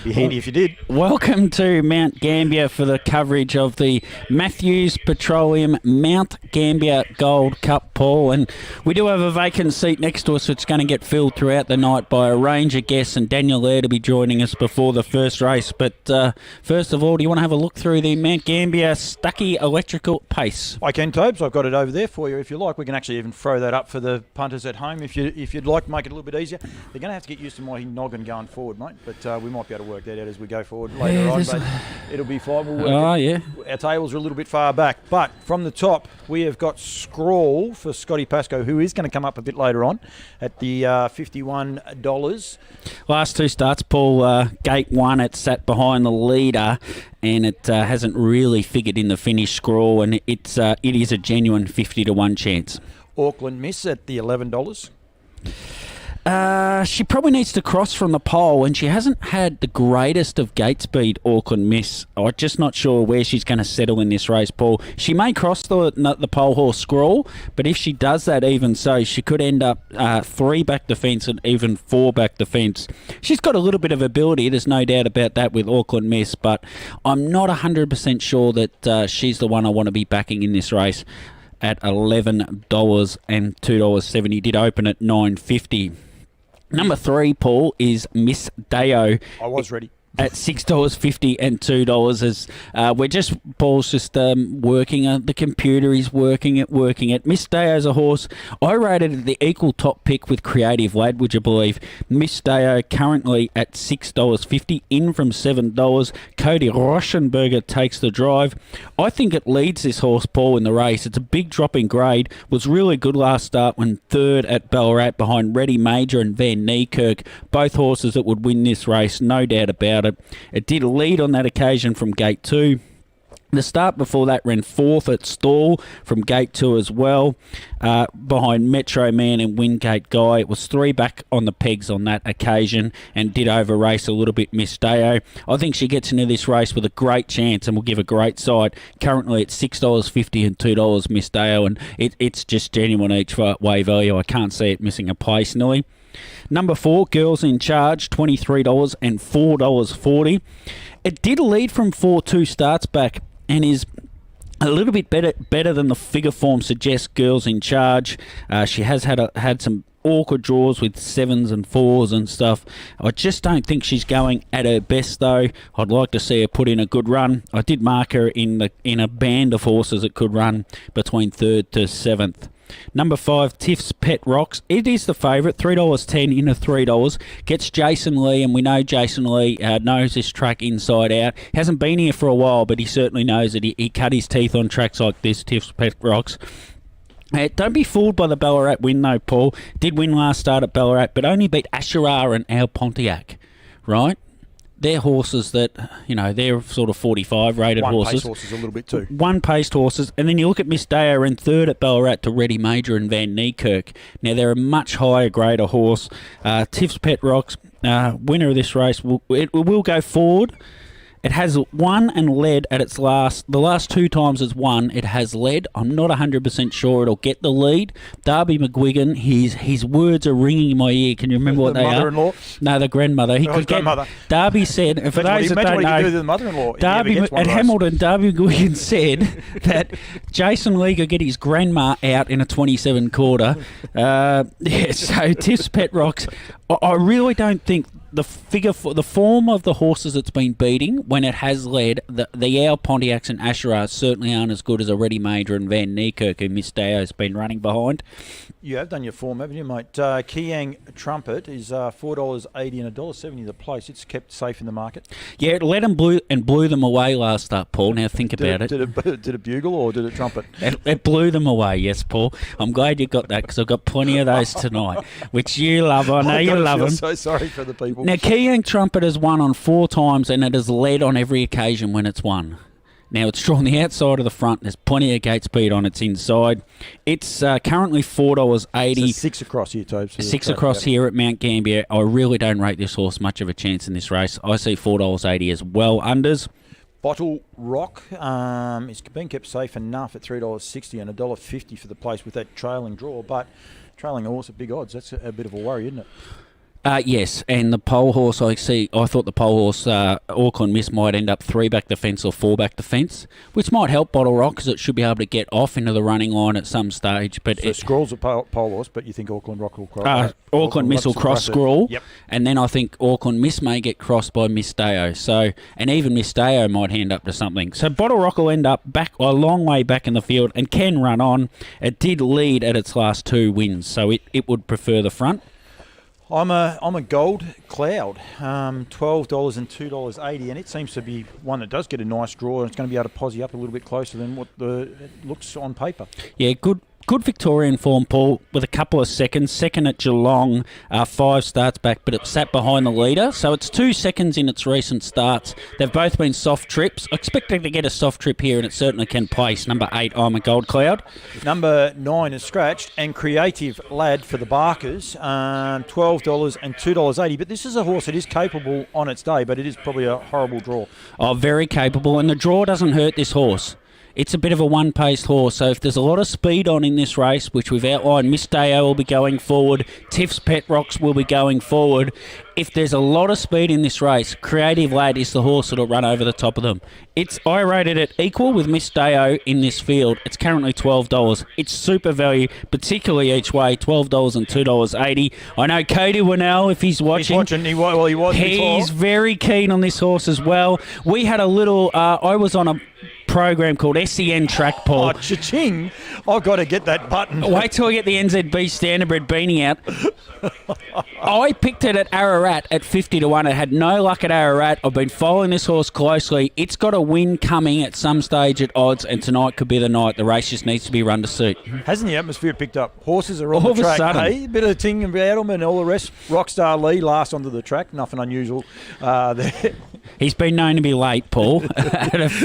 Be handy if you did. Welcome to Mount Gambier for the coverage of the Matthews Petroleum Mount Gambier Gold Cup, Paul. And we do have a vacant seat next to us that's going to get filled throughout the night by a range of guests, and Daniel Laird will be joining us before the first race. But first of all, do you want to have a look through the Mount Gambier Stuckey Electrical Pace? I can, Tobes. I've got it over there for you if you like. We can actually even throw that up for the punters at home if you'd like to make it a little bit easier. They're going to have to get used to my noggin going forward, mate, but we might be able to work that out as we go forward later on. But it'll be fine. We'll work it. Our tables are a little bit far back. But from the top, we have got Scrawl for Scotty Pascoe, who is going to come up a bit later on at the $51. Last two starts, Paul. Gate 1, it sat behind the leader, and it hasn't really figured in the finish. Scrawl, and it is a genuine 50-1 chance. Auckland Miss at the $11. She probably needs to cross from the pole, and she hasn't had the greatest of gate speed, Auckland Miss. I'm just not sure where she's going to settle in this race, Paul. She may cross the pole horse Scrawl, but if she does that, even so, she could end up 3 back the fence and even 4 back the fence. She's got a little bit of ability, there's no doubt about that with Auckland Miss, but I'm not 100% sure that she's the one I want to be backing in this race at $11 and $2.70. Did open at $9.50. Number 3, Paul, is Miss Deo. I was ready. At $6.50 and $2 as Paul's just working the computer. He's working it. Miss Deo's a horse. I rated it the equal top pick with Creative Lad, would you believe? Miss Deo currently at $6.50, in from $7. Cody Rauschenberger takes the drive. I think it leads this horse, Paul, in the race. It's a big drop in grade. Was really good last start when third at Ballarat behind Ready Major and Van Niekerk. Both horses that would win this race, no doubt about it. It did lead on that occasion from gate 2. The start before that ran 4th at Stall from gate 2 as well, behind Metro Man and Wingate Guy. It was 3 back on the pegs on that occasion and did over race a little bit Miss Deo. I think she gets into this race with a great chance and will give a great side. Currently at $6.50 and $2 Miss Deo, and it's just genuine each way value. I can't see it missing a place, Nilly. Number 4, Girls in Charge, $23 and $4.40. It did lead from 4-2 starts back and is a little bit better than the figure form suggests. Girls in Charge. She has had some awkward draws with 7s and 4s and stuff. I just don't think she's going at her best, though. I'd like to see her put in a good run. I did mark her in a band of horses that could run between 3rd to 7th. Number 5, Tiff's Pet Rocks. It is the favourite, $3.10 into $3. Gets Jason Lee, and we know Jason Lee knows this track inside out. Hasn't been here for a while, but he certainly knows it. He cut his teeth on tracks like this, Tiff's Pet Rocks. Don't be fooled by the Ballarat win, though, Paul. Did win last start at Ballarat, but only beat Asherah and Our Pontiac, right? They're horses that, they're sort of 45 rated horses. One-paced horses a little bit too. One-paced horses. And then you look at Miss Deo in 3rd at Ballarat to Ready Major and Van Niekerk. Now, they're a much higher grade of horse. Tiff's Pet Rocks, winner of this race, it will go forward. It has won and led at the last 2 times it's won, it has led. I'm not 100% sure it'll get the lead. Darby McGuigan, his words are ringing in my ear. Can you remember what they are? Mother-in-law? No, the grandmother. Grandmother. Darby said, for those that don't know, do to the mother-in-law Darby at Hamilton, Darby McGuigan said that Jason Lee could get his grandma out in a 27 quarter. So Tiff's Pet Rocks, I really don't think the form of the horses it's been beating when it has led, the Our Pontiacs and Asherah certainly aren't as good as a Ready Major and Van Niekerk, who Miss Deo's been running behind. You have done your form, haven't you, mate? Kiang Trumpet is $4.80 and $1.70 the place. It's kept safe in the market. Yeah, it led and blew them away last start, Paul. Now think about it. Did it bugle or did it trumpet? It blew them away, yes, Paul. I'm glad you got that because I've got plenty of those tonight, which you love. I know you love them. I'm so sorry for the people. Now, Kiang Trumpet has won on 4 times and it has led on every occasion when it's won. Now, it's drawn the outside of the front. There's plenty of gate speed on its inside. It's currently $4.80. So 6 across here, Tobes. 6 across here at Mount Gambier. I really don't rate this horse much of a chance in this race. I see $4.80 as well. Unders. Bottle Rock is being kept safe enough at $3.60 and $1.50 for the place with that trailing draw. But trailing a horse at big odds, that's a bit of a worry, isn't it? Yes, and the pole horse, I thought the pole horse, Auckland Miss, might end up 3 back the fence or 4 back the fence, which might help Bottle Rock because it should be able to get off into the running line at some stage. But so Scrawl's a pole horse, but you think Auckland Rock will cross? Auckland Miss will cross Scrawl, yep. And then I think Auckland Miss may get crossed by Miss Deo. So, and even Miss Deo might hand up to something. So Bottle Rock will end up back a long way back in the field and can run on. It did lead at its last 2 wins, so it would prefer the front. I'm a gold cloud, $12 and $2.80, and it seems to be one that does get a nice draw, and it's going to be able to posse up a little bit closer than what it looks on paper. Yeah, good Victorian form, Paul, with a couple of seconds. Second at Geelong, 5 starts back, but it sat behind the leader. So it's 2 seconds in its recent starts. They've both been soft trips. I expect it to get a soft trip here, and it certainly can place. Number 8, I'm a Gold Cloud. Number 9 is scratched, and Creative Lad for the Barkers, $12 and $2.80. But this is a horse that is capable on its day, but it is probably a horrible draw. Oh, very capable, and the draw doesn't hurt this horse. It's a bit of a one-paced horse, so if there's a lot of speed on in this race, which we've outlined, Miss Deo will be going forward, Tiff's Pet Rocks will be going forward. If there's a lot of speed in this race, Creative Lad is the horse that'll run over the top of them. I rated it equal with Miss Deo in this field. It's currently $12. It's super value, particularly each way, $12 and $2.80. I know Cody Winnell, if he's watching. He was before. He's very keen on this horse as well. We had a little, I was on a program called SEN Track, Paul. Oh, cha-ching. I've got to get that button. Wait till I get the NZB Standardbred beanie out. I picked it at Ararat at 50-1. It had no luck at Ararat. I've been following this horse closely. It's got a win coming at some stage at odds, and tonight could be the night. The race just needs to be run to suit. Hasn't the atmosphere picked up? Horses are on All the track. of a sudden. Hey, bit of ting about them and all the rest. Rockstar Lee last onto the track. Nothing unusual there. He's been known to be late, Paul,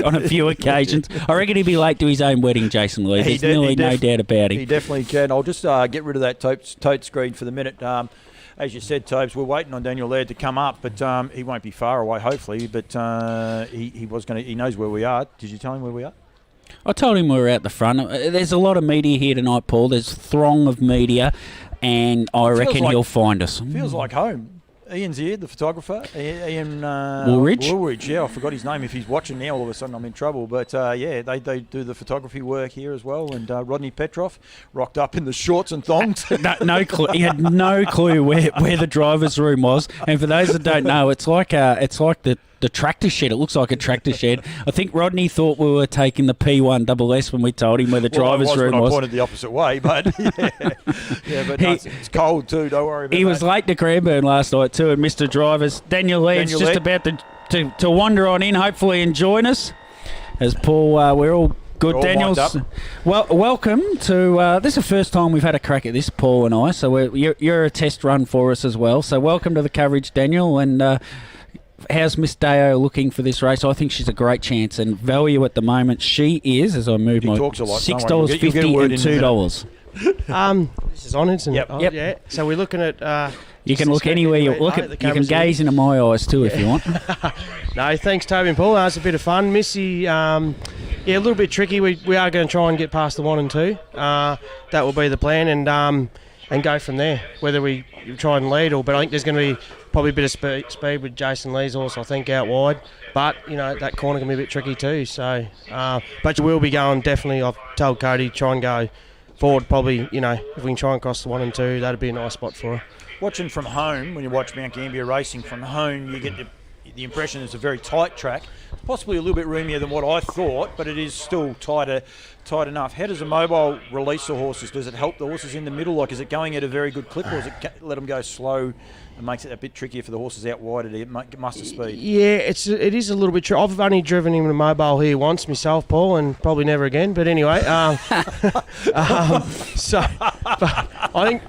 on a few occasions. I reckon he'd be late to his own wedding, Jason Lee. There's nearly no doubt about it. He definitely can. I'll just get rid of that tote screen for the minute. As you said, Tobes, we're waiting on Daniel Laird to come up, but he won't be far away, hopefully. But he knows where we are. Did you tell him where we are? I told him we were out the front. There's a lot of media here tonight, Paul. There's a throng of media, and I reckon he'll find us. Feels like home. Ian's here, the photographer. Ian Woolridge. Yeah, I forgot his name. If he's watching now, all of a sudden I'm in trouble. But they do the photography work here as well. And Rodney Petrov rocked up in the shorts and thongs. No clue. He had no clue where the driver's room was. And for those that don't know, it's like the tractor shed. It looks like a tractor shed. I think Rodney thought we were taking the P1SS when we told him where the driver's room was. I pointed the opposite way, but but it's cold too. Don't worry about it. He was late to Cranbourne last night too, and Mr. Drivers. Daniel Lee's just about to wander on in, hopefully, and join us. As Paul, we're all good. Daniel's welcome to. This is the first time we've had a crack at this, Paul and I. So you're a test run for us as well. So welcome to the coverage, Daniel, and. How's Miss Deo looking for this race? I think she's a great chance, and value at the moment she is, as I move my $6.50 and $2. This is on, isn't it? Yep. Yeah. So we're looking at. You can look anywhere you look at. You can gaze into my eyes too if you want. No, thanks, Toby and Paul. It's a bit of fun. Missy, a little bit tricky. We are going to try and get past the 1 and 2. That will be the plan, and go from there. Whether we try and lead but I think there's going to be probably a bit of speed with Jason Lee's horse, I think, out wide. But, that corner can be a bit tricky too. So, but you will be going, definitely, I've told Cody, try and go forward probably, if we can try and cross the 1 and 2, that'd be a nice spot for her. Watching from home, when you watch Mount Gambier racing from home, you get the impression it's a very tight track. Possibly a little bit roomier than what I thought, but it is still tight enough. How does a mobile release the horses? Does it help the horses in the middle? Like, is it going at a very good clip, or does it let them go slow and makes it a bit trickier for the horses out wide at muster speed? Yeah, it is a little bit tricky. I've only driven him in a mobile here once myself, Paul, and probably never again. But anyway, but I think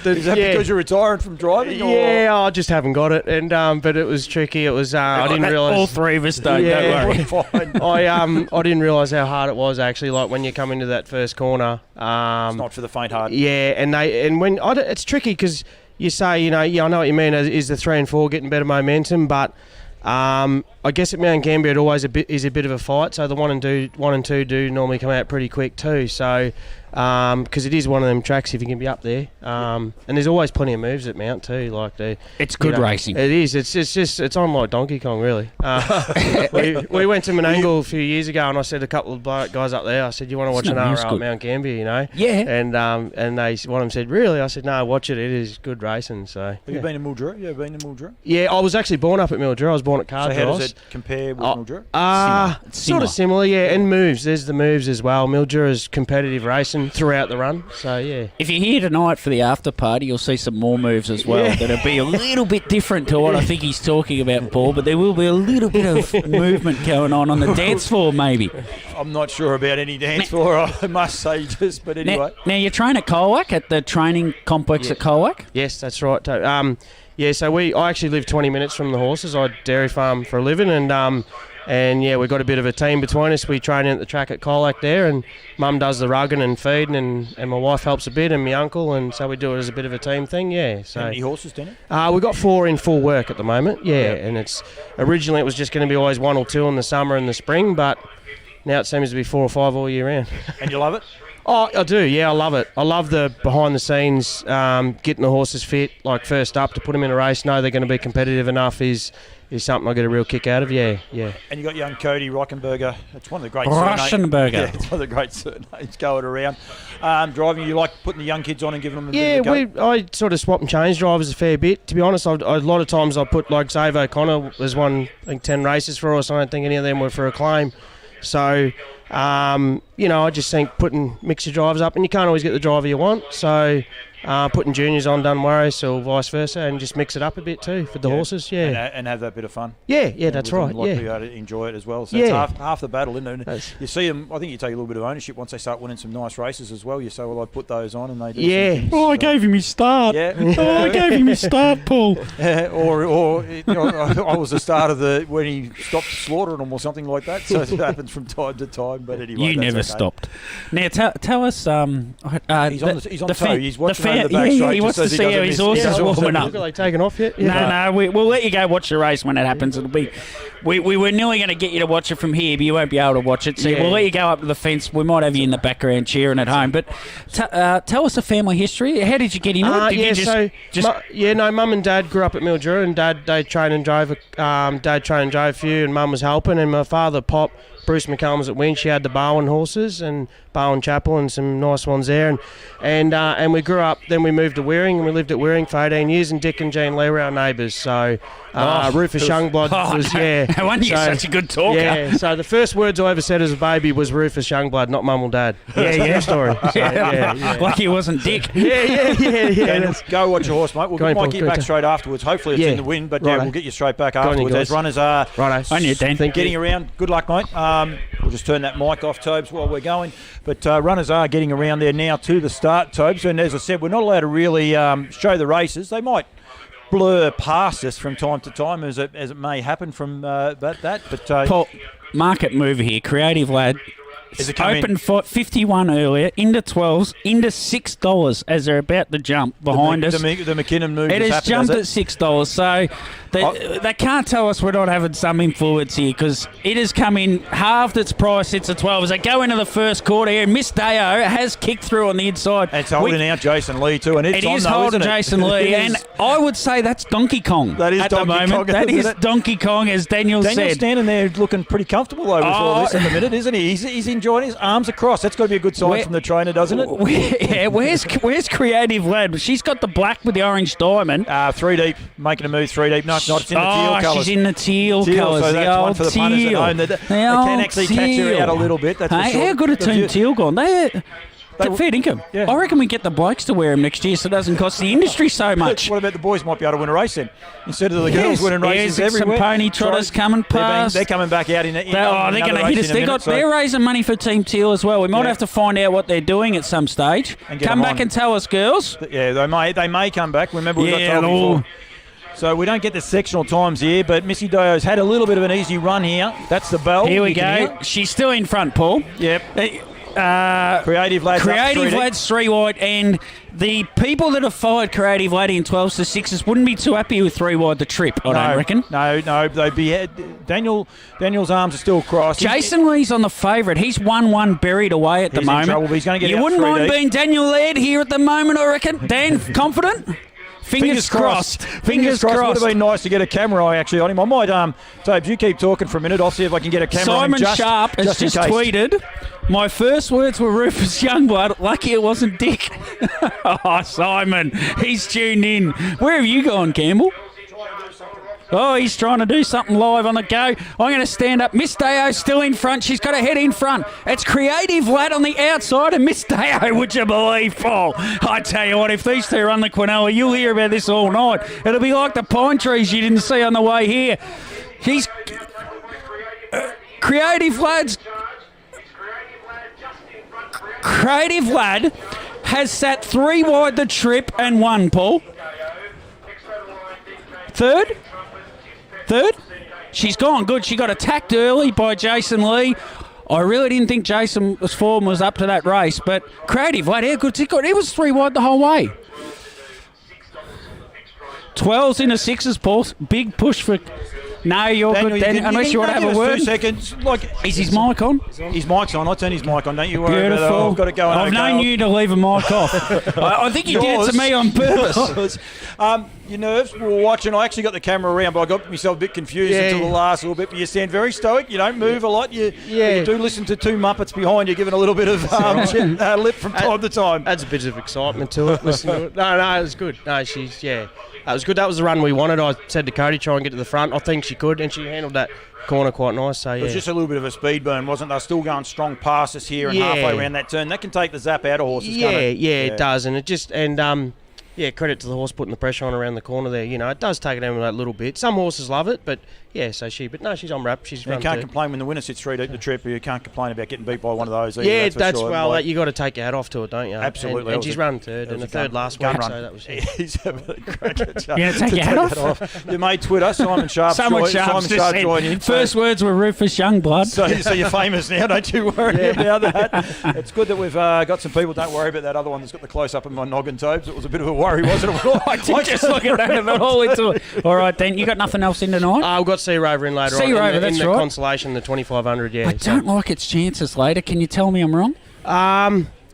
is that because you're retiring from driving? Yeah, I just haven't got it, and but it was tricky. It was I didn't realise. All three of us don't. Don't worry. I didn't realise how hard it was actually. Like when you come into that first corner, it's not for the faint-hearted. Yeah, and when it's tricky because you say, I know what you mean. Is the 3 and 4 getting better momentum? But I guess at Mount Gambier it always is a bit of a fight. So the 1 and 2 do normally come out pretty quick too. So because it is one of them tracks if you can be up there. And there's always plenty of moves at Mount too. It's good racing. It is. It's on like Donkey Kong really. We went to Menangle a few years ago, and I said a couple of guys up there. I said, "You want to watch an RR at Mount Gambier?" You know. Yeah. And one of them said, "Really?" I said, "No, watch it. It is good racing." So. Have you been to Mildura? You ever been to Mildura? Yeah, I was actually born up at Mildura. I was born at Cardross. So how does it compare with Mildura? Sort of similar, yeah. And moves. There's the moves as well. Mildura is competitive racing throughout the run. So yeah. If you're here tonight for the after party, you'll see some more moves as well that'll be a little bit different to what I think he's talking about, Paul. But there will be a little bit of movement going on the dance floor, maybe. I'm not sure about any dance floor, I must say, but anyway. Now you train at Colwack, at the training complex at Colwack? Yes, that's right. So I actually live 20 minutes from the horses. I dairy farm for a living, and yeah, we've got a bit of a team between us. We train at the track at Colac there, and Mum does the rugging and feeding, and my wife helps a bit, and my uncle, and so we do it as a bit of a team thing. Yeah. So how many horses, Danny? We've got 4 in full work at the moment. Yeah, and it's originally it was just going to be always 1 or 2 in the summer and the spring, but now it seems to be 4 or 5 all year round. And you love it? Oh, I do. Yeah, I love it. I love the behind the scenes, getting the horses fit, like first up to put them in a race, know they're going to be competitive enough is something I get a real kick out of. Yeah. And you got young Cody Reichenberger. It's one of the great Reichenberger. Yeah, it's one of the great surnames going around. Driving, you like putting the young kids on and giving them a bit of a go? I sort of swap and change drivers a fair bit. To be honest, a lot of times I put like Zave O'Connor. There's won I think 10 races for us. I don't think any of them were for acclaim. So, I just think putting mix your drivers up, and you can't always get the driver you want. So, putting juniors on doesn't worry, so vice versa, and just mix it up a bit too for the horses. Yeah, and have that bit of fun. Yeah, that's right. Like be able to enjoy it as well. So it's half the battle, isn't it? You see them. I think you take a little bit of ownership once they start winning some nice races as well. You say, well, I put those on, and they do. Yeah. Things, I gave him his start. Yeah. I gave him his start, Paul. or I was the start of when he stopped slaughtering them or something like that. So it happens from time to time. But anyway, you never stopped. Now tell us. He's on the toe. He's watching over the back straight. He wants to see how his horse is warming up. Are they taken off yet? No, we'll let you go watch the race when it happens. It'll be. We were nearly going to get you to watch it from here, but you won't be able to watch it. So we'll let you go up to the fence. We might have you in the background cheering at home. But tell us the family history. How did you get into it? Mum and Dad grew up at Mildura, and Dad trained and drove a few, and Mum was helping, and my father, Pop, Bruce McCallum was at Winch. She had the Barwon horses and Barwon Chapel and some nice ones there. And we grew up, then we moved to Wearing, and we lived at Wearing for 18 years, and Dick and Jean Lee were our neighbours. So Rufus Youngblood was, No wonder you're such a good talker. Yeah, so the first words I ever said as a baby was Rufus Youngblood, not Mum or Dad. Yeah. Story. So, yeah. Like he wasn't Dick. Yeah. Go watch your horse, mate. We might get you back straight afterwards. Hopefully it's in the wind, but we'll get you straight back afterwards. As runners are getting around. Good luck, mate. We'll just turn that mic off, Tobes, while we're going. But runners are getting around there now to the start, Tobes. And as I said, we're not allowed to really show the races. They might blur past us from time to time, as it may happen from that. But Paul, market mover here, creative lad. Open for 51 earlier, into 12s, into $6 as they're about to jump behind us. The McKinnon move it has jumped at $6, so they can't tell us we're not having some influence here, because it has come in halved its price. It's a 12 as they go into the first quarter here. Miss Deo has kicked through on the inside. And it's holding out Jason Lee too, and it is holding Jason Lee, and I would say that's Donkey Kong. That is at Donkey the moment. Kong. That is Donkey Kong, as Daniel said. Daniel's standing there looking pretty comfortable over all this at the minute, isn't he? He's enjoying his arms across. That's got to be a good sign from the trainer, doesn't it? Where's Creative Lad? She's got the black with the orange diamond. 3 deep, making a move 3 deep. No, it's not. It's in the teal colours. She's in the teal colours. So that's one for the punters at home. They can actually catch her out a little bit. That's for sure. How good a Team Teal gone? They're fair income. Yeah. I reckon we get the blokes to wear them next year so it doesn't cost the industry so much. What about the boys might be able to win a race then? Instead of the girls winning races everywhere. Some pony trotters coming past. They're coming back out in they're going to hit us. They're raising money for Team Teal as well. We might have to find out what they're doing at some stage. Come back and tell us, girls. Yeah, they may come back. Remember, we got told before. So we don't get the sectional times here, but Missy Deo's had a little bit of an easy run here. That's the bell. Here we go. She's still in front, Paul. Yep. Creative Lads. Creative up 3D. Lads 3 wide, and the people that have followed Creative Lad in 12s to 6s wouldn't be too happy with 3 wide the trip, I don't reckon. No, they'd be. Daniel's arms are still crossed. Jason Lee's on the favourite. He's 1-1 buried away at the He's in moment. trouble, but he's gonna get you out wouldn't 3D. mind being Daniel Laird here at the moment, I reckon. Dan, confident? Fingers crossed. Fingers crossed. Would have been nice to get a camera eye actually on him. I might, Tobes, you keep talking for a minute. I'll see if I can get a camera on him. Simon Sharp has just tweeted, my first words were Rufus Youngblood. Lucky it wasn't Dick. Oh, Simon, he's tuned in. Where have you gone, Campbell? Oh, he's trying to do something live on the go. I'm going to stand up. Miss Deo still in front. She's got her head in front. It's Creative Lad on the outside and Miss Deo, would you believe, Paul? I tell you what, if these two run the Quinoa, you'll hear about this all night. It'll be like the pine trees you didn't see on the way here. He's... Creative Lad's... Creative Lad has sat 3 wide the trip and won, Paul. Third? She's gone good. She got attacked early by Jason Lee. I really didn't think Jason's form was up to that race, but Creative Lad, how good's he got? He was 3 wide the whole way. 12s into 6s, Paul. Big push for... No, you're Daniel, good, Daniel, unless you want to have a word. 2 seconds. Is his mic on? His mic's on. I turn his mic on. Don't you worry about that. Beautiful. I've got it going. I've known you to leave a mic off. I think you did it to me on purpose. Your nerves. We were watching. I actually got the camera around, but I got myself a bit confused until the last little bit. But you stand very stoic. You don't move a lot. You do listen to 2 Muppets behind you, giving a little bit of lip from time to time. Adds a bit of excitement to it. Listen to it. No, it was good. No, that was good. That was the run we wanted. I said to Cody, try and get to the front. I think she could, and she handled that corner quite nice. So, It was just a little bit of a speed burn, wasn't it? They're still going strong past us here and halfway around that turn. That can take the zap out of horses, can't it? It does. And it just, credit to the horse putting the pressure on around the corner there. You know, it does take it down a little bit. Some horses love it, but she's on wrap. She's run. You can't complain when the winner sits 3 deep the trip. You can't complain about getting beat by one of those. Either, Yeah, that's for sure. you got to take your hat off to it, don't you? Absolutely. And she's run third and a third last week, so that was... He's having a crack at you. You going to take your hat off? You made Twitter, Simon Sharp. Simon Sharp joined in. First words were Rufus Youngblood. So you're famous now, don't you worry about that. It's good that we've got some people. Don't worry about that other one that's got the close-up of my noggin, Tobes. It was a bit of a worry, wasn't it? I did just look at that all into it. All right, then. You got nothing else in tonight? We've got Sea Rover in later on. Sea Rover, that's in the right. Consolation, the 2500, I don't like its chances later. Can you tell me I'm wrong?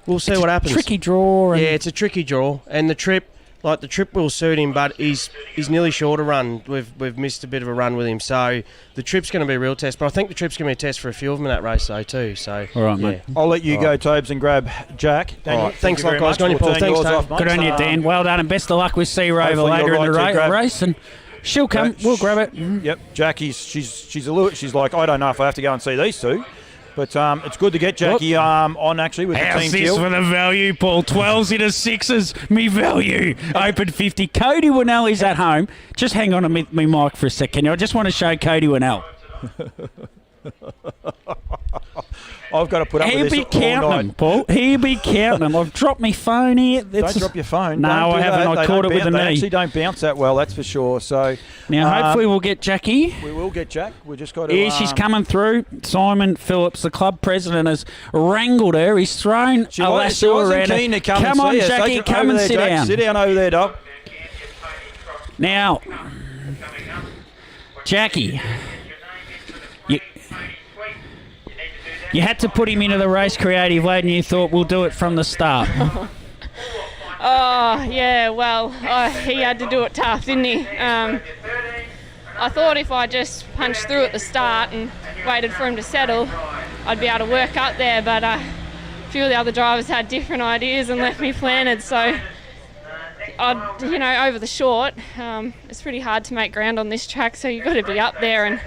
We'll see what happens. Tricky draw. And it's a tricky draw. And the trip will suit him, but he's nearly short a run. We've missed a bit of a run with him. So the trip's going to be a real test. But I think the trip's going to be a test for a few of them in that race, though, too. So, all right, mate. I'll let you go, Tobes, and grab Jack. Daniel, right. Thanks a lot, guys. Go on, Paul. Thanks, good on you, Dan. Well done, and best of luck with Sea Rover later in the race. And she'll come. We'll grab it. Yep, Jackie. She's a little. She's like, I don't know if I have to go and see these two, but it's good to get Jackie on actually with the team. How's this for the value, Paul? 12s into 6s. Me value. Open 50. Cody Winnell is at home. Just hang on to me mic for a second. I just want to show Cody Winnell. I've got to put up with this He'll be counting them, Paul. He'll be counting them. I've dropped my phone here. Don't drop your phone. No, I haven't. I caught it with a knee. They actually don't bounce that well, that's for sure. So now, hopefully, we'll get Jackie. We will get Jack. We just got to. Here she's coming through. Simon Phillips, the club president, has wrangled her. He's thrown a lasso around her. Keen to come Come on, and see Jackie. Come and sit down. Sit down over there, Doc. Now, Jackie. You had to put him into the race, Creative Lad, and you thought we'll do it from the start. He had to do it tough, didn't he? I thought if I just punched through at the start and waited for him to settle, I'd be able to work up there, but a few of the other drivers had different ideas and left me planted, so over the short, it's pretty hard to make ground on this track, so you've got to be up there, and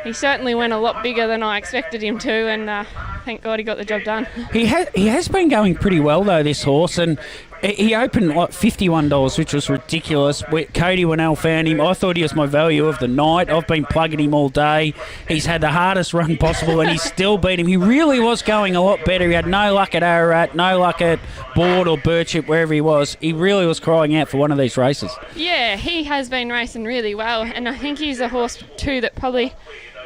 he certainly went a lot bigger than I expected him to, and thank God he got the job done. He has been going pretty well, though, this horse, and he opened like $51, which was ridiculous. Cody Winnell found him. I thought he was my value of the night. I've been plugging him all day. He's had the hardest run possible, and he still beat him. He really was going a lot better. He had no luck at Ararat, no luck at Board or Birchip, wherever he was. He really was crying out for one of these races. Yeah, he has been racing really well, and I think he's a horse, too, that probably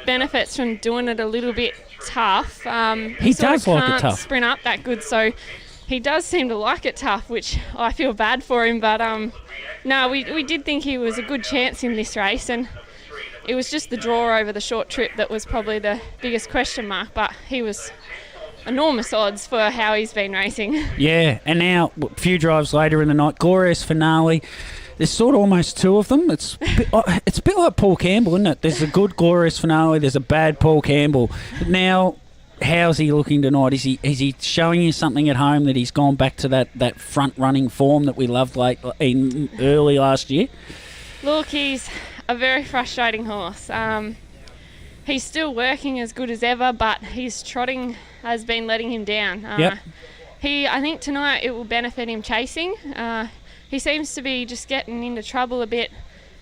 benefits from doing it a little bit tough. He sort does of like it can't tough. sprint up that good, so he does seem to like it tough, which I feel bad for him. But no, we did think he was a good chance in this race, and it was just the draw over the short trip that was probably the biggest question mark. But he was enormous odds for how he's been racing. Yeah, and now a few drives later in the night, glorious finale. There's sort of almost two of them. It's a bit like Paul Campbell, isn't it? There's a good glorious finale. There's a bad Paul Campbell. Now, how's he looking tonight? Is he showing you something at home that he's gone back to that front running form that we loved early last year? Look, he's a very frustrating horse. He's still working as good as ever, but his trotting has been letting him down. Yep. I think tonight it will benefit him chasing. He seems to be just getting into trouble a bit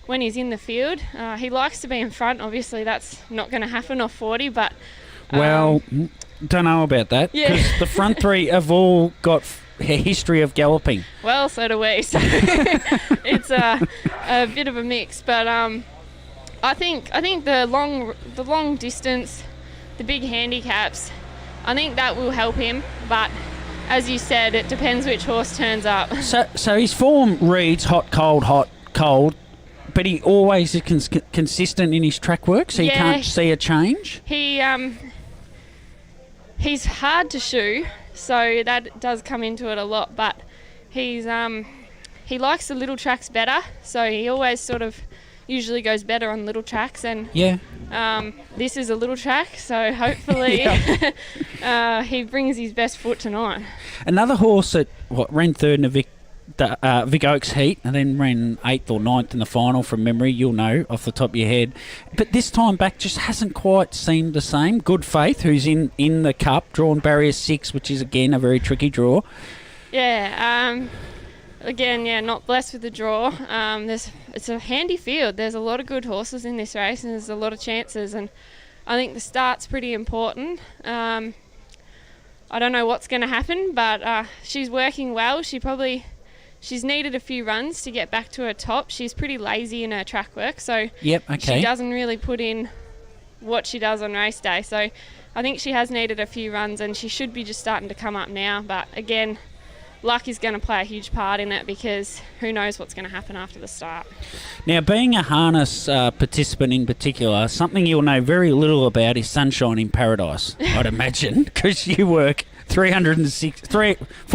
when he's in the field. He likes to be in front. Obviously, that's not going to happen off 40, but... Well, don't know about that, because the front three have all got a history of galloping. Well, so do we. So it's a bit of a mix, but I think the long distance, the big handicaps, I think that will help him. But as you said, it depends which horse turns up. So his form reads hot, cold, but he always is consistent in his track work, so you can't see a change. He's hard to shoe, so that does come into it a lot. But he likes the little tracks better, so he always sort of usually goes better on little tracks. And this is a little track, so hopefully he brings his best foot tonight. Another horse that ran third in the Vic Oaks heat and then ran 8th or 9th in the final from memory, you'll know off the top of your head. But this time back just hasn't quite seemed the same. Good Faith, who's in the Cup, drawn barrier 6, which is again a very tricky draw. Yeah, again, not blessed with the draw. It's a handy field. There's a lot of good horses in this race and there's a lot of chances, and I think the start's pretty important. I don't know what's going to happen, but she's working well. She's needed a few runs to get back to her top. She's pretty lazy in her track work, so she doesn't really put in what she does on race day. So I think she has needed a few runs, and she should be just starting to come up now. But again, luck is going to play a huge part in it, because who knows what's going to happen after the start. Now, being a harness participant in particular, something you'll know very little about is Sunshine in Paradise, I'd imagine, because you work 400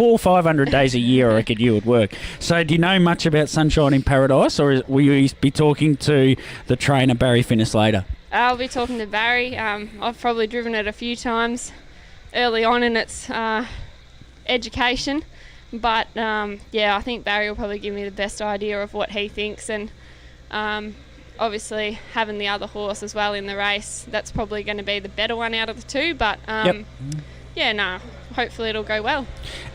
or 500 days a year, I reckon you would work. So do you know much about Sunshine in Paradise, or will you be talking to the trainer, Barry Finnis, later? I'll be talking to Barry. I've probably driven it a few times early on in its education. But, I think Barry will probably give me the best idea of what he thinks. And obviously, having the other horse as well in the race, that's probably going to be the better one out of the two. But, hopefully it'll go well.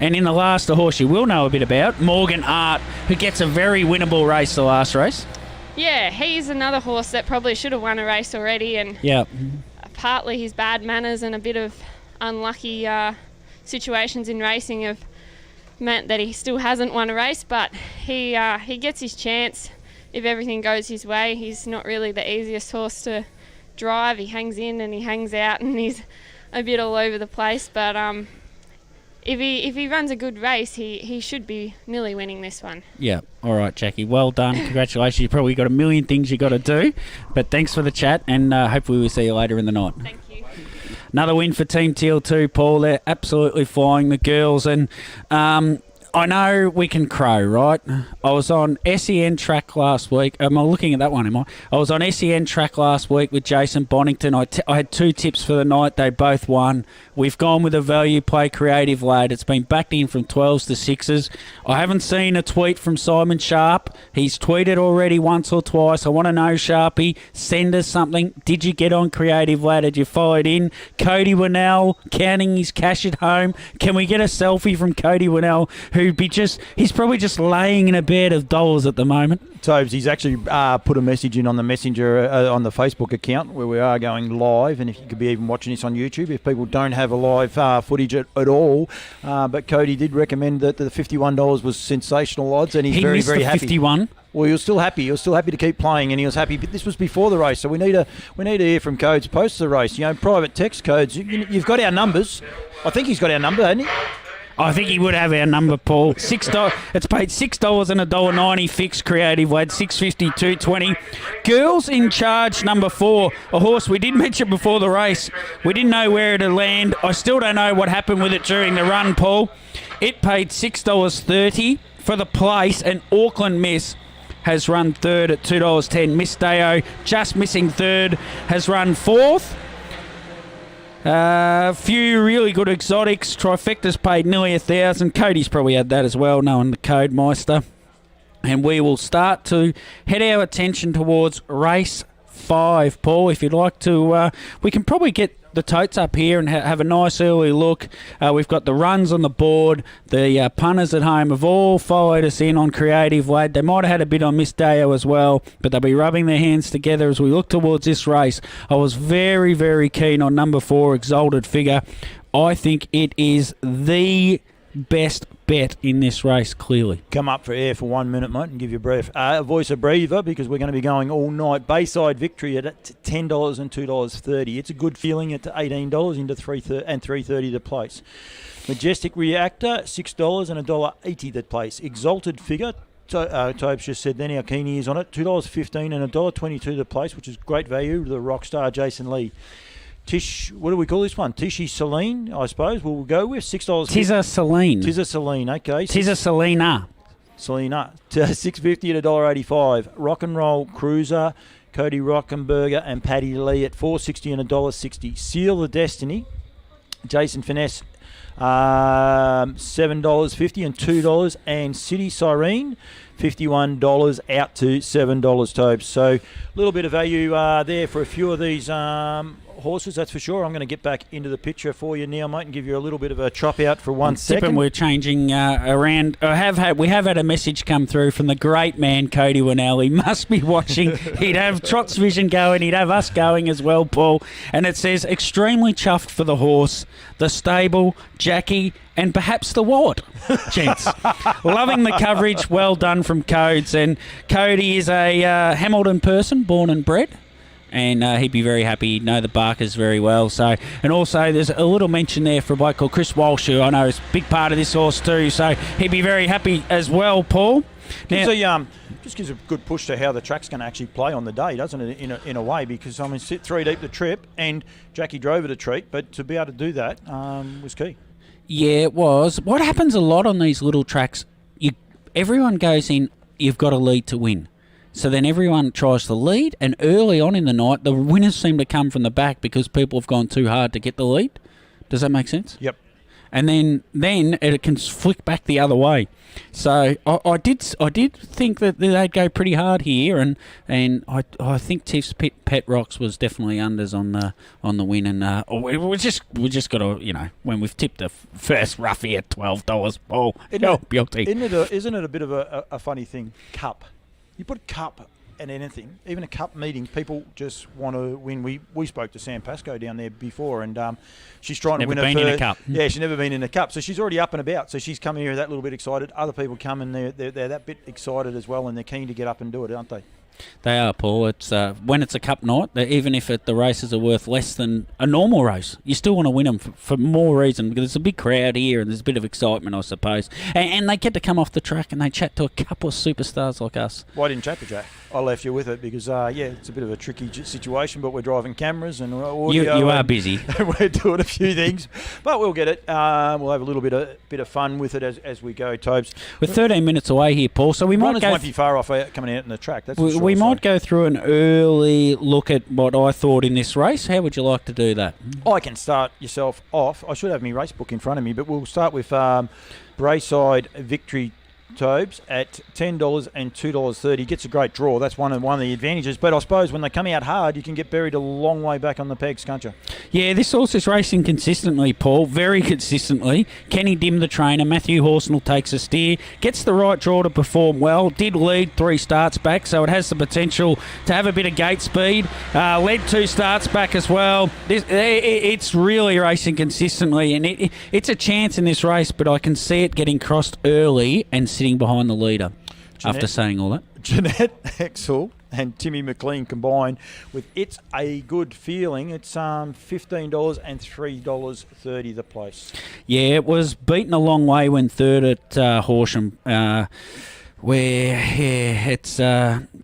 And in the last, the horse you will know a bit about, Morgan Art, who gets a very winnable race the last race. Yeah, he's another horse that probably should have won a race already. And partly his bad manners and a bit of unlucky situations in racing have meant that he still hasn't won a race, but he gets his chance if everything goes his way. He's not really the easiest horse to drive. He hangs in and he hangs out, and he's a bit all over the place, but if he runs a good race, he should be nearly winning this one. Yeah. All right, Jackie. Well done. Congratulations. You've probably got a million things you've got to do, but thanks for the chat, and hopefully we'll see you later in the night. Thank you. Another win for Team TL2, Paul. They're absolutely flying, the girls, and I know we can crow, right? I was on SEN track last week. Am I looking at that one, am I? I was on SEN track last week with Jason Bonington. I had 2 tips for the night. They both won. We've gone with a value play creative lad. It's been backed in from 12s to 6s. I haven't seen a tweet from Simon Sharp. He's tweeted already once or twice. I want to know, Sharpie, send us something. Did you get on creative lad? Did you follow it in? Cody Winnell counting his cash at home. Can we get a selfie from Cody Winnell, he's probably just laying in a bed of dollars at the moment? Tobes, he's actually put a message in on the Messenger on the Facebook account where we are going live, and if you could be even watching this on YouTube, if people don't have a live footage at all. But Cody did recommend that the $51 was sensational odds, and he's very, very happy. 51. Well, he was still happy. He was still happy to keep playing, and he was happy. But this was before the race, so we need to hear from Codes post the race. Private text Codes. You've got our numbers. I think he's got our number, hasn't he? I think he would have our number, Paul. $6. It's paid $6 and $1.90 fixed creative weight, $6.50, $2.20. Girls in Charge, number 4, a horse we did mention before the race. We didn't know where it'd land. I still don't know what happened with it during the run, Paul. It paid $6.30 for the place, and Auckland Miss has run third at $2.10. Miss Deo, just missing third, has run fourth. A few really good exotics. Trifecta's paid nearly $1,000. Cody's probably had that as well, knowing the Code Meister. And we will start to head our attention towards race 5. Paul, if you'd like to, we can probably get the totes up here and have a nice early look. We've got the runs on the board. The punters at home have all followed us in on Creative Wade. They might have had a bit on Miss Deo as well, but they'll be rubbing their hands together as we look towards this race. I was very, very keen on number 4, Exalted Figure. I think it is the best bet in this race, clearly. Come up for air for 1 minute, mate, and give you a brief. A voice of breather, because we're going to be going all night. Bayside Victory at $10 and $2.30. It's a good feeling at $18 into $3.30 the place. Majestic Reactor, $6 and $1.80 the place. Exalted Figure, Tobes just said then how keen he is on it, $2.15 and $1.22 the place, which is great value to the rock star Jason Lee. Tish, what do we call this one? Tishy Celine, I suppose. We'll go with $6. Tizza Celine. Tizza Celine, okay. Tizza Selena. Selena, $6.50 at $1.85. Rock and Roll Cruiser, Cody Rockenberger and Paddy Lee at $4.60 and $1.60. Seal the Destiny, Jason Finesse, $7.50 and $2. And City Siren, $51 out to $7, Tobes. So a little bit of value there for a few of these horses, that's for sure. I'm going to get back into the picture for you now, mate, and give you a little bit of a chop out for 1 second. We're changing around. We have had a message come through from the great man Cody Winnell. He must be watching. He'd have Trot's Vision going. He'd have us going as well, Paul. And it says, extremely chuffed for the horse, the stable, Jackie, and perhaps the wallet, gents. Loving the coverage. Well done from Codes. And Cody is a Hamilton person, born and bred. And he'd be very happy. He'd know the Barkers very well. So, and also there's a little mention there for a bloke called Chris Walsh, who I know is a big part of this horse too. So he'd be very happy as well, Paul. Now, just gives a good push to how the track's going to actually play on the day, doesn't it? In a way, because sit 3 deep the trip, and Jackie drove it a treat, but to be able to do that was key. Yeah, it was. What happens a lot on these little tracks? Everyone goes in. You've got to lead to win. So then everyone tries to lead, and early on in the night, the winners seem to come from the back because people have gone too hard to get the lead. Does that make sense? Yep. And then it can flick back the other way. So I did think that they'd go pretty hard here, and I think Tiff's Pet Rocks was definitely unders on the win, and we just got to when we've tipped the first roughie at $12, Paul, guilty. Isn't it a bit of a funny thing? Cup. You put cup at anything, even a cup meeting, people just want to win. We spoke to Sam Pascoe down there before, and she's trying to win her first. Never been in a cup. Yeah, she's never been in a cup, so she's already up and about. So she's coming here that little bit excited. Other people come and they're that bit excited as well, and they're keen to get up and do it, aren't they? They are, Paul. It's when it's a cup night, even if the races are worth less than a normal race, you still want to win them for more reason, because there's a big crowd here and there's a bit of excitement, I suppose. And they get to come off the track and they chat to a couple of superstars like us. Well, I didn't chat to Jack. I left you with it because, it's a bit of a tricky situation, but we're driving cameras and audio. You are busy. We're doing a few things, but we'll get it. We'll have a little bit of fun with it as we go, Tobes. We're 13 minutes away here, Paul, so we might won't be far off coming out in the track. That's for sure. We might go through an early look at what I thought in this race. How would you like to do that? I can start yourself off. I should have my race book in front of me, but we'll start with Brayside Victory, Tobes, at $10 and $2.30. Gets a great draw. That's one of the advantages. But I suppose when they come out hard, you can get buried a long way back on the pegs, can't you? Yeah, this horse is racing consistently, Paul. Very consistently. Kenny Dim, the trainer. Matthew Horsnell takes a steer. Gets the right draw to perform well. Did lead 3 starts back, so it has the potential to have a bit of gate speed. Led 2 starts back as well. It's really racing consistently, and it's a chance in this race, but I can see it getting crossed early and sitting behind the leader. after saying all that. Jeanette Hexel and Timmy McLean combined with It's a Good Feeling. It's $15 and $3.30 the place. Yeah, it was beaten a long way when third at Horsham, where it's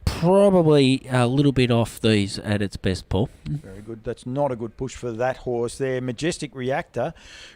probably a little bit off these at its best, Paul. Very good. That's not a good push for that horse there. Majestic Reactor,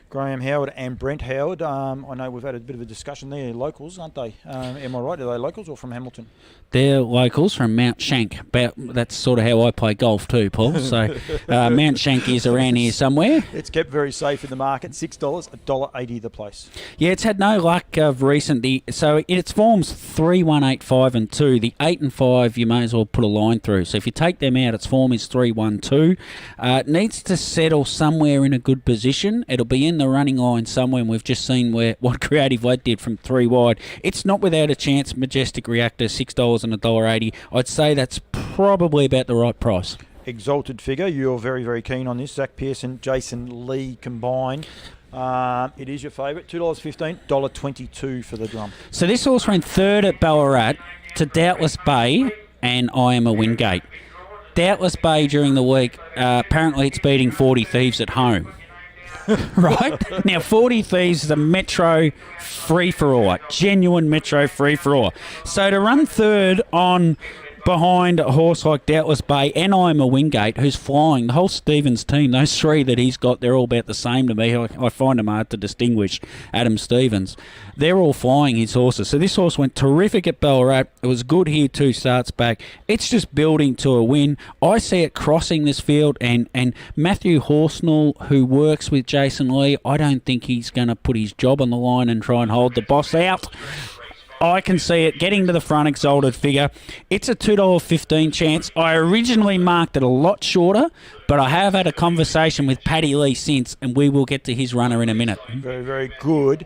Graham Howard and Brent Howard. I know we've had a bit of a discussion there. Locals, aren't they? Am I right? Are they locals or from Hamilton? They're locals from Mount Shank. That's sort of how I play golf too, Paul. So Mount Shank is around here somewhere. It's kept very safe in the market. $6, $1.80 the place. Yeah, it's had no luck of recent. So in its forms 3, 1, 8, 5 and 2. The 8 and 5 you may as well put a line through. So if you take them out, its form is 3, 1, 2. It needs to settle somewhere in a good position. It'll be in the running line somewhere, and we've just seen what Creative Led did from 3 wide. It's not without a chance. Majestic Reactor, $6 and $1.80. I'd say that's probably about the right price. Exalted Figure, you're very, very keen on this. Zach Pearson, Jason Lee combined. It is your favourite. $2.15, $1.22 for the drum. So this horse ran third at Ballarat to Doubtless Bay and I Am a Wingate. Doubtless Bay during the week, apparently it's beating 40 Thieves at home. Right? Now, 40 Thieves is a metro free-for-all, genuine metro free-for-all. So to run third on behind a horse like Doubtless Bay and I'm a Wingate, who's flying, the whole Stevens team, those three that he's got, they're all about the same to me. I find them hard to distinguish. Adam Stevens, they're all flying his horses. So this horse went terrific at Ballarat. It was good here 2 starts back. It's just building to a win. I see it crossing this field, and Matthew Horsnell, who works with Jason Lee, I don't think he's going to put his job on the line and try and hold the boss out. I can see it getting to the front, Exalted Figure. It's a $2.15 chance. I originally marked it a lot shorter, but I have had a conversation with Paddy Lee since, and we will get to his runner in a minute. Very, very good.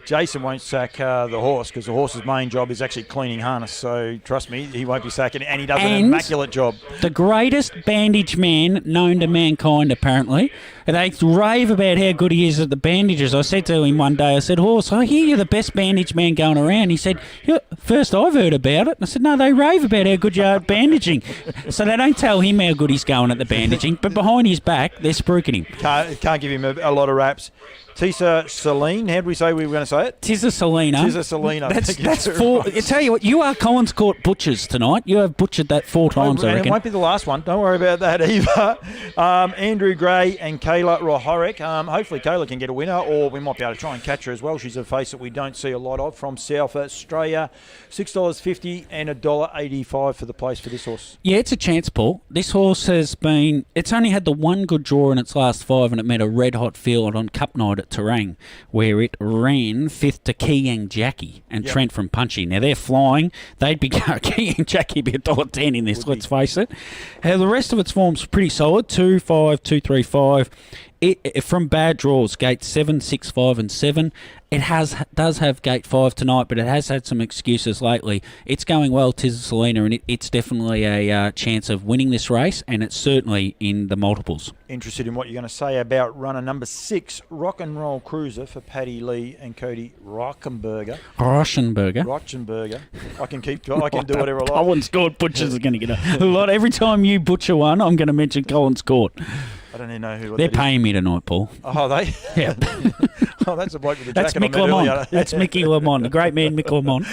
Jason won't sack the horse because the horse's main job is actually cleaning harness. So trust me, he won't be sacking it, and he does an immaculate job. The greatest bandage man known to mankind, apparently. They rave about how good he is at the bandages. I said to him one day, I said, "Horse, I hear you're the best bandage man going around." He said, "Yeah, first I've heard about it." I said, "No, they rave about how good you are at bandaging." So they don't tell him how good he's going at the bandaging, but behind his back, they're spruiking him. Can't give him a lot of raps. Tisa Celine, how did we say we were going to say it? Tisa Selena. Tisa Selena. That's 4. I tell you what, you are Collins Court butchers tonight. You have butchered that 4 times, I reckon. It won't be the last one. Don't worry about that either. Andrew Gray and Kayla Rohorek. Hopefully Kayla can get a winner, or we might be able to try and catch her as well. She's a face that we don't see a lot of from South Australia. $6.50 and $1.85 for the place for this horse. Yeah, it's a chance, Paul. This horse has been... It's only had the one good draw in its last 5, and it met a red-hot field on Cup Night at Terang, where it ran 5th to Keyang Jackie and Trent from Punchy. Now, they're flying. They'd be... Keyang Jackie would be $1.10 in this, let's face it. The rest of its form's pretty solid. 2, 5, 2, 3, 5. From bad draws, gate 7, 6, 5 and 7. It does have gate 5 tonight, but it has had some excuses lately. It's going well, Tisa Selena, and it's definitely a chance of winning this race, and it's certainly in the multiples. Interested in what you're going to say about runner number 6, Rock and Roll Cruiser for Paddy Lee and Cody Rochenberger. I can do whatever I like. Collins Court butchers are going to get a lot. Every time you butcher one, I'm going to mention Collins Court. I don't even know who. They're paying me tonight, Paul. Oh, are they? Yeah. Oh, that's a bloke with the That's jacket Mick on Lamont. earlier. That's Mickey Lamont, the great man Mick Lamont.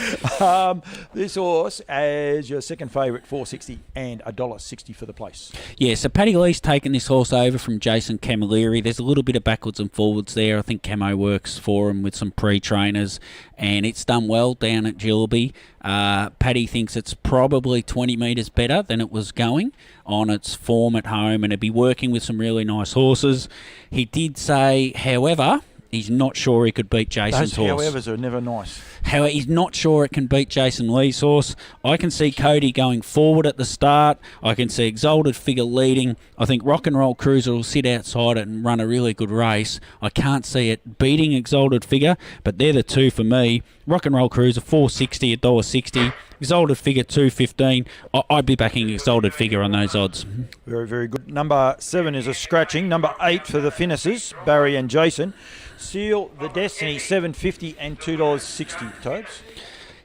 This horse as your second favourite, $4.60 and $1.60 for the place. Yeah, so Paddy Lee's taken this horse over from Jason Camilleri. There's a little bit of backwards and forwards there. I think Camo works for him with some pre-trainers, and it's done well down at Gilby. Paddy thinks it's probably 20 metres better than it was going on its form at home, and it'd be working with some really nice horses. He did say, however, he's not sure he could beat Jason's horse. Those howevers are never nice. However, he's not sure it can beat Jason Lee's horse. I can see Cody going forward at the start. I can see Exalted Figure leading. I think Rock and Roll Cruiser will sit outside it and run a really good race. I can't see it beating Exalted Figure, but they're the two for me. Rock and Roll Cruiser, $4.60, $1.60. Exalted Figure, $2.15. I'd be backing Exalted Figure on those odds. Very, very good. Number 7 is a scratching. Number 8 for the finishers, Barry and Jason. Seal the Destiny, $7.50 and $2.60, Tobes.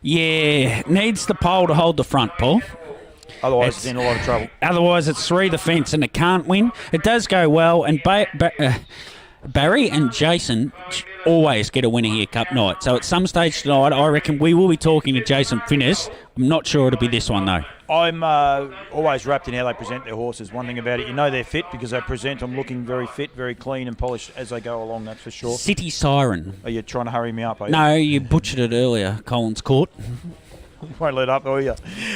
Yeah, needs the pole to hold the front, Paul. Otherwise, it's in a lot of trouble. Otherwise, it's 3 the fence and it can't win. It does go well, and Barry and Jason always get a winner here cup night. So at some stage tonight, I reckon we will be talking to Jason Finnis. I'm not sure it'll be this one, though. I'm always wrapped in how they present their horses. One thing about it, you know they're fit because they present them looking very fit, very clean and polished as they go along, that's for sure. City Siren. Are you trying to hurry me up, are you? No, you butchered it earlier, Collins Court. Won't let up, will you?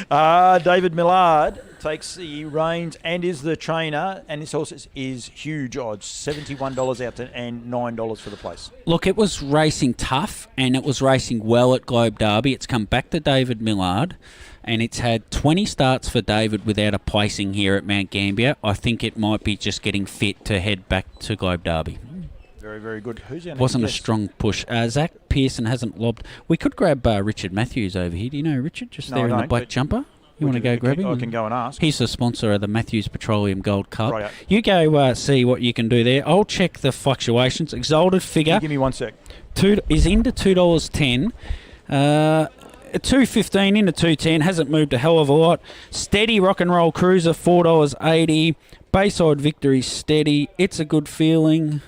David Millard takes the reins and is the trainer, and this horse is huge odds, $71 out to, and $9 for the place. Look, it was racing tough and it was racing well at Globe Derby. It's come back to David Millard and it's had 20 starts for David without a placing here at Mount Gambier. I think it might be just getting fit to head back to Globe Derby. Very, very good. Who's our next Wasn't guest? a strong push. Zach Pearson hasn't lobbed. We could grab Richard Matthews over here. Do you know Richard? Just No, there I in the don't, black but jumper. You want to go grab him? I can go and ask. He's the sponsor of the Matthews Petroleum Gold Cup. Right. You go see what you can do there. I'll check the fluctuations. Exalted figure. Give me 1 sec. Is into $2.10. 2.15 into 2.10. Hasn't moved a hell of a lot. Steady Rock and Roll Cruiser $4.80. Bayside Victory steady. It's a good feeling.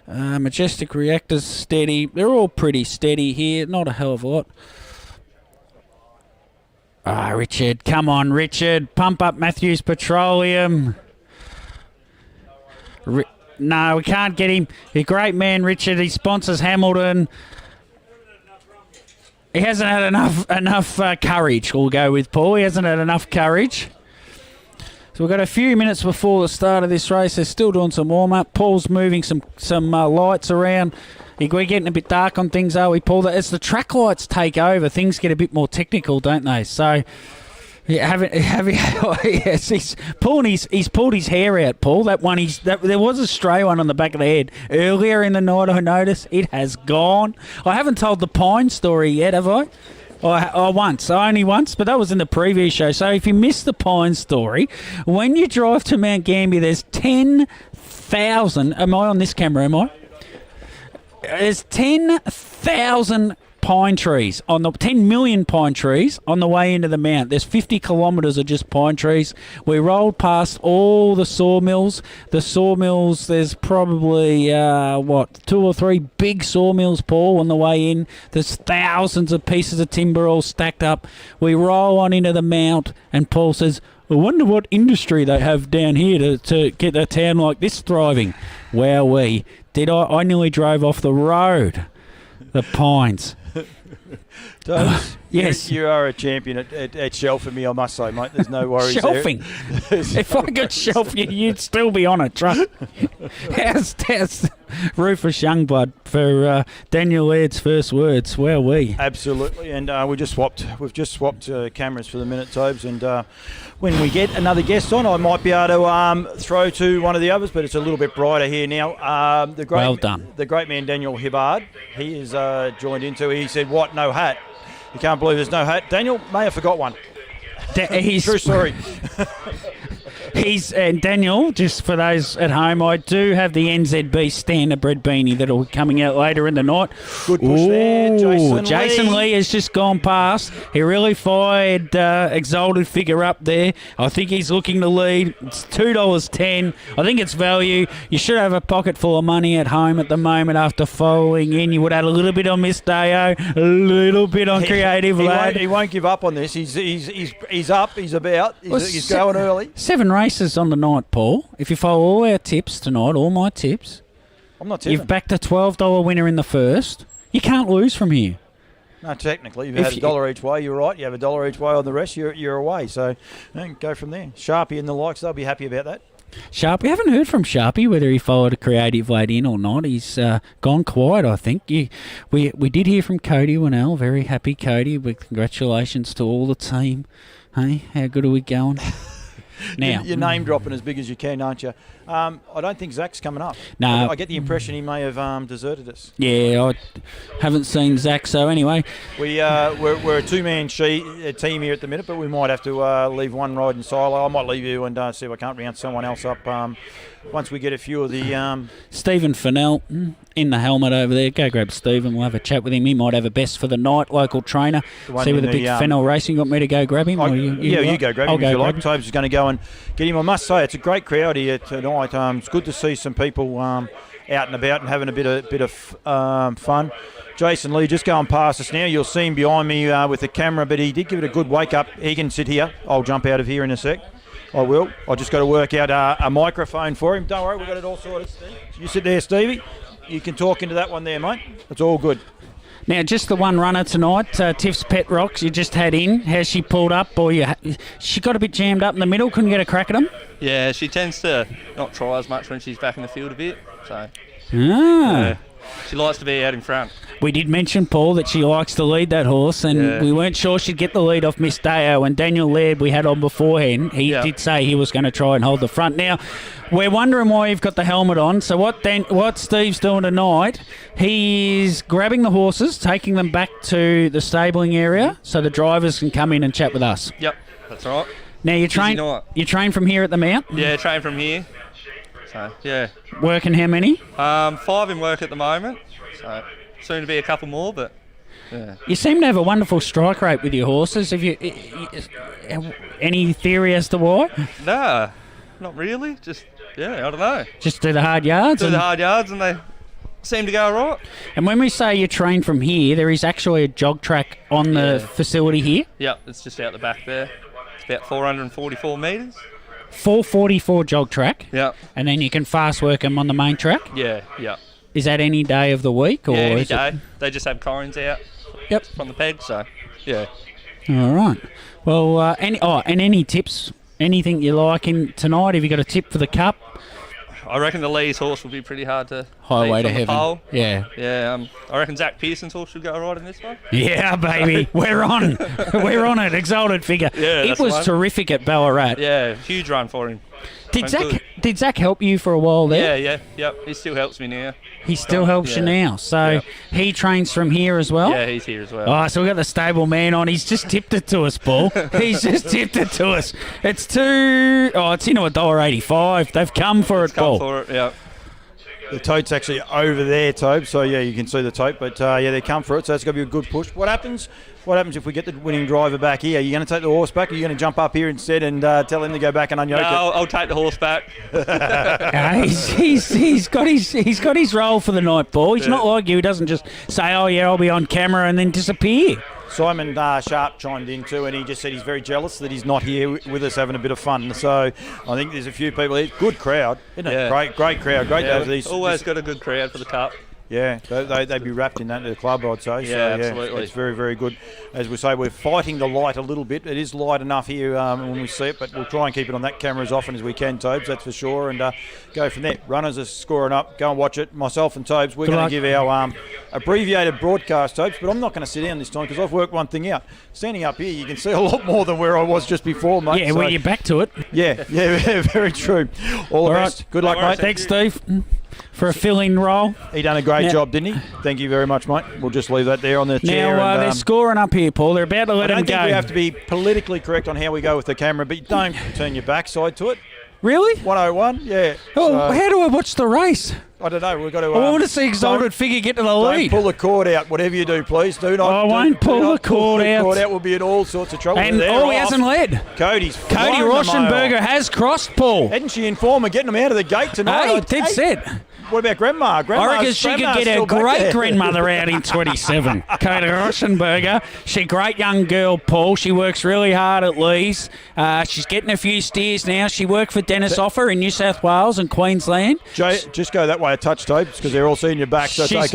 Majestic Reactors steady. They're all pretty steady here. Not a hell of a lot. Richard. Come on, Richard. Pump up Matthews Petroleum. No, we can't get him. He's a great man, Richard. He sponsors Hamilton. He hasn't had enough courage, we'll go with Paul. He hasn't had enough courage. So we've got a few minutes before the start of this race. They're still doing some warm-up. Paul's moving some lights around. We're getting a bit dark on things, are we, Paul? As the track lights take over, things get a bit more technical, don't they? So, yes, he's pulled his hair out, Paul. That one, there was a stray one on the back of the head earlier in the night. I noticed it has gone. I haven't told the Pine story yet, have I? Only once, but that was in the previous show. So if you missed the Pine story, when you drive to Mount Gambier, there's 10,000. Am I on this camera? Am I? There's 10,000 pine trees 10 million pine trees on the way into the mount. There's 50 kilometres of just pine trees. We rolled past all the sawmills. The sawmills, there's probably 2 or 3 big sawmills, Paul, on the way in. There's thousands of pieces of timber all stacked up. We roll on into the mount and Paul says, I wonder what industry they have down here to get a town like this thriving. Wowee. I nearly drove off the road. The pines. Toes, yes. You are a champion at shelfing me, I must say, mate. There's no worries Shelfing? If I could shelf you, you'd still be on it, trust. How's Rufus Youngblood for Daniel Laird's first words? Wowee. Absolutely, and we've just swapped cameras for the minute, Tobes, and when we get another guest on, I might be able to throw to one of the others, but it's a little bit brighter here now. Well done. The great man Daniel Hibbard, he is joined into. He said, "What? No hat? You can't believe there's no hat." Daniel may have forgot one. True story. And Daniel, just for those at home, I do have the NZB standardbred beanie that'll be coming out later in the night. Good push there, Jason Lee has just gone past. He really fired Exalted figure up there. I think he's looking to lead. It's $2.10. I think it's value. You should have a pocket full of money at home at the moment after following in. You would add a little bit on Miss Deo, a little bit on Creative Lad. He won't give up on this. He's up. He's about. He's going early. 7 races on the night, Paul. If you follow all our tips tonight, all my tips, I'm not tipping. You've backed a $12 winner in the first. You can't lose from here. No, technically, you've had $1 each way. You're right. You have $1 each way on the rest. You're away. So go from there. Sharpie and the likes, they'll be happy about that. Sharpie, we haven't heard from Sharpie whether he followed a Creative Lad in or not. He's gone quiet, I think. We did hear from Cody Winnell. Very happy, Cody. With congratulations to all the team. Hey, how good are we going? Now you're name dropping as big as you can, aren't you? I don't think Zach's coming up. No, I get the impression he may have deserted us. Yeah, I haven't seen Zach. So anyway, we're a 2-man team here at the minute, but we might have to leave one ride in silo. I might leave you and see if I can't round someone else up once we get a few of the Stephen Fennell in the helmet over there. Go grab Stephen. We'll have a chat with him. He might have a best for the night, local trainer. See with the big Fennell Racing. You want me to go grab him? You go grab him if you like. Tobes is going to go and get him. I must say, it's a great crowd here tonight. It's good to see some people out and about and having a bit of fun. Jason Lee just going past us now. You'll see him behind me with the camera, but he did give it a good wake up. He can sit here. I'll jump out of here in a sec. I will. I just got to work out a microphone for him. Don't worry, we've got it all sorted, Steve. You sit there, Stevie. You can talk into that one there, mate. It's all good. Now, just the one runner tonight, Tiff's Pet Rocks, you just had in. Has she pulled up, or she got a bit jammed up in the middle? Couldn't get a crack at them? Yeah, she tends to not try as much when she's back in the field a bit. So. She likes to be out in front. We did mention, Paul, that she likes to lead that horse, and we weren't sure she'd get the lead off Miss Deo. And Daniel Laird, we had on beforehand, he did say he was going to try and hold the front. Now, we're wondering why you've got the helmet on. So what Steve's doing tonight, he's grabbing the horses, taking them back to the stabling area so the drivers can come in and chat with us. Yep, that's right. Now, you train from here at the Mount? Yeah, train from here. So, yeah. Working how many? 5 in work at the moment. So, soon to be a couple more, but yeah. You seem to have a wonderful strike rate with your horses. Have you any theory as to why? Nah, not really. Just, I don't know. Just do the hard yards? Do the hard yards and they seem to go all right. And when we say you train from here, there is actually a jog track on the facility here? Yep, it's just out the back there. It's about 444 metres. 444 jog track? Yep. And then you can fast work them on the main track? Yeah. Is that any day of the week? Or any day. They just have cones out from the peg, so, yeah. All right. Well, and any tips, anything you like in tonight? Have you got a tip for the Cup? I reckon the Lee's horse will be pretty hard to Highway beat to from the Heaven. pole. Yeah. I reckon Zach Pearson's horse should go right in this one. Yeah, baby. We're on. We're on it. Exalted Figure. Yeah, it was terrific at Ballarat. Yeah, huge run for him. Did Zach help you for a while there? Yeah. He still helps me now. He still helps you now. So he trains from here as well? Yeah, he's here as well. Oh, so we've got the stable man on. He's just tipped it to us, Paul. He's just tipped it to us. It's into $1.85. They've come for it, Paul. Come for it, yeah. The tote's actually over there, Tobe, so you can see the tote, but they come for it, so that's going to be a good push. What happens if we get the winning driver back here? Are you going to take the horse back, or are you going to jump up here instead and tell him to go back and unyoke it? I'll take the horse back. He's got his role for the night, Paul. He's not like you. He doesn't just say, I'll be on camera and then disappear. Simon Sharp chimed in too, and he just said he's very jealous that he's not here with us having a bit of fun. So I think there's a few people here. Good crowd, isn't it? Yeah. Great crowd. Great to have these. Always got a good crowd for the Cup. Yeah, they'd be wrapped in that to the club, I'd say. Yeah, absolutely. It's very, very good. As we say, we're fighting the light a little bit. It is light enough here when we see it, but we'll try and keep it on that camera as often as we can, Tobes, that's for sure, and go from there. Runners are scoring up. Go and watch it. Myself and Tobes, we're going to give our abbreviated broadcast, Tobes, but I'm not going to sit down this time because I've worked one thing out. Standing up here, you can see a lot more than where I was just before, mate. Yeah, well, you're back to it. Yeah, very true. All the best. Good luck, mate. Thanks, Steve, for a fill-in role. He done a great job, didn't he? Thank you very much, mate. We'll just leave that there on the chair. Now, they're scoring up here, Paul. They're about to let him go. I don't think we have to be politically correct on how we go with the camera, but don't turn your backside to it. Really? 101, yeah. Oh, how do I watch the race? I don't know. We've got to. I want to see Exalted Figure get to the lead. Don't pull the cord out. Whatever you do, please do not. I won't pull the cord out. We'll be in all sorts of trouble. And he hasn't led. Cody Rauschenberger has crossed, Paul. Hadn't she informed of getting them out of the gate tonight? Hey, did said. What about Grandma? I reckon she could get her great-grandmother out in 27. Cody Rauschenberger. She's a great young girl, Paul. She works really hard at Lee's. She's getting a few steers now. She worked for Dennis Offer in New South Wales and Queensland. Jay, just go that way a touch, Tobe, because they're all seeing your back, so it's okay.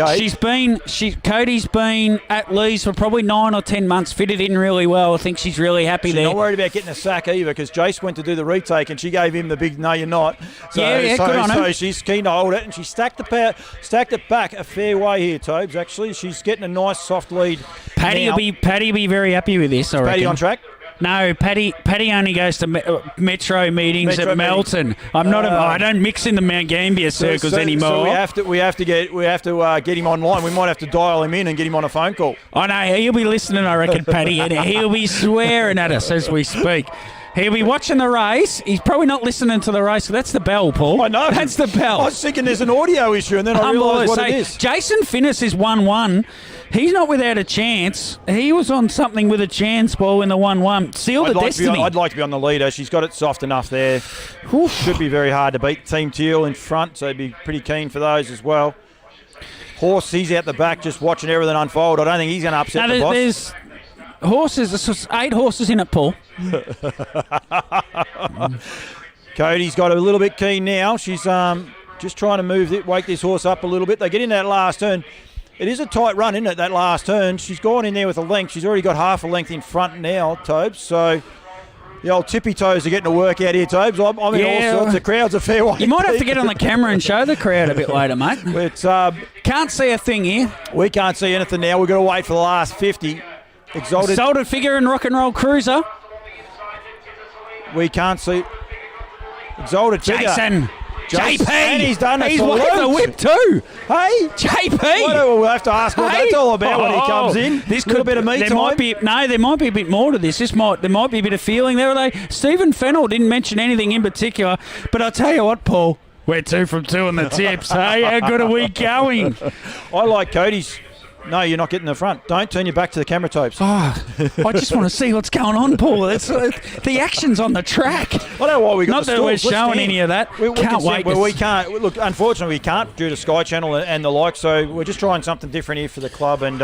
Cody's been at Lee's for probably 9 or 10 months, fitted in really well. I think she's really happy there. She's not worried about getting a sack either, because Jace went to do the retake and she gave him the big no, you're not. Good on her. So she's keen to hold it, and she stacked it back a fair way here, Tobes, actually. She's getting a nice soft lead. Paddy will be very happy with this, I reckon. Paddy on track? No, Paddy only goes to Metro meetings at Melton. I don't mix in the Mount Gambier circles anymore. So we have to get him online. We might have to dial him in and get him on a phone call. I know he'll be listening, I reckon, Paddy, and he'll be swearing at us as we speak. He'll be watching the race. He's probably not listening to the race. That's the bell, Paul. I know. That's the bell. I was thinking there's an audio issue, and then I realised what it is. Jason Finnis is 1-1. He's not without a chance. He was on something with a chance, Paul, in the 1-1. Sealed the destiny. I'd like to be on the leader. She's got it soft enough there. Should be very hard to beat. Team Teal in front, so he'd be pretty keen for those as well. Horse, he's out the back just watching everything unfold. I don't think he's going to upset the boss. There's horses. There's 8 horses in it, Paul. Cody's got a little bit keen now. She's just trying to wake this horse up a little bit. They get in that last turn. It is a tight run, isn't it, that last turn? She's gone in there with a length. She's already got half a length in front now, Tobes. So the old tippy toes are getting to work out here, Tobes. I'm in all sorts. The crowd's a fair way. You might have to get on the camera and show the crowd a bit later, mate. Can't see a thing here. We can't see anything now. We've got to wait for the last 50. Exalted Figure and Rock and Roll Cruiser. We can't see. Exalted Figure. Jason. JP. And he's done it. He's waved the whip too. Hey. JP. We'll have to ask what that's all about when he comes in. This could a bit of me time. There might be a bit more to this. There might be a bit of feeling there. Stephen Fennell didn't mention anything in particular, but I'll tell you what, Paul. We're 2 from 2 on the tips. Hey, how good are we going? I like Cody's. No, you're not getting the front. Don't turn your back to the camera, Topes. I just want to see what's going on, Paul. The action's on the track. I don't know why we got not that we're showing any of that. We can't wait. Well, we can't. Look, unfortunately, we can't due to Sky Channel and the like. So we're just trying something different here for the club and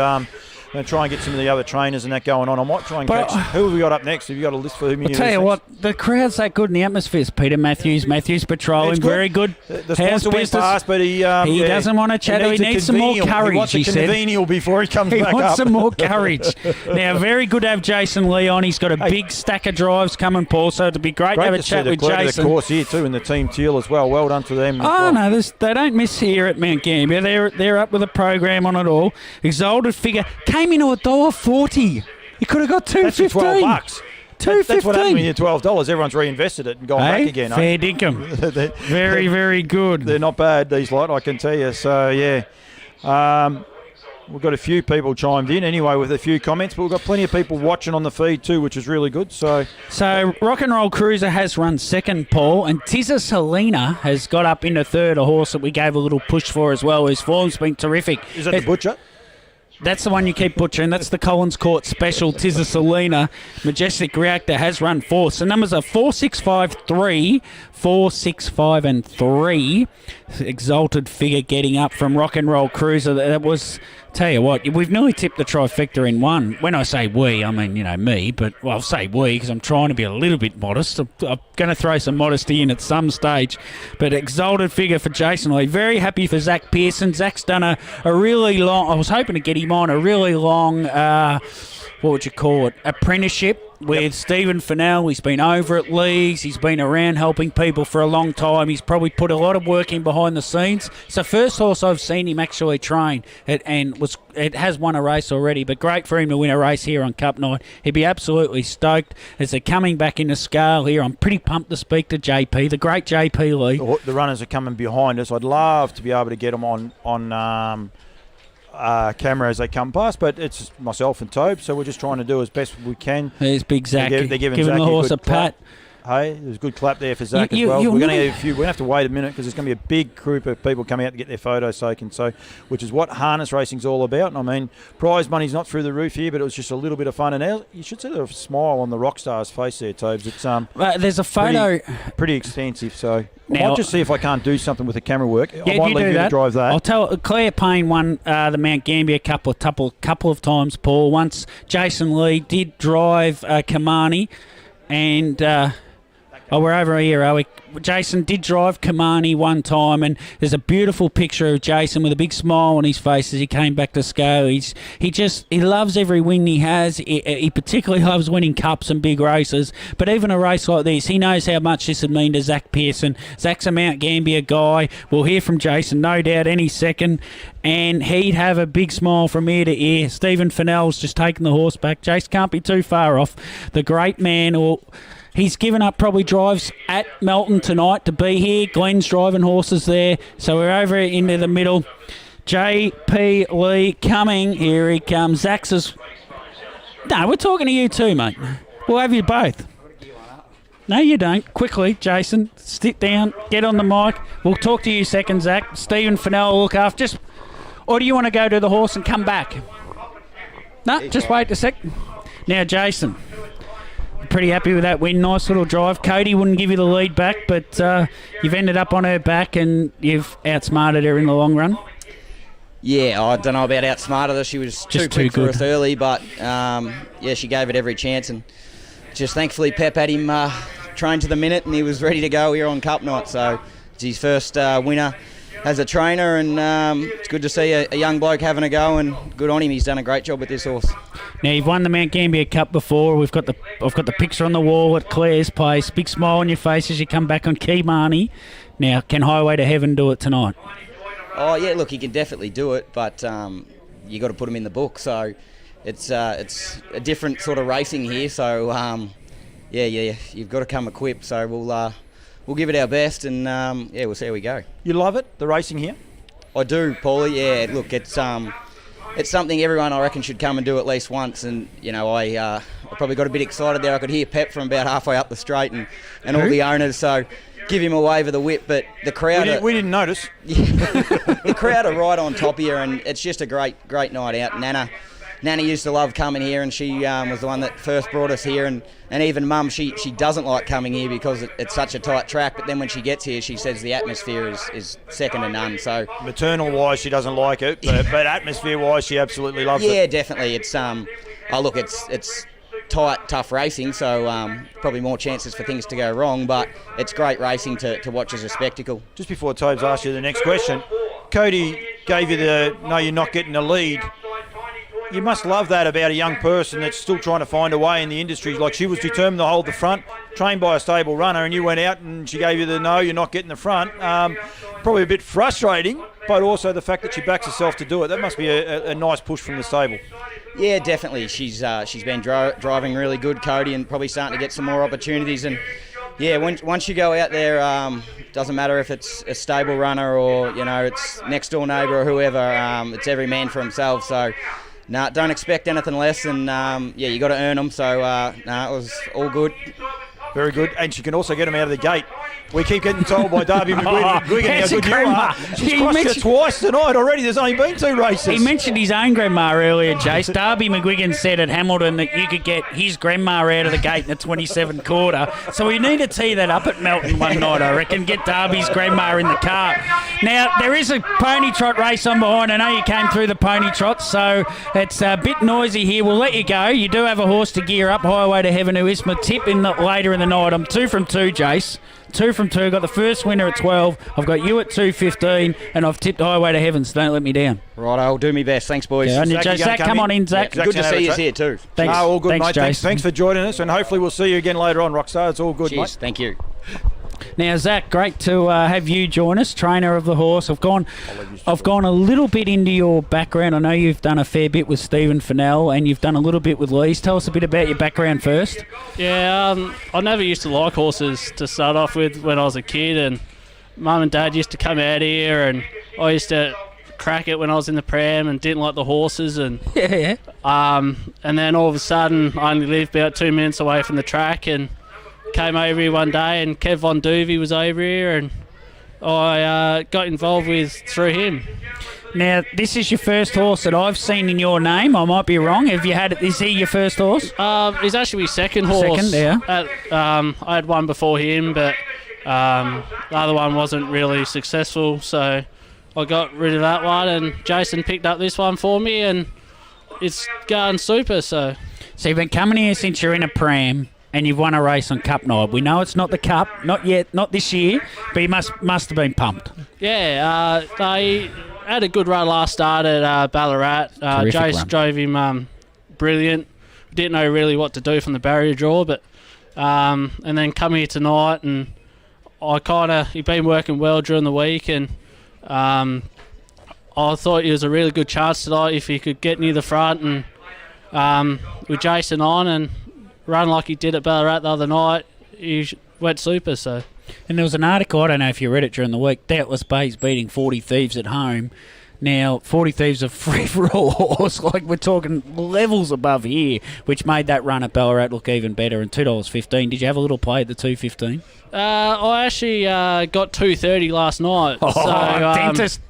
try and get some of the other trainers and that going on. I might try and catch. Who have we got up next? Have you got a list for whom? I'll tell you what, the crowd's that good in the atmosphere. Peter Matthews Petroleum, very good. The sponsor went past, but he doesn't want to chat. He needs some more courage. He wants a convenial before he comes back up. He wants some more courage. Now, very good to have Jason Lee on. He's got a big stack of drives coming, Paul. So it'd be great to have a chat with Jason. Of course, here too, in the Team Teal as well. Well done to them. No, they don't miss here at Mount Gambier. They're up with a program on it all. Exalted Figure came into $1.40. You could have got $2.15. $12. $2.15. That's what happened when you're $12. Everyone's reinvested it and gone back again. Fair dinkum. Very, very good. They're not bad, these lot, I can tell you. So, yeah. We've got a few people chimed in anyway with a few comments, but we've got plenty of people watching on the feed too, which is really good. So Rock and Roll Cruiser has run second, Paul, and Tizza Selena has got up into third, a horse that we gave a little push for as well. His form's been terrific. Is that the Butcher? That's the one you keep butchering. That's the Collins Court Special. Tizza Selena. Majestic Reactor has run fourth. So numbers are 4, 6, 5, 3. 4, 6, 5 and 3. Exalted Figure getting up from Rock and Roll Cruiser. That was, tell you what, we've nearly tipped the trifecta in one. When I say we, I mean, me, but I'll say we because I'm trying to be a little bit modest. I'm going to throw some modesty in at some stage. But Exalted Figure for Jason Lee. Very happy for Zach Pearson. Zach's done a really long, I was hoping to get him on, a really long, what would you call it, apprenticeship with Stephen Fennell. He's been over at Leagues. He's been around helping people for a long time. He's probably put a lot of work in behind the scenes. It's the first horse I've seen him actually train. It has won a race already, but great for him to win a race here on Cup Night. He'd be absolutely stoked as they're coming back into scale here. I'm pretty pumped to speak to JP, the great JP Lee. The runners are coming behind us. I'd love to be able to get them on camera as they come past, but it's myself and Tobe, so we're just trying to do as best we can. There's big Zach. They're giving Zach the horse a pat. Hey, there's a good clap there for Zach as well. We're going to get a few. We have to wait a minute because there's going to be a big group of people coming out to get their photos taken. So, which is what harness racing's all about. And I mean, prize money's not through the roof here, but it was just a little bit of fun. And you should see the smile on the rock star's face there, Tobes. It's there's a photo pretty extensive. So now, I might just see if I can't do something with the camera work. Yeah, I might leave you to drive that. I'll tell Claire Payne won the Mount Gambier Cup a couple of times, Paul. Once Jason Lee did drive Kamani, and we're over here, are we? Jason did drive Kamani one time, and there's a beautiful picture of Jason with a big smile on his face as he came back to scale. He loves every win he has. He particularly loves winning cups and big races. But even a race like this, he knows how much this would mean to Zach Pearson. Zach's a Mount Gambier guy. We'll hear from Jason, no doubt, any second. And he'd have a big smile from ear to ear. Stephen Fennell's just taken the horse back. Jace can't be too far off. The great man, he's given up probably drives at Melton tonight to be here. Glenn's driving horses there. So we're over into the middle. JP Lee coming. Here he comes. Zach's No, we're talking to you too, mate. We'll have you both. No, you don't. Quickly, Jason, sit down, get on the mic. We'll talk to you second, Zach. Stephen Fennell will look after. Or do you want to go to the horse and come back? No, just wait a sec. Now, Jason, pretty happy with that win. Nice little drive. Cody wouldn't give you the lead back, but you've ended up on her back and you've outsmarted her in the long run. Yeah, I don't know about outsmarted her. She was too quick for us early, but she gave it every chance, and just thankfully Pep had him trained to the minute, and he was ready to go here on Cup night. So it's his first winner as a trainer, and it's good to see a young bloke having a go, and good on him. He's done a great job with this horse. Now, you've won the Mount Gambier Cup before. I've got the picture on the wall at Claire's place. Big smile on your face as you come back on Key Marnie. Now, can Highway to Heaven do it tonight? Oh yeah, look, he can definitely do it, but you got to put him in the book. So it's a different sort of racing here. So you've got to come equipped. So we'll give it our best, and we'll see how we go. You love it, the racing here? I do, Paulie. Yeah, look, it's something everyone I reckon should come and do at least once. And I probably got a bit excited there. I could hear Pep from about halfway up the straight, and all the owners. So give him a wave of the whip, but the crowd... We didn't notice. The crowd are right on top here, and it's just a great night out. Nana used to love coming here, and she was the one that first brought us here, and even Mum, she doesn't like coming here because it's such a tight track, but then when she gets here, she says the atmosphere is second to none. So maternal-wise, she doesn't like it, but atmosphere-wise, she absolutely loves it. Yeah, definitely. It's it's tight, tough racing, so probably more chances for things to go wrong, but it's great racing to watch as a spectacle. Just before Tobes asks you the next question, Cody gave you the no, you're not getting the lead. You must love that about a young person that's still trying to find a way in the industry. Like, she was determined to hold the front, trained by a stable runner, and you went out and she gave you the no, you're not getting the front. Probably a bit frustrating, but also the fact that she backs herself to do it. That must be a nice push from the stable. Yeah, definitely. She's been driving really good, Cody, and probably starting to get some more opportunities. And yeah, once you go out there, doesn't matter if it's a stable runner or it's next door neighbour or whoever. It's every man for himself. So don't expect anything less. And you got to earn them. So it was all good. Very good. And she can also get them out of the gate. We keep getting told by Darby McGuigan how good you are. She's crossed you twice tonight already. There's only been 2 races. He mentioned his own grandma earlier, Jace. Darby McGuigan said at Hamilton that you could get his grandma out of the gate in the 27 quarter. So we need to tee that up at Melton one night, I reckon. Get Darby's grandma in the car. Now, there is a pony trot race on behind. I know you came through the pony trot, so it's a bit noisy here. We'll let you go. You do have a horse to gear up, Highway to Heaven, who is my tip later in the night. I'm 2 from 2, Jace. 2 from 2. Got the first winner at 12. I've got you at 2.15, and I've tipped Highway to Heaven, so don't let me down. Right, I'll do my best. Thanks, boys. Yeah, Zach, come on in, Zach. Yeah, good to see you here too. Thanks. No, all good, thanks, mate. Jace. Thanks for joining us, and hopefully we'll see you again later on, Rockstar. It's all good, Cheers. mate. Thank you. Now, Zach, great to have you join us, trainer of the horse. I've gone a little bit into your background. I know you've done a fair bit with Stephen Fennell, and you've done a little bit with Lee's. Tell us a bit about your background first. Yeah, I never used to like horses to start off with when I was a kid, and Mum and Dad used to come out here, and I used to crack it when I was in the pram and didn't like the horses, and and then all of a sudden I only lived about 2 minutes away from the track, and came over here one day, and Kev Von Duvey was over here, and I got involved through him. Now, this is your first horse that I've seen in your name. I might be wrong. Is he your first horse? He's actually my second horse. Second, yeah. I had one before him, but the other one wasn't really successful, so I got rid of that one, and Jason picked up this one for me, and it's going super. So you've been coming here since you're in a pram, and you've won a race on Cup night. We know it's not the Cup, not yet, not this year, but you must have been pumped. Yeah, they had a good run last start at Ballarat. Jace drove him brilliant. Didn't know really what to do from the barrier draw, but and then come here tonight, and he'd been working well during the week, and I thought it was a really good chance tonight if he could get near the front, and with Jason on and run like he did at Ballarat the other night, he went super. So, and there was an article, I don't know if you read it during the week, Doubtless Bay's beating 40 Thieves at home. Now, 40 Thieves a free-for-all horse, like we're talking levels above here, which made that run at Ballarat look even better, and $2.15. Did you have a little play at the $2.15? I actually got $2.30 last night.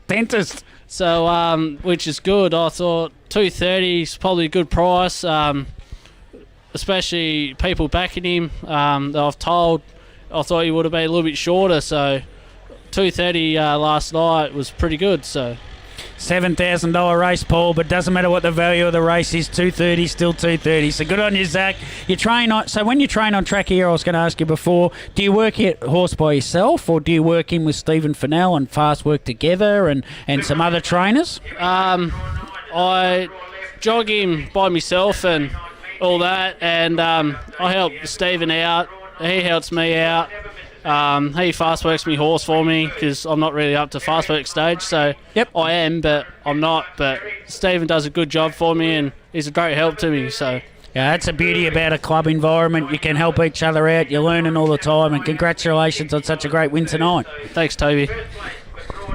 Dentist. So, which is good. I thought $2.30 is probably a good price, especially people backing him that I've told. I thought he would have been a little bit shorter, so $2.30 last night was pretty good. So $7,000 race, Paul, but doesn't matter what the value of the race is. $2.30, still $2.30. So good on you, Zach. You train on. So when you train on track here, I was going to ask you before. Do you work at horse by yourself, or do you work in with Stephen Fennell and Fast Work Together and some other trainers? I jog him by myself and all that, and I help Stephen out. He helps me out. He fast works me horse for me because I'm not really up to fast work stage. So yep. I am, but I'm not. But Stephen does a good job for me, and he's a great help to me. So yeah, that's the beauty about a club environment. You can help each other out. You're learning all the time, and congratulations on such a great win tonight. Thanks, Toby.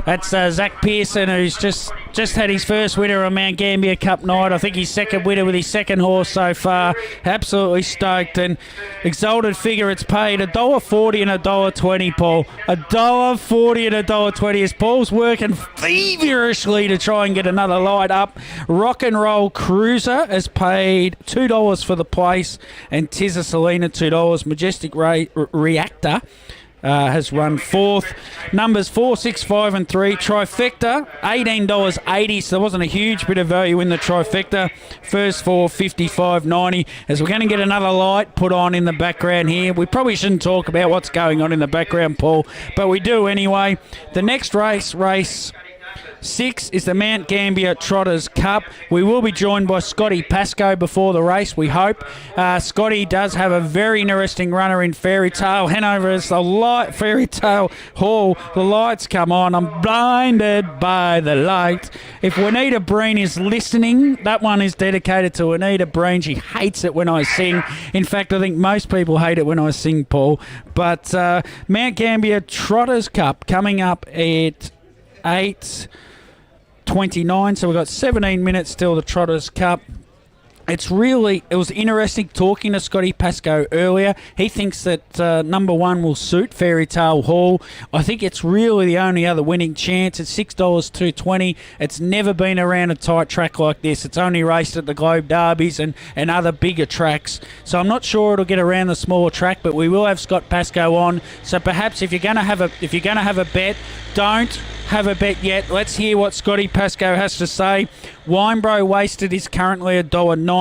That's Zach Pearson, who's just had his first winner on Mount Gambier Cup night. I think his second winner with his second horse so far. Absolutely stoked. And exalted figure, it's paid $1.40 and $1.20, Paul. $1.40 and $1.20 as Paul's working feverishly to try and get another light up. Rock and Roll Cruiser has paid $2 for the place, and Tizza Selena $2. Majestic Reactor has run fourth. Numbers 4, 6, 5 and 3. Trifecta, $18.80, so there wasn't a huge bit of value in the trifecta. First four, $55.90. As we're going to get another light put on in the background here. We probably shouldn't talk about what's going on in the background, Paul, but we do anyway. The next race 6 is the Mount Gambier Trotters Cup. We will be joined by Scotty Pascoe before the race, we hope. Scotty does have a very interesting runner in Fairy Tale. Hanover is the light. Fairy Tale Hall, the lights come on. I'm blinded by the light. If Juanita Breen is listening, that one is dedicated to Juanita Breen. She hates it when I sing. In fact, I think most people hate it when I sing, Paul. But Mount Gambier Trotters Cup coming up at 8:29, so we've got 17 minutes till the Trotters Cup. It was interesting talking to Scotty Pascoe earlier. He thinks that number 1 will suit Fairy Tale Hall. I think it's really the only other winning chance. It's $6.220. It's never been around a tight track like this. It's only raced at the Globe Derbies and other bigger tracks. So I'm not sure it'll get around the smaller track, but we will have Scott Pascoe on. So perhaps if you're going to have a bet, don't have a bet yet. Let's hear what Scotty Pascoe has to say. Winebro Wasted is currently $1.90.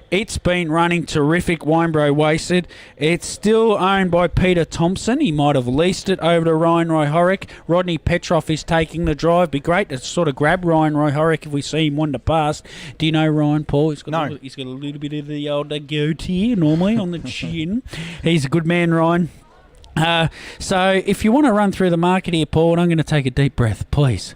It's been running terrific, Winebro Wasted. It's still owned by Peter Thompson. He might have leased it over to Ryan Roy Horrick. Rodney Petroff is taking the drive. Be great to sort of grab Ryan Roy Horrick if we see him wander past. Do you know Ryan, Paul? He's got a little bit of the old goatee normally on the chin. He's a good man, Ryan. So if you want to run through the market here, Paul, and I'm going to take a deep breath, please.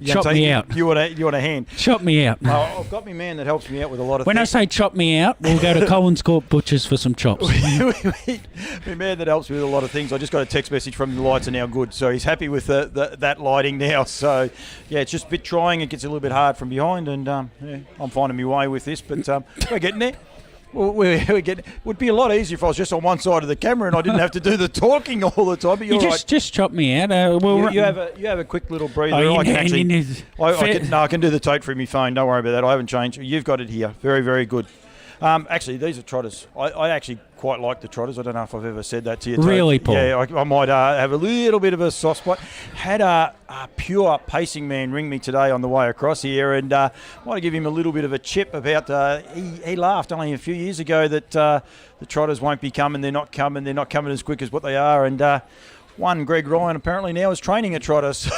Chop me out. You want a hand? Chop me out. I've got my man that helps me out with a lot of things. When I say chop me out, we'll go to Collins Court Butchers for some chops. My man that helps me with a lot of things. I just got a text message from him, the lights are now good. So he's happy with that lighting now. So, yeah, it's just a bit trying. It gets a little bit hard from behind. And I'm finding my way with this. But we're getting there. It would be a lot easier if I was just on one side of the camera and I didn't have to do the talking all the time. But you're right. Just chop me out. You have a quick little breather. I can do the tote through my phone. Don't worry about that. I haven't changed. You've got it here. Very, very good. Actually, these are trotters. I actually quite like the trotters. I don't know if I've ever said that to you. Really, Paul? Yeah, I might have a little bit of a soft spot. Had a pure pacing man ring me today on the way across here, and might give him a little bit of a chip about. He laughed only a few years ago that the trotters won't be coming. They're not coming as quick as what they are, and. One, Greg Ryan apparently now is training a trotter, so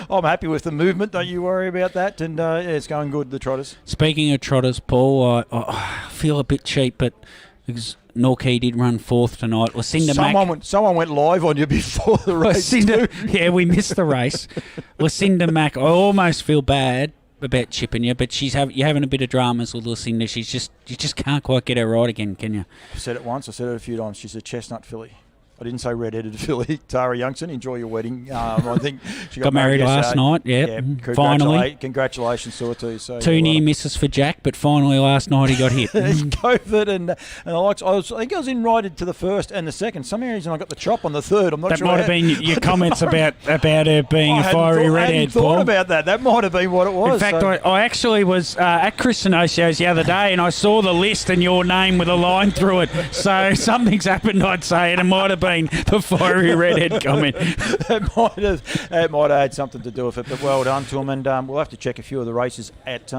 I'm happy with the movement. Don't you worry about that. And it's going good, the trotters. Speaking of trotters, Paul, I feel a bit cheap, but because Norquay did run fourth tonight. Someone went live on you before the race. Yeah, we missed the race. Lucinda Mack, I almost feel bad about chipping you, but you're having a bit of dramas with Lucinda. You just can't quite get her right again, can you? I've said it once. I said it a few times. She's a chestnut filly. I didn't say red-headed filly. Tara Youngson, enjoy your wedding. I think she got married last night. Yeah, finally. Congratulations to her too. So two near misses for Jack, but finally last night he got hit. COVID and I think I was invited to the first and the second. Some reason I got the chop on the third. I'm not sure. That might have been your comments about her being a fiery redhead. I hadn't thought about that. That might have been what it was. In fact, I actually was at Chris Sinocio's the other day, and I saw the list and your name with a line through it. So something's happened, I'd say, and it might have been the fiery redhead comment. It might have had something to do with it, but well done to them. And we'll have to check a few of the races at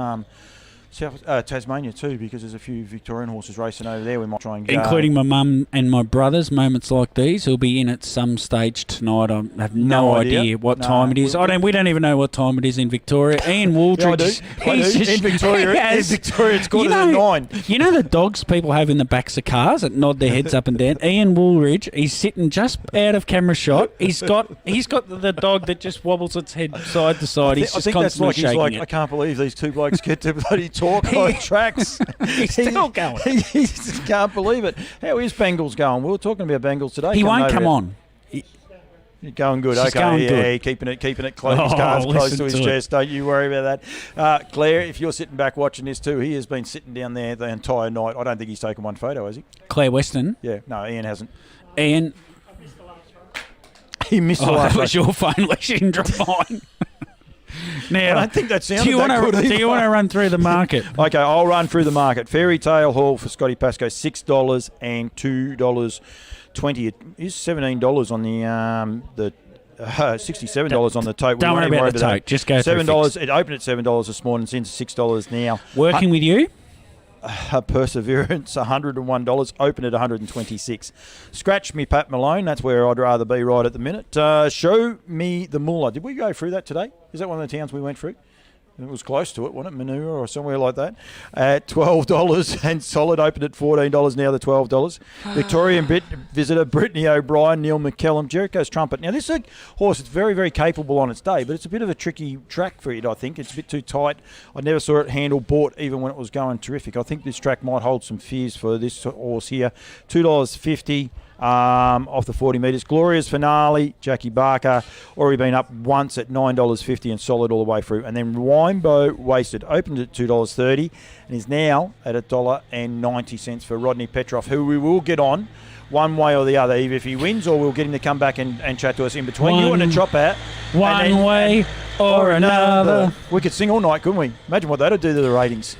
Tasmania too, because there's a few Victorian horses racing over there. We might try and go. Including my mum and my brothers, moments like these. Who'll be in at some stage tonight. I have no idea what time it is. We don't even know what time it is in Victoria. Ian Wooldridge. I do. In Victoria, it's 9:15. You know the dogs people have in the backs of cars that nod their heads up and down? Ian Woolridge, he's sitting just out of camera shot. He's got the dog that just wobbles its head side to side. He's just constantly shaking it. I can't believe these two blokes get to bloody talk on tracks. He's still going. He just can't believe it. How is Bengals going? We were talking about Bengals today. He won't come on. You're going good. She's okay, going good. Keeping it close. His cards close to his chest. Don't you worry about that. Claire, if you're sitting back watching this too, he has been sitting down there the entire night. I don't think he's taken one photo, has he? Claire Weston? Yeah. No, Ian hasn't. Ian? He missed the last that one. was your phone. Let you didn't drop mine. Now, I don't think that sounded do you want to run through the market? Okay, I'll run through the market. Fairy Tale Hall for Scotty Pascoe, $6 and $2.20. It is $17 on the $67 on the tote. Don't worry about the tote. Just go $7. It opened at $7 this morning. It's into $6 now. Working with you? Perseverance, $101, open at $126. Scratch me Pat Malone, that's where I'd rather be right at the minute. Show me the Moolah. Did we go through that today? Is that one of the towns we went through? It was close to it, wasn't it? Manure or somewhere like that. At $12 and solid opened at $14 now, the $12. Victorian visitor Brittany O'Brien, Neil McKellum, Jericho's Trumpet. Now, this is a horse that's very, very capable on its day, but it's a bit of a tricky track for it, I think. It's a bit too tight. I never saw it handle bought even when it was going terrific. I think this track might hold some fears for this horse here. $2.50. Off the 40 metres. Gloria's Finale, Jackie Barker, already been up once at $9.50 and solid all the way through. And then Wimbo Wasted opened at $2.30 and is now at $1.90 for Rodney Petroff, who we will get on one way or the other, either if he wins or we'll get him to come back and chat to us in between. You and a chop out. One way or another. We could sing all night, couldn't we? Imagine what that would do to the ratings.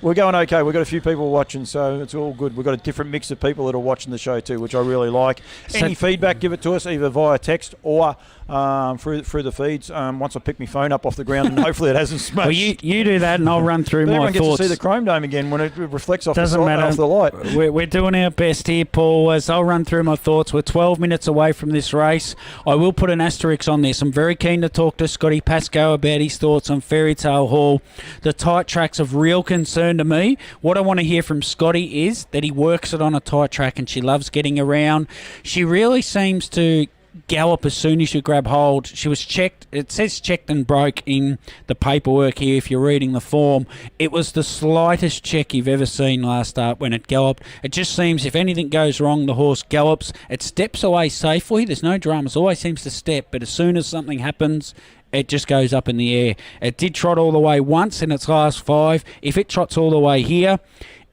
We're going okay. We've got a few people watching, so it's all good. We've got a different mix of people that are watching the show too, which I really like. Any feedback, give it to us either via text or through the feeds. Once I pick my phone up off the ground, and hopefully it hasn't smashed. Well, you do that, and I'll run through my everyone thoughts. Gets to see the chrome dome again when it reflects off Doesn't matter. Off the light. We're doing our best here, Paul. As I'll run through my thoughts. We're 12 minutes away from this race. I will put an asterisk on this. I'm very keen to talk to Scotty Pascoe about his thoughts on Fairy Tale Hall. The tight track's of real concern to me. What I want to hear from Scotty is that he works it on a tight track and she loves getting around. She really seems to gallop as soon as you grab hold. She was checked. It says checked and broke in the paperwork here if you're reading the form. It was the slightest check you've ever seen last start when it galloped. It just seems if anything goes wrong, the horse gallops. It steps away safely. There's no dramas. Always seems to step, but as soon as something happens, it just goes up in the air. It did trot all the way once in its last 5. If it trots all the way here,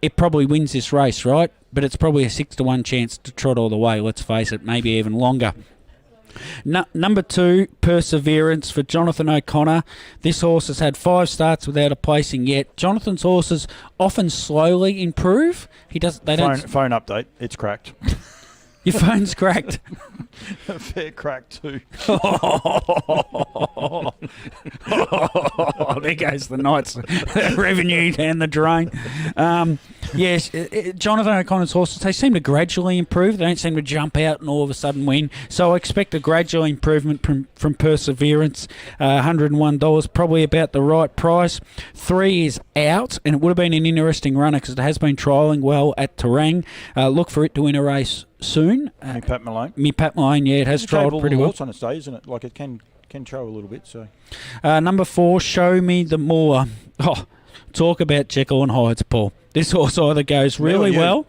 it probably wins this race, right? But it's probably a 6-1 chance to trot all the way, let's face it, maybe even longer. Number 2, Perseverance for Jonathan O'Connor. This horse has had 5 starts without a placing yet. Jonathan's horses often slowly improve. Phone update. It's cracked. Your phone's cracked. A fair crack too. There goes the Knights revenue down the drain. Yes, Jonathan O'Connor's horses, they seem to gradually improve. They don't seem to jump out and all of a sudden win. So I expect a gradual improvement from Perseverance. $101, probably about the right price. 3 is out, and it would have been an interesting runner because it has been trialling well at Terang. Look for it to win a race soon. Me Pat Malone. Yeah, it has trialled pretty well. It's on its day, isn't it? Like it can trail a little bit. So number 4, Show Me the Moolah. Oh, talk about Jekyll and Hyde's, Paul. This horse either goes really well.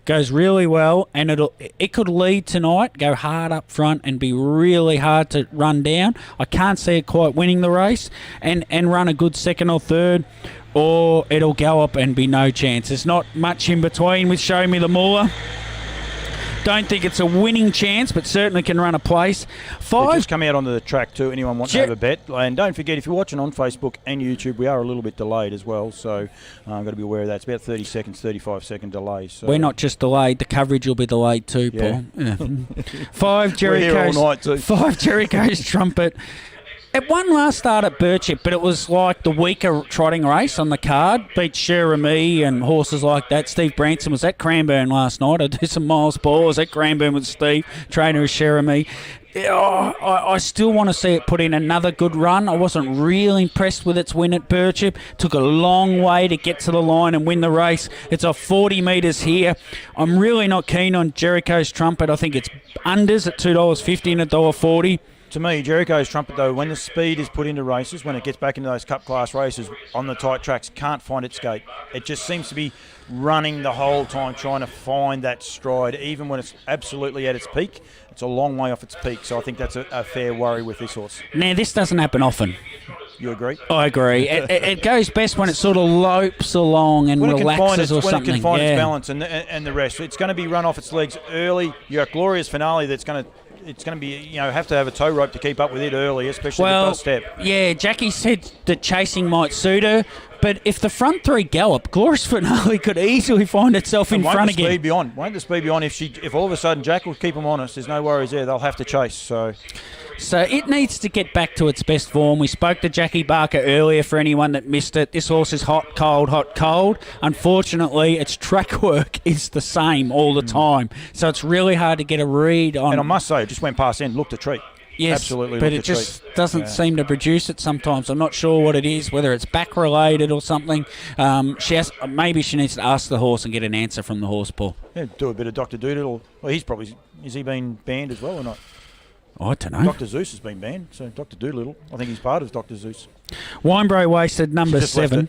goes really well, and it could lead tonight, go hard up front and be really hard to run down. I can't see it quite winning the race and run a good second or third, or it'll go up and be no chance. There's not much in between with Show Me the Moolah. Don't think it's a winning chance, but certainly can run a place. Just come out onto the track too. Anyone want to have a bet? And don't forget, if you're watching on Facebook and YouTube, we are a little bit delayed as well, so I've got to be aware of that. It's about 30 seconds, 35-second delay. So. We're not just delayed; the coverage will be delayed too, Paul. Yeah. 5 Jericho's. All night too. 5 Jericho's Trumpet. It won last start at Birchip, but it was like the weaker trotting race on the card. Beat Cherami and horses like that. Steve Branson was at Cranbourne last night. I do some miles, Paul. I was at Cranbourne with Steve, trainer of Cherami. I still want to see it put in another good run. I wasn't really impressed with its win at Birchip. Took a long way to get to the line and win the race. It's off 40 metres here. I'm really not keen on Jericho's Trumpet. I think it's unders at $2.50 and $1.40. To me, Jericho's Trumpet, though, when the speed is put into races, when it gets back into those cup class races on the tight tracks, can't find its gait. It just seems to be running the whole time, trying to find that stride, even when it's absolutely at its peak. It's a long way off its peak, so I think that's a fair worry with this horse. Now, this doesn't happen often. You agree? I agree. It goes best when it sort of lopes along and relaxes or something. When it can find its balance and the rest. It's going to be run off its legs early. You've got Glorious Finale that's going to... It's going to be, have to have a tow rope to keep up with it early, especially the first step. Yeah, Jackie said that chasing might suit her, but if the front three gallop, Glorious Finale could easily find itself in front again. Won't the speed be on? If all of a sudden Jack will keep them honest, there's no worries there. They'll have to chase. So it needs to get back to its best form. We spoke to Jackie Barker earlier for anyone that missed it. This horse is hot, cold, hot, cold. Unfortunately, its track work is the same all the time. So it's really hard to get a read on. And I must say, it just went past end, looked a treat. Yes, absolutely, but it just doesn't seem to produce it sometimes. I'm not sure what it is, whether it's back-related or something. Maybe she needs to ask the horse and get an answer from the horse, Paul. Yeah, do a bit of Dr. Doolittle. Well, is he been banned as well or not? I don't know. Dr. Zeus has been banned, so Dr. Doolittle, I think he's part of Dr. Zeus. Winebro Wasted, number 7.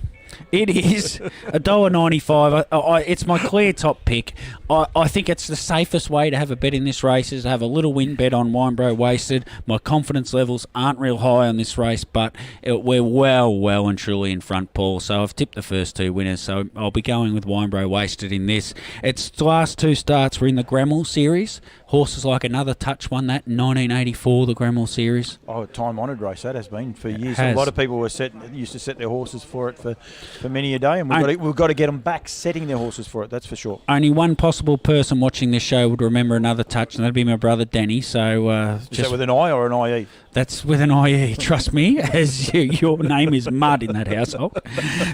It is $1.95. It's my clear top pick. I think it's the safest way to have a bet in this race is to have a little win bet on Winebro Wasted. My confidence levels aren't real high on this race, but we're well and truly in front, Paul. So I've tipped the first 2 winners, so I'll be going with Winebro Wasted in this. Its last 2 starts were in the Gremmel Series. Horses like Another Touch won that in 1984, the Gremmel Series. Oh, a time-honoured race that has been for years. A lot of people used to set their horses for it for many a day, and we've got to get them back setting their horses for it, that's for sure. Only one possible person watching this show would remember Another Touch, and that'd be my brother Danny. So is that with an I or an IE? That's with an IE, trust me, as your name is mud in that household.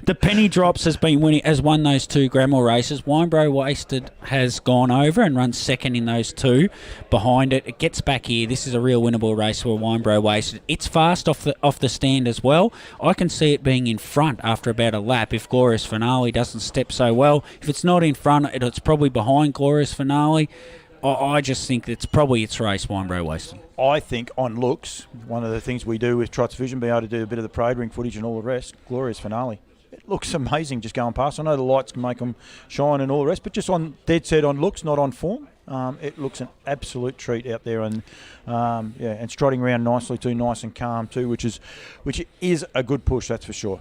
The Penny Drops has won those 2 Gremmel races. Winebro Wasted has gone over and run second in those 2 behind it. It gets back here. This is a real winnable race for Winebro Wasted. It's fast off the stand as well. I can see it being in front after about a lap if Glorious Finale doesn't step so well. If it's not in front, it's probably behind Glorious Finale. I just think it's probably its race, Winebro Wasted. I think on looks, one of the things we do with Trots Vision, being able to do a bit of the parade ring footage and all the rest, Glorious Finale. It looks amazing just going past. I know the lights can make them shine and all the rest, but just on dead set on looks, not on form. It looks an absolute treat out there, and and strutting around nicely too, nice and calm too, which is a good push, that's for sure.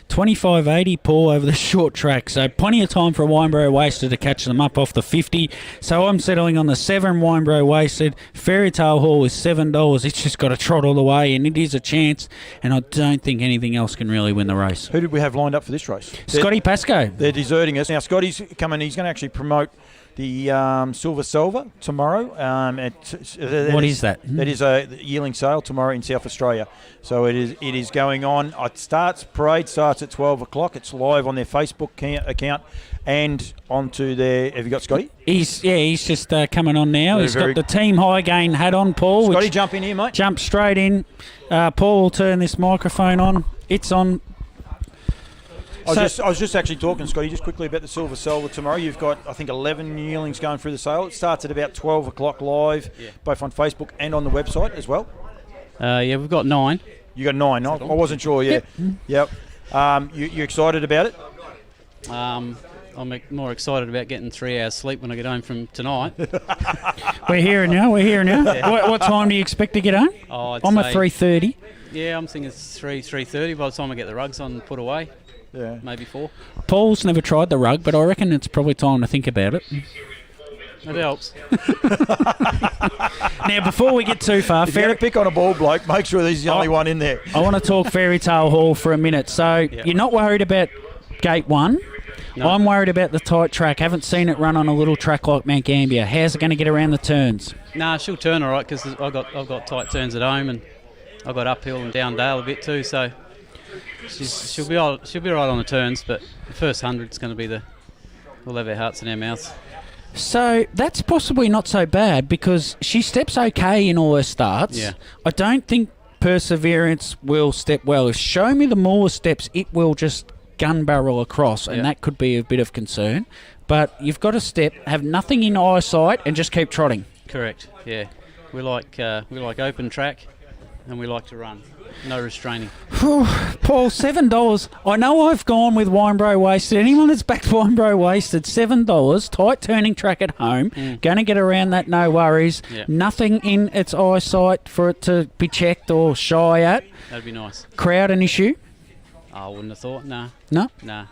25.80, Paul, over the short track, so plenty of time for Winebro Wasted to catch them up off the 50. So I'm settling on the 7 Winebro Wasted. Fairy Tale Hall is $7. It's just got to trot all the way, and it is a chance. And I don't think anything else can really win the race. Who did we have lined up for this race? Scotty Pascoe. They're deserting us now. Scotty's coming. He's going to actually promote the Silver Salva tomorrow. What is that? That is a yearling sale tomorrow in South Australia. So it is going on. Parade starts at 12 o'clock. It's live on their Facebook account and onto their... Have you got Scotty? He's just coming on now. He's got the Team High Gain hat on, Paul. Scotty, jump in here, mate. Jump straight in. Paul will turn this microphone on. It's on. I was just actually talking, Scotty, just quickly about the Silver Salva tomorrow. You've got, I think, 11 yearlings going through the sale. It starts at about 12 o'clock live, both on Facebook and on the website as well. We've got 9. You got 9. I wasn't sure, yeah. Yep. You excited about it? I I'm more excited about getting 3 hours sleep when I get home from tonight. We're here now. What time do you expect to get home? I'm at 3:30. Yeah, I'm thinking it's 3:30 by the time I get the rugs on and put away. Yeah. Maybe 4. Paul's never tried the rug, but I reckon it's probably time to think about it. It helps. Now, before we get too far, If you're going to pick on a ball bloke, make sure he's the only one in there. I want to talk Fairy Tale Hall for a minute. So you're not worried about Gate 1? No. I'm worried about the tight track. Haven't seen it run on a little track like Mount Gambier. How's it going to get around the turns? Nah, she'll turn all right because I've got tight turns at home and I've got uphill and down dale a bit too. So she'll be all right on the turns. But the first 100's going to be we'll have our hearts in our mouths. So that's possibly not so bad because she steps okay in all her starts. Yeah. I don't think Perseverance will step well. If Show Me the More steps, it will just gun barrel across, and that could be a bit of concern. But you've got to step, have nothing in eyesight, and just keep trotting. Correct. Yeah, we like open track, and we like to run. No restraining. Paul, $7. I know I've gone with Winebro Wasted. Anyone that's backed Winebro Wasted, $7. Tight turning track at home. Going to get around that, no worries. Yeah. Nothing in its eyesight for it to be checked or shy at. That'd be nice. Crowd an issue? I wouldn't have thought. Nah. No? Nah.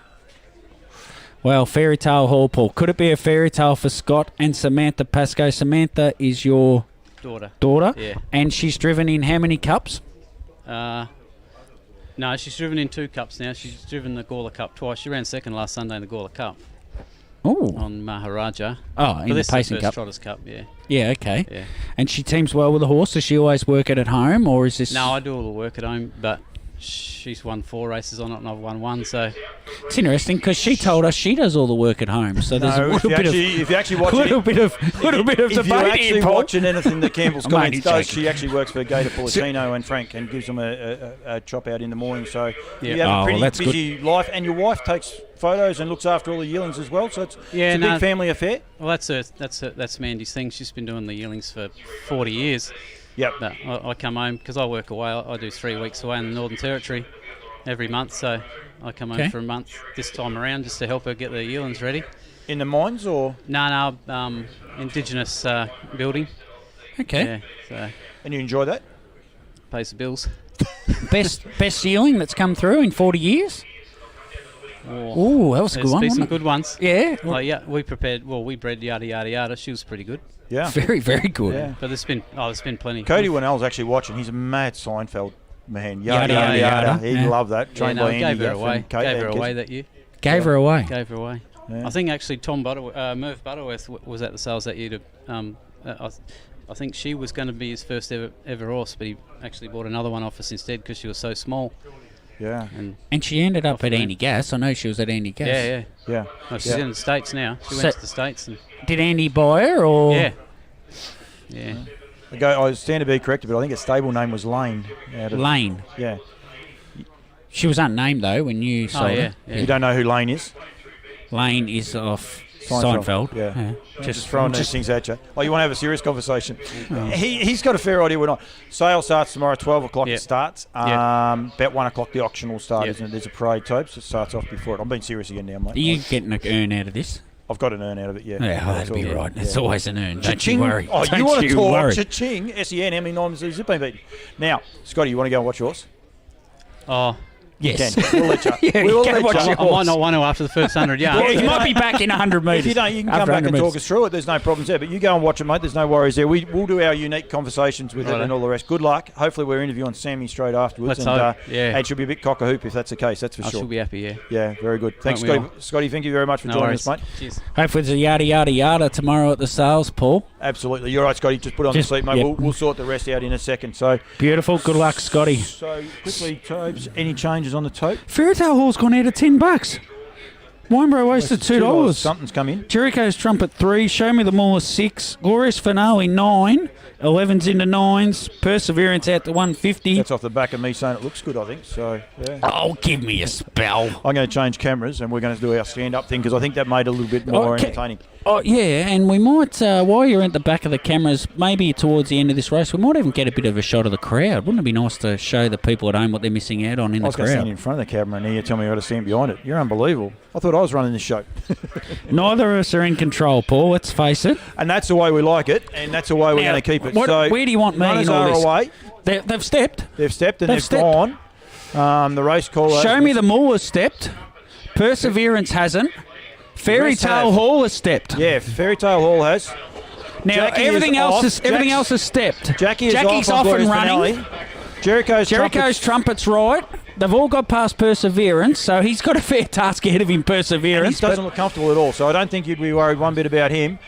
Well, Fairy Tale Hall, Paul. Could it be a fairy tale for Scott and Samantha Pascoe? Samantha is your daughter? Yeah. And she's driven in how many cups? No, she's driven in 2 cups now. She's driven the Gawler Cup twice. She ran second last Sunday in the Gawler Cup. Oh. On Maharaja. Oh, in the Pacing Cup. Trotters Cup, yeah. Yeah, okay. Yeah. And she teams well with the horse. Does she always work it at home, or is this... No, I do all the work at home, but she's won 4 races on it and I've won 1, so... It's interesting because she told us she does all the work at home, so there's a little bit of If you're debate actually Paul. watching anything that Campbell's Comments does, joking. she actually works for Gator Policino and Frank and gives them a chop out in the morning. So Yeah. you have a pretty that's busy life, and your wife takes photos and looks after all the yearlings as well. So it's a big family affair. Well, that's Mandy's thing. She's been doing the yearlings for 40 years. Yep. But I come home because I work away. I do 3 weeks away in the Northern Territory every month, so I come home for a month this time around just to help her get the yearlings ready. In the mines or? No, Indigenous building. Okay. Yeah, so And you enjoy that? pays the bills. Best yearling that's come through in 40 years? Oh, that was a good one, There's wasn't some it? good ones. Yeah. We bred yada yada yada. She was pretty good. Yeah. Very, very good. Yeah. But there's been plenty. Cody Winnell's actually watching. He's a mad Seinfeld man. Yada, yada, yada. He'd Yeah. love that. Trained by Andy gave her Gaff away. and Gave her away that year. Gave her away. Gave her away. Yeah. I think actually Merv Butterworth was at the sales that year. I think she was going to be his first ever horse, but he actually bought another one off us instead because she was so small. Yeah. And she ended up at Andy Gass. I know she was at Andy Gass. Yeah. Yeah. Oh, she's in the States now. She went to the States. And Did Andy buy her or? Yeah. I stand to be corrected, but I think its stable name was Lane. Lane. Yeah. She was unnamed though when you sold her. Yeah. You don't know who Lane is? Lane is off Seinfeld. Yeah. Just throwing these things at you. Oh, you want to have a serious conversation? He's got a fair idea. We're not. Sale starts tomorrow, 12 o'clock it starts. About 1 o'clock the auction will start, isn't it? There's a parade, Tobe, so it starts off before it. I'm being serious again now, mate. Are you getting an earn out of this? I've got an earn out of it, yeah. Yeah, that'll be right. Yeah. It's always an earn. Don't Cha-ching. you worry. Oh, Don't you want to talk? worry. Cha-ching, SEN, how many times has it been beaten? Now, Scotty, you want to go and watch yours? Oh, yes. You can. We'll let you. Yeah, we will you can let watch you. your I might not want to after the first 100 yards. Yeah, you might be back in 100 metres. If you don't, you can come back and talk us through it. There's no problems there. But you go and watch it, mate. There's no worries there. We'll do our unique conversations with it and all the rest. Good luck. Hopefully we're interviewing Sammy straight afterwards. Let's hope. And it should be a bit cock a hoop if that's the case. That's for I sure. should be happy, yeah. Yeah, very good. Thanks, Won't we Scotty. Scotty, thank you very much for joining us, mate. Cheers. Hopefully there's a yada, yada, yada tomorrow at the sales, Paul. Absolutely. You're right, Scotty. Just put on the seat, mate. We'll sort the rest out in a second. So Beautiful. Good luck, Scotty. So quickly, Tobes, any changes on the tote? Fairytale Hall's gone out at $10. Winebro wasted $2. Something's come in. Jericho's Trumpet 3, Show Me the More 6, Glorious Finale 9, 11's into 9s, Perseverance out to 150. That's off the back of me saying it looks good, I think. So, yeah. Oh, give me a spell. I'm going to change cameras and we're going to do our stand-up thing because I think that made it a little bit more entertaining. Oh, yeah, and we might, while you're at the back of the cameras, maybe towards the end of this race, we might even get a bit of a shot of the crowd. Wouldn't it be nice to show the people at home what they're missing out on in the I was going to stand crowd? in front of the camera and you tell me I got to stand behind it. You're unbelievable. I thought I was running this show. Neither of us are in control, Paul, let's face it. And that's the way we like it, and that's the way we're going to keep it. Where do you want me runners in all are this? away. They've stepped. They've stepped and They've they've stepped. gone. The race caller... Show me the Mool has stepped. Perseverance hasn't. Fairy rest Tale have. Hall has stepped. Yeah, Fairy Tale Hall has. Now Jackie everything is else off. has stepped. Jackie's Jacky's off off and Glorious running. Finale. Jericho's Trumpet's right. They've all got past Perseverance, so he's got a fair task ahead of him, and Perseverance. he doesn't look comfortable at all, so I don't think you'd be worried one bit about him.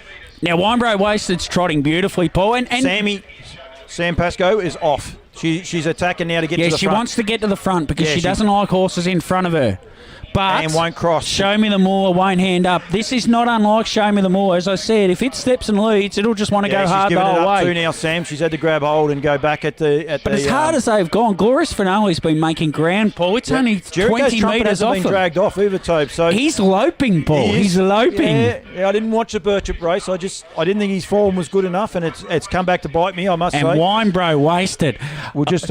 Now, Winebro Wasted's trotting beautifully, Paul. And Sam Pascoe is off. She's attacking now to get to the front. she wants to get to the front because Yeah, she doesn't like horses in front of her. But And won't cross. Show Me the Moor won't hand up. This is not unlike Show Me the Moor. As I said, if it steps and leads, it'll just want to go she's hard the given it whole up way. to now, Sam. She's had to grab hold and go back at the... But as hard as they've gone, Glorious Finale's been making ground, Paul. It's only Jericho's 20 Trumpet metres hasn't off been him. dragged off either, Tobe. So He's loping, Paul. He is. He's loping. Yeah, I didn't watch the Birchup race. I didn't think his form was good enough, and it's come back to bite me, I must And say. Winebro Wasted. We'll just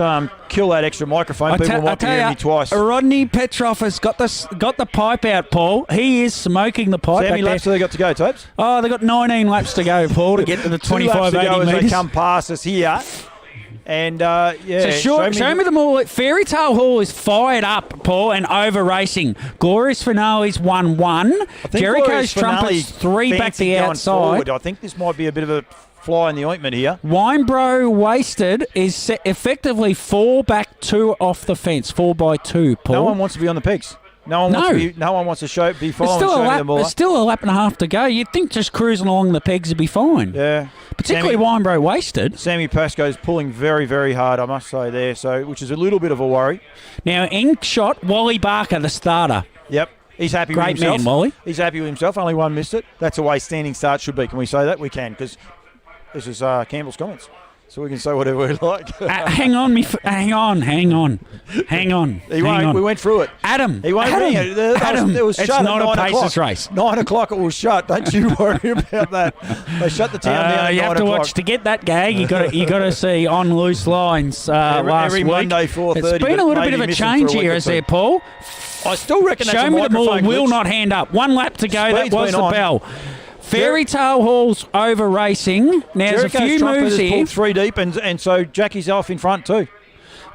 kill that extra microphone. People might be hearing me twice. Rodney Petrov has got the pipe out, Paul. He is smoking the pipe. How back many laps there. have they got to go, Topes? Oh, they've got 19 laps to go, Paul, to get to the 25, 2 laps to 80 go as they metres. come past us here. And, So show me the Moor. Fairy Tale Hall is fired up, Paul, and over racing. Glorious Finale's 1-1. Jericho's Trumpet's 3 back the outside. Forward. I think this might be a bit of a fly in the ointment here. Winebro Wasted is effectively 4 back, 2 off the fence. 4 by 2, Paul. No one wants to be on the pegs. No one wants to be following Show Me the Moor. There's still a lap and a half to go. You'd think just cruising along the pegs would be fine. Yeah. Particularly Winebro Wasted. Sammy Pascoe's pulling very, very hard, I must say there, which is a little bit of a worry. Now, in shot, Wally Barker, the starter. Yep. He's happy with Great himself. man, Wally. He's happy with himself. Only one missed it. That's the way standing start should be. Can we say that? We can, because this is Campbell's comments. So we can say whatever we like. Hang on. Hang on. He won't. We went through it. Adam. He won't bring it. Adam. It was It's shut not at a 9 paces o'clock. race. 9 o'clock it was shut. Don't you worry about that. They shut the town down at You 9 have to o'clock. watch to get that gag. You got to see On Loose Lines last every week. Monday 4:30. It's been a little bit of a change here, as has there, Paul? I still reckon that's Show a Me the Moor microphone will glitch. not hand up. 1 lap to go. Speed's That was been the on. bell. Fairy Tale Hall's over racing. Now, there's a Jericho's few Trumpet moves has here. pulled 3 deep, and so Jackie's off in front too.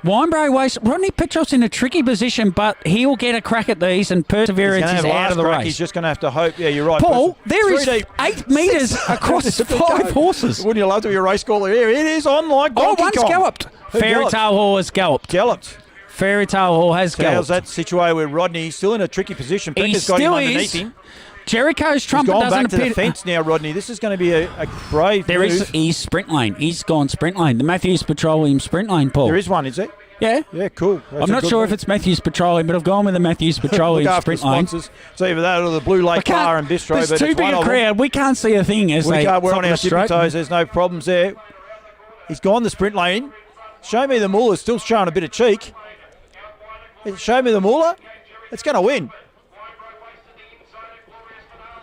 Winebro Waste. Rodney Petrov's in a tricky position, but he'll get a crack at these, and Perseverance is out of the race. He's just going to have to hope. Yeah, you're right. Paul, there 3 is deep. 8 metres across 5 horses. Wouldn't you love to be a race caller here? It is on like Donkey one's Kong. galloped. Who Fairy galloped? Tale Hall has galloped. Galloped. Fairy Tale Hall has So how's galloped. that situated with Rodney? He's still in a tricky position. He Pecker's got him still underneath is. him. Jericho's He's Trumpet gone doesn't back to the appear. fence now, Rodney. This is going to be a brave There move. is. He's sprint lane. He's gone sprint lane. The Matthews Petroleum sprint lane, Paul. There is one, is there? Yeah. Yeah, cool. That's I'm a not good sure move. if it's Matthews Petroleum, but I've gone with the Matthews Look Petroleum after sprint lane. sponsors. It's either that or the Blue Lake Bar and Bistro. There's but too it's big one a of them. crowd. We can't see a thing as We're they on our tippy straight. toes. There's no problems there. He's gone the sprint lane. Show Me the Moolah still showing a bit of cheek. Show Me the Moolah. It's going to win.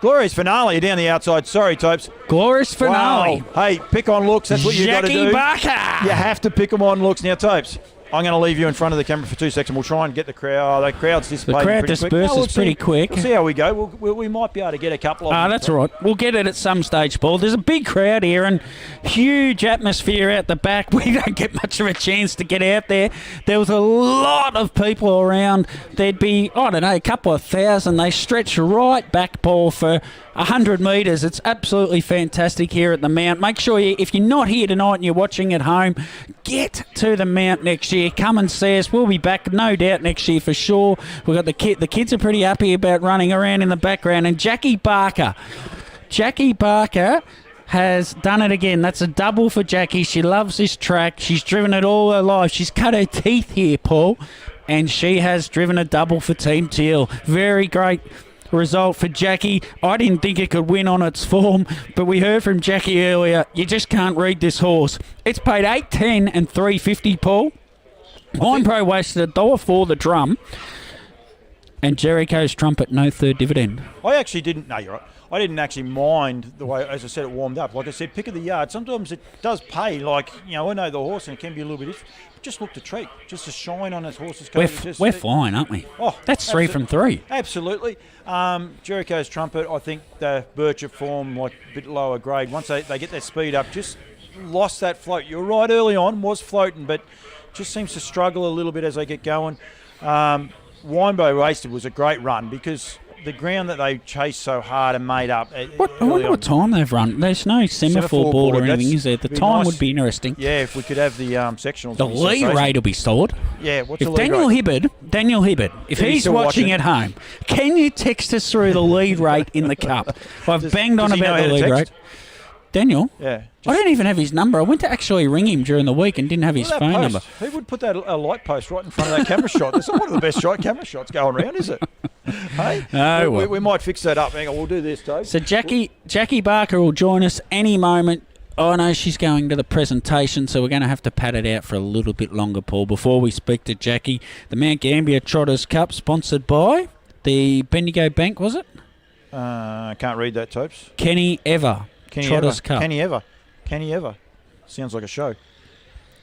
Glorious Finale down the outside. Sorry, Topes. Glorious Finale. Wow. Hey, pick on looks. That's what you got to Jackie do. Barker. You have to pick them on looks. Now, Topes, I'm going to leave you in front of the camera for 2 seconds. We'll try and get the crowd. The crowd's dissipating. The crowd pretty quick. disperses We'll see. pretty quick. We'll see how we go. We might be able to get a couple of them. That's all right. We'll get it at some stage, Paul. There's a big crowd here and huge atmosphere out the back. We don't get much of a chance to get out there. There was a lot of people around. There'd be, I don't know, a couple of thousand. They stretch right back, Paul, for 100 metres. It's absolutely fantastic here at the Mount. Make sure if you're not here tonight and you're watching at home, get to the Mount next year. Come and see us. We'll be back, no doubt, next year for sure. We've got the kids are pretty happy about running around in the background. And Jackie Barker has done it again. That's a double for Jackie. She loves this track. She's driven it all her life. She's cut her teeth here, Paul, and she has driven a double for Team Teal. Very great result for Jackie. I didn't think it could win on its form, but we heard from Jackie earlier, you just can't read this horse. It's paid $8.10 and $3.50, Paul. Winebro wasted $1 for the drum. And Jericho's Trumpet, no third dividend. I actually didn't. No, you're right. I didn't actually mind the way, as I said, it warmed up. Like I said, pick of the yard. Sometimes it does pay. Like, I know the horse and it can be a little bit different. But just look to treat. Just a shine on his horse's coat. We're flying, aren't we? Oh, that's 3 from 3. Absolutely. Jericho's Trumpet, I think the Bircher form, like a bit lower grade. Once they get their speed up, just lost that float. You're right, early on was floating, but just seems to struggle a little bit as they get going. Weinbo Wasted was a great run because the ground that they chased so hard and made up. I wonder what time they've run. There's no semaphore board or anything, is there? The time nice. would be interesting. Yeah, if we could have the sectionals. The lead rate will be solid. Yeah, what's if the lead rate? Daniel Hibbard, if he's watching at home, can you text us through the lead rate in the Cup? I've banged on about the lead rate. Daniel? Yeah. I don't even have his number. I went to actually ring him during the week and didn't have his phone number. Who would put that a light post right in front of that camera shot? That's not one of the best camera shots going around, is it? Hey? No. We might fix that up. Hang on, we'll do this, Toby. So Jackie Barker will join us any moment. I know she's going to the presentation, so we're going to have to pad it out for a little bit longer, Paul, before we speak to Jackie. The Mount Gambier Trotters Cup, sponsored by the Bendigo Bank, was it? Can't read that, Topes. Kenny Ever. Trotters Cup. Kenny Ever. Sounds like a show.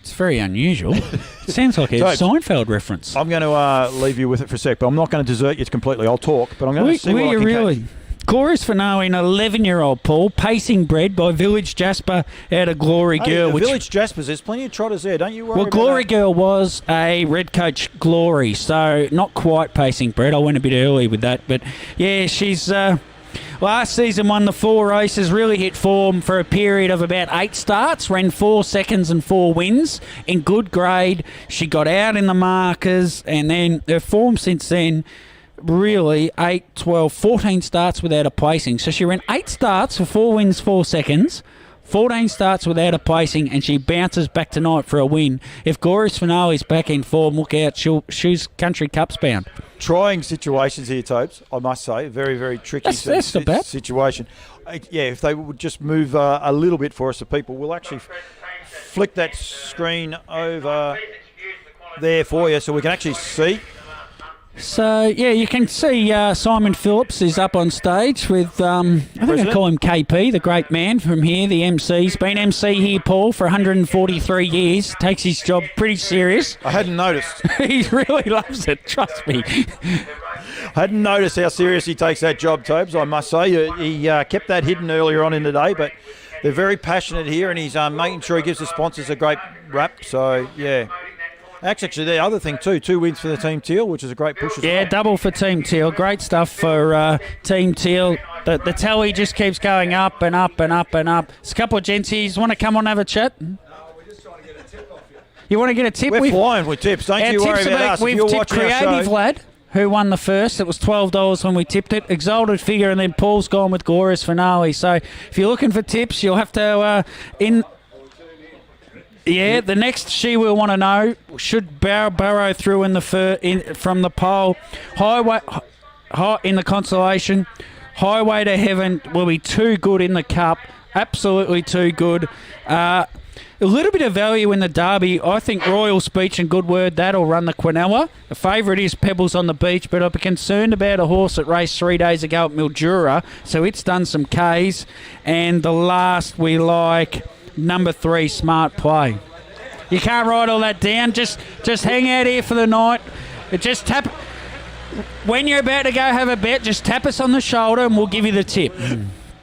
It's very unusual. It sounds like a Seinfeld reference. I'm going to leave you with it for a sec, but I'm not going to desert you completely. I'll talk, but I'm going to see what I can really? Glorious Finale, an 11-year-old, Paul, pacing bred by Village Jasper out of Glory Girl. Village Jaspers, there's plenty of trotters there, don't you worry about Glory that. Girl was a red coach Glory, so not quite pacing bred. I went a bit early with that, but yeah, she's... last season won the 4 races, really hit form for a period of about 8 starts, ran 4 seconds and 4 wins in good grade. She got out in the markers, and then her form since then, really 8, 12, 14 starts without a placing. So she ran 8 starts for 4 wins, 4 seconds, 14 starts without a placing, and she bounces back tonight for a win. If Glorious Finale's back in form, look out, she's Country Cups bound. Trying situations here, Topes, I must say. Very, very tricky situation. If they would just move a little bit for us, the people will actually flick that screen over there for you so we can actually see. So, yeah, you can see Simon Phillips is up on stage with, I think I call him KP, the great man from here, the MC. He's been MC here, Paul, for 143 years. Takes his job pretty serious. I hadn't noticed. He really loves it, trust me. I hadn't noticed how serious he takes that job, Tobes, I must say. He kept that hidden earlier on in the day, but they're very passionate here, and he's making sure he gives the sponsors a great rap. So, yeah. Actually, the other thing too, 2 wins for the Team Teal, which is a great push as well. Yeah, double for Team Teal. Great stuff for Team Teal. The tally just keeps going up and up and up and up. There's a couple of gents here. You want to come on and have a chat? No, we're just trying to get a tip off you. You want to get a tip? We're flying with tips. Don't you worry about us. We've tipped Creative Lad, who won the first. It was $12 when we tipped it. Exalted Figure, and then Paul's gone with Glorious Finale. So if you're looking for tips, you'll have to Yeah, the next she will want to know, should burrow through in from the pole. Highway in the consolation. Highway to Heaven will be too good in the Cup. Absolutely too good. A little bit of value in the Derby. I think Royal Speech and Good Word, that'll run the Quinella. The favourite is Pebbles on the Beach, but I've been concerned about a horse that raced 3 days ago at Mildura, so it's done some Ks. And the last we like... Number 3, Smart Play. You can't write all that down. Just hang out here for the night. Just tap. When you're about to go have a bet, just tap us on the shoulder and we'll give you the tip.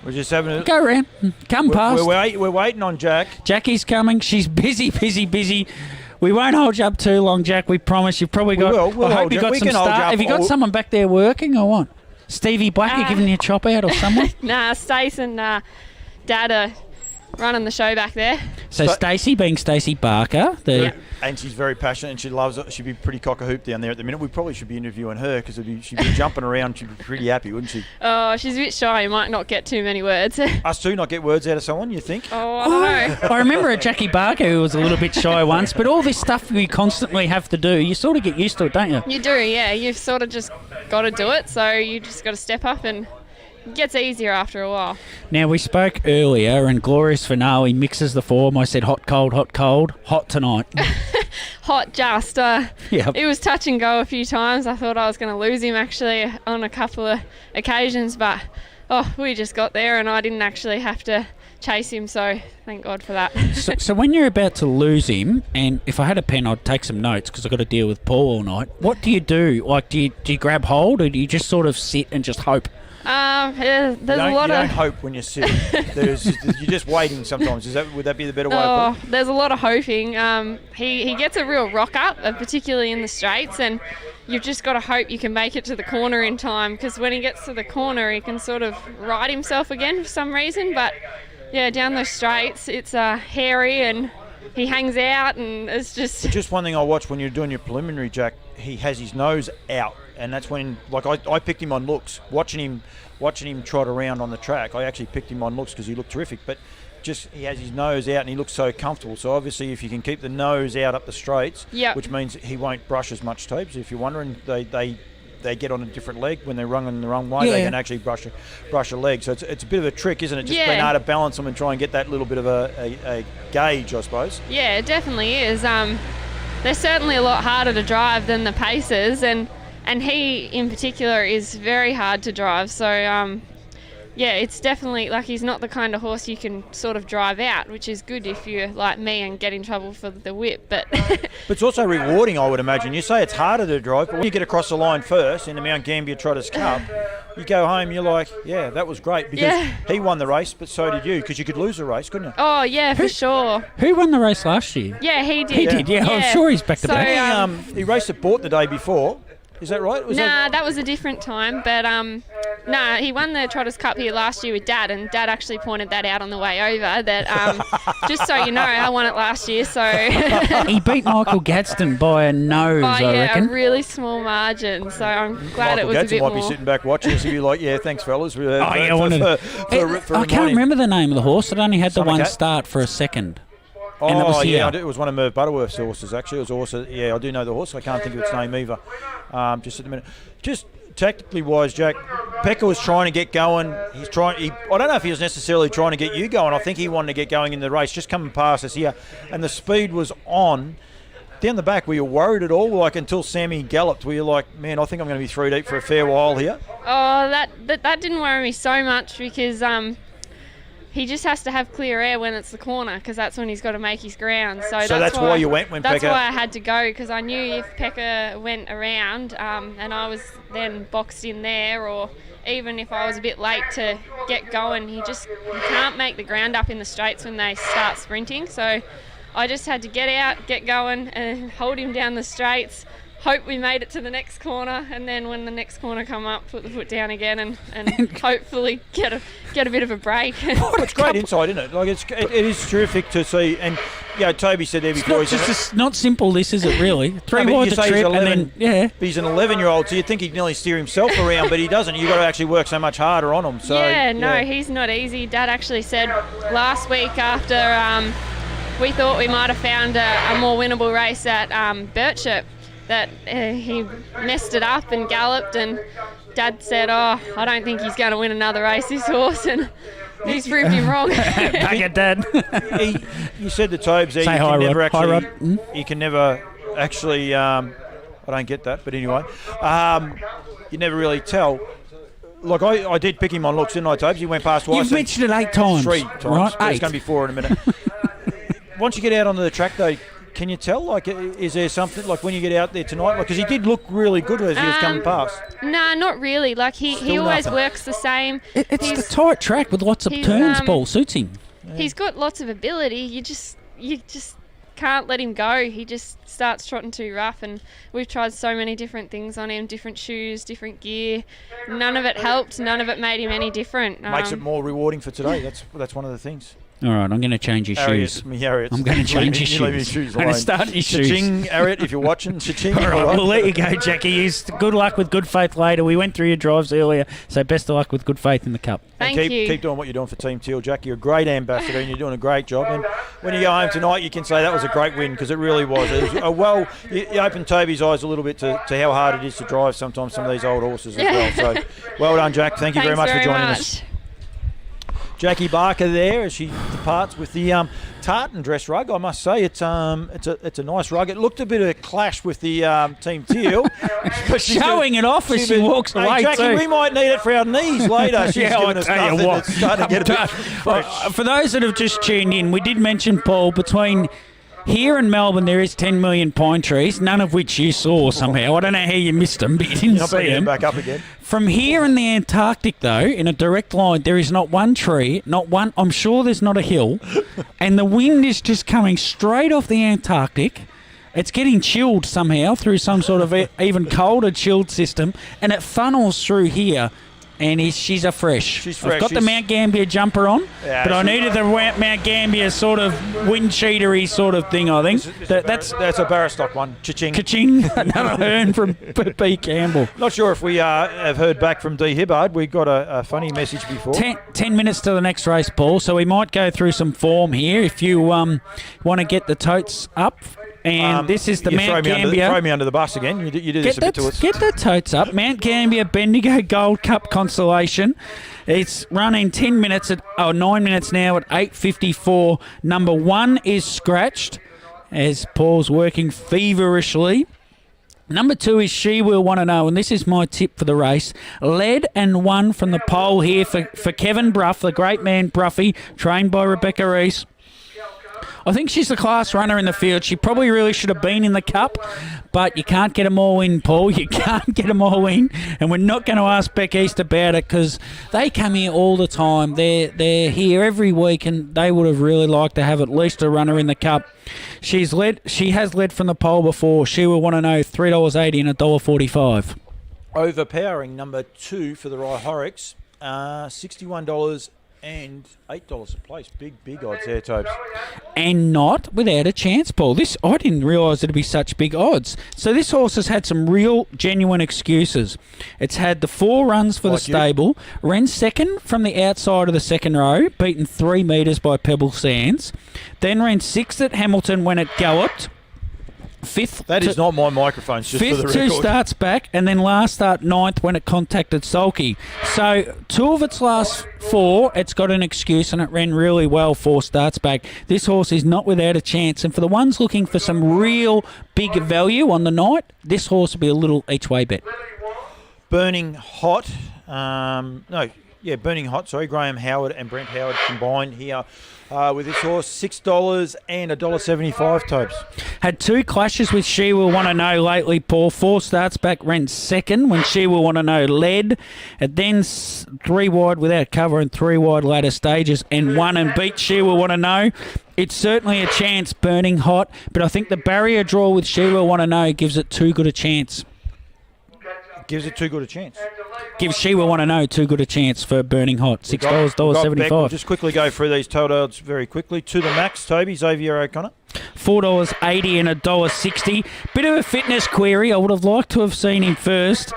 We're just having a... Go around. Come past. We're waiting on Jack. Jackie's coming. She's busy. We won't hold you up too long, Jack. We promise. You've probably got... We'll I hope you got some start. Have you got someone back there working or what? Stevie Blacker giving you a chop out or someone? Nah, Stace and Dad are running the show back there. So Stacey being Stacey Barker. And she's very passionate and she loves it. She'd be pretty cock-a-hoop down there at the minute. We probably should be interviewing her because she'd be jumping around. She'd be pretty happy, wouldn't she? Oh, she's a bit shy. You might not get too many words. Us too, not get words out of someone, you think? Oh, I don't know. I remember a Jackie Barker who was a little bit shy once, but all this stuff we constantly have to do, you sort of get used to it, don't you? You do, yeah. You've sort of just got to do it, so you just got to step up and... It gets easier after a while. Now, we spoke earlier and Glorious Finale mixes the form. I said hot, cold, hot tonight. hot just. It was touch and go a few times. I thought I was going to lose him actually on a couple of occasions, but we just got there and I didn't actually have to chase him, so thank God for that. So when you're about to lose him, and if I had a pen, I'd take some notes because I've got to deal with Paul all night. What do you do? Like, do you grab hold, or do you just sort of sit and just hope? There's a lot you of... don't hope when you're sitting. You're just waiting sometimes. Would that be the better way of putting it? There's a lot of hoping. He gets a real rock up, particularly in the straights, and you've just got to hope you can make it to the corner in time, because when he gets to the corner, he can sort of right himself again for some reason. But yeah, down those straights, it's hairy and he hangs out, and it's just... Just one thing I watched when you're doing your preliminary, Jack, he has his nose out, and that's when, like, I picked him on looks. Watching him trot around on the track, I actually picked him on looks because he looked terrific, but just he has his nose out and he looks so comfortable. So obviously if you can keep the nose out up the straights, which means he won't brush as much Tobes. If you're wondering, they get on a different leg when they're rung in the wrong way. They can actually brush a leg. So it's a bit of a trick, isn't it? Just being able to balance them and try and get that little bit of a gauge, I suppose. Yeah, it definitely is. They're certainly a lot harder to drive than the Pacers, and he in particular is very hard to drive. So it's definitely, like, he's not the kind of horse you can sort of drive out, which is good if you're like me and get in trouble for the whip. But it's also rewarding, I would imagine. You say it's harder to drive, but when you get across the line first in the Mount Gambier Trotters Cup, you go home, you're like, yeah, that was great, because he won the race, but so did you, because you could lose the race, couldn't you? Oh, yeah, for sure. Who won the race last year? Yeah, he did. He did, yeah. I'm sure he's back to back. He raced at Port the day before. Is that right? That was a different time, but he won the Trotters Cup here last year with Dad, and Dad actually pointed that out on the way over, that just so you know, I won it last year, so... He beat Michael Gadsden by a nose, I reckon. A really small margin, so I'm glad it was Gadsden a bit more... might be sitting back watching us and be like, yeah, thanks, fellas. I can't remember the name of the horse. It only had the one start for a second. It was one of Merv Butterworth's horses, actually. It was also, I do know the horse. I can't think of its name either. Just at the minute. Just tactically wise, Jack, Pekka was trying to get going. I don't know if he was necessarily trying to get you going. I think he wanted to get going in the race, just coming past us here. And the speed was on. Down the back, were you worried at all? Like, until Sammy galloped, were you like, man, I think I'm going to be 3 deep for a fair while here? Oh, that didn't worry me so much, because... he just has to have clear air when it's the corner, because that's when he's got to make his ground. So that's why you went when Pekka... That's why I had to go, because I knew if Pekka went around and I was then boxed in there, or even if I was a bit late to get going, he can't make the ground up in the straights when they start sprinting. So I just had to get out, get going, and hold him down the straights, hope we made it to the next corner, and then when the next corner come up, put the foot down again and hopefully get a bit of a break. It's great insight, isn't it? Like, it is terrific to see. And Toby said there before, it's not simple, this, is it, really? 3 wide to trip, 11, and then but he's an 11-year-old, so you'd think he'd nearly steer himself around, but he doesn't. You've got to actually work so much harder on him. So he's not easy. Dad actually said last week, after we thought we might have found a more winnable race at Birchip, that he messed it up and galloped, and Dad said, I don't think he's going to win another race, this horse, and he's proved him wrong. Back at Dad. You said to Tobes there, you can never actually, I don't get that, but anyway, you never really tell. Like, I did pick him on looks, didn't I, Tobes? He went past twice. You've mentioned it 8 times. 3 times. Right, 8. It's going to be 4 in a minute. Once you get out onto the track, though, can you tell? Like, is there something, like, when you get out there tonight? Because he did look really good as he was coming past. Nah, not really. Like, he always works the same. It's a tight track with lots of turns, Paul. Suits him. Yeah. He's got lots of ability. You just can't let him go. He just starts trotting too rough, and we've tried so many different things on him, different shoes, different gear. None of it helped. None of it made him any different. Makes it more rewarding for today. That's one of the things. All right, I'm going to change your shoes. I'm going to change your shoes. I'm going to start your shoes. Cha-ching, Ariat, if you're watching. Cha-ching. All right, we'll let you go, Jackie. Good luck with Good Faith later. We went through your drives earlier, so best of luck with Good Faith in the Cup. Thank you. Keep doing what you're doing for Team Teal, Jack. You're a great ambassador and you're doing a great job. And when you go home tonight, you can say that was a great win, because it really was. It was you opened Toby's eyes a little bit to how hard it is to drive sometimes some of these old horses as well. So well done, Jack. Thank you very much for joining us. Jackie Barker there as she departs with the tartan dress rug. I must say it's a nice rug. It looked a bit of a clash with the Team Teal. Showing it off as she walks away. Jackie, too. we might need it for our knees later. She's giving us nothing. It's starting to get a bit fresh. For those that have just tuned in, we did mention, Paul, between here in Melbourne there is 10 million pine trees, none of which you saw somehow. I don't know how you missed them, but you didn't see them. Back up again. From here in the Antarctic, though, in a direct line, there is not one tree, not one. I'm sure there's not a hill, and the wind is just coming straight off the Antarctic. It's getting chilled somehow through some sort of even colder chilled system, and it funnels through here. And she's a fresh. She's fresh. I've got the Mount Gambier jumper on, Yeah, but I needed the Mount Gambier sort of wind cheatery sort of thing, I think. That's a Barristock one. Cha-ching. Ka-ching. Another earn from P. Campbell. Not sure if we have heard back from D. Hibbard. We got a funny message before. 10 minutes to the next race, Paul, so we might go through some form here if you want to get the totes up. And this is the Mount Gambier. Throw me under the bus again. You do this a bit to us. Get the totes up. Mount Gambier Bendigo Gold Cup Consolation. It's running 10 minutes 9 minutes now at 8:54. Number 1 is scratched as Paul's working feverishly. Number 2 is She Will Want to Know, and this is my tip for the race. Led and won from the pole here for Kevin Bruff, the great man Bruffy, trained by Rebecca Reese. I think she's the class runner in the field. She probably really should have been in the Cup, but you can't get them all in, Paul. You can't get them all in, and we're not going to ask Beck East about it because they come here all the time. They're here every week, and they would have really liked to have at least a runner in the Cup. She has led from the pole before. She Will Want to Know, $3.80 and $1.45. Overpowering number 2 for the Rye Horrocks, $61 and $8 a place. Big odds there, Tobes. And not without a chance, Paul. I didn't realise it'd be such big odds. So this horse has had some real, genuine excuses. It's had the 4 runs for the stable, ran second from the outside of the second row, beaten 3 metres by Pebble Sands, then ran 6th at Hamilton when it galloped. Fifth. That is not my microphone, just for the record. 2 starts back, and then last start 9th when it contacted Sulky. So 2 of its last 4, it's got an excuse, and it ran really well 4 starts back. This horse is not without a chance, and for the ones looking for some real big value on the night, this horse will be a little each-way bet. Burning Hot. Burning Hot. Sorry, Graham Howard and Brent Howard combined here. With this horse, $6 and $1.75, Tobes. Had 2 clashes with She Will Want to Know lately, Paul. 4 starts back, ran second when She Will Want to Know led. And then 3 wide without cover and 3 wide later stages and won and beat She Will Want to Know. It's certainly a chance, Burning Hot, but I think the barrier draw with She Will Want to Know gives it too good a chance. Gives it too good a chance. Gives She Will Want to Know too good a chance for Burning Hot. $6, $1.75. We'll just quickly go through these total odds very quickly. To the max, Toby, Xavier O'Connor. $4.80 and $1.60. Bit of a fitness query. I would have liked to have seen him first.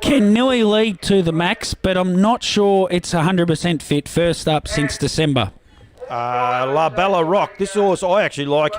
Can nearly lead to the max, but I'm not sure it's 100% fit. First up since December. La Bella Rock. This horse I actually like.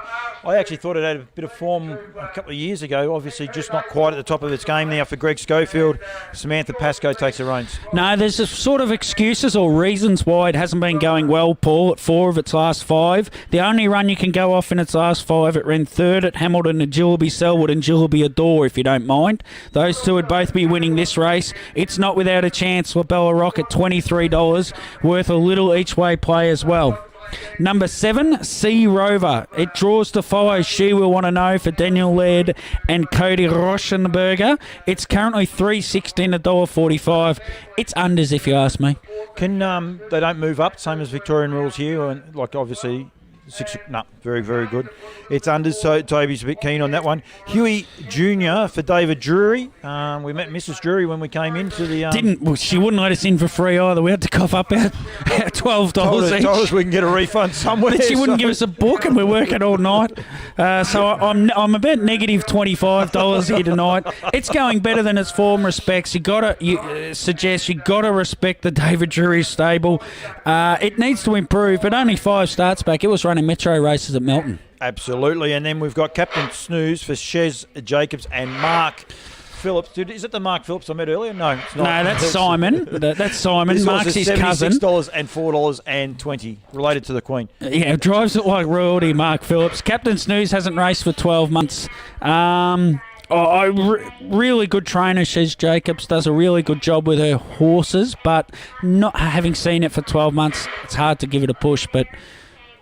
I actually thought it had a bit of form a couple of years ago. Obviously just not quite at the top of its game now for Greg Schofield. Samantha Pascoe takes the reins. No, there's a sort of excuses or reasons why it hasn't been going well, Paul, at 4 of its last 5. The only run you can go off in its last 5, it ran 3rd at Hamilton and Jillaby Selwood and Jillaby Adore, if you don't mind. Those 2 would both be winning this race. It's not without a chance. La Bella Rock at $23, worth a little each way play as well. Number 7, Sea Rover. It draws to follow She Will Want to Know for Daniel Laird and Cody Rauschenberger. It's currently $3.60 and $1.45. It's unders if you ask me. Can they don't move up, same as Victorian rules here, and like obviously very, very good. It's unders, so Toby's a bit keen on that one. Huey Jr. for David Drury. We met Mrs. Drury when we came into the... She wouldn't let us in for free either. We had to cough up our $12 each. Told us we can get a refund somewhere. But she wouldn't give us a book, and we're working all night. So I'm about negative $25 here tonight. It's going better than its form respects. You got to respect the David Drury stable. It needs to improve, but only 5 starts back. It was running metro races at Melton. Absolutely, and then we've got Captain Snooze for Shez Jacobs and Mark Phillips. Is it the Mark Phillips I met earlier? No, it's not. No, that's Simon. That's Simon. This Mark's his cousin. $76 and $4.20 related to the Queen. Yeah, drives it like royalty, Mark Phillips. Captain Snooze hasn't raced for 12 months. Really good trainer, Shez Jacobs. Does a really good job with her horses, but not having seen it for 12 months, it's hard to give it a push. But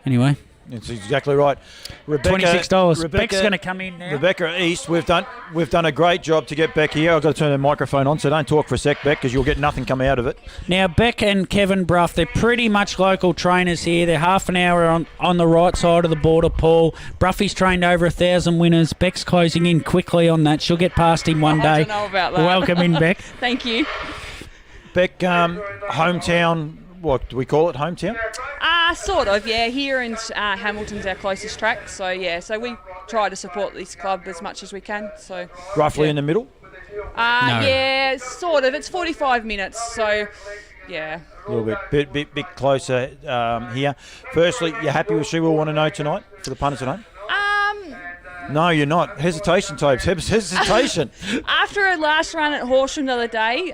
anyway. That's exactly right. $26. Beck's going to come in now. Rebecca East, we've done a great job to get Beck here. I've got to turn the microphone on, so don't talk for a sec, Beck, because you'll get nothing come out of it. Now, Beck and Kevin Brough, they're pretty much local trainers here. They're half an hour on the right side of the border, Paul. Bruffy's trained over 1,000 winners. Beck's closing in quickly on that. She'll get past him one day. I don't know about that. Welcome in, Beck. Thank you. Beck, hometown, what do we call it, hometown? Sort of, yeah. Here in Hamilton's our closest track, so yeah. So we try to support this club as much as we can. So roughly yeah. In the middle. No. Yeah, sort of. It's 45 minutes, so yeah. A little bit closer here. Firstly, you happy with She Will Want to Know tonight for the punters at home? No, you're not. Hesitation, Tobes. Hesitation. After her last run at Horsham the other day,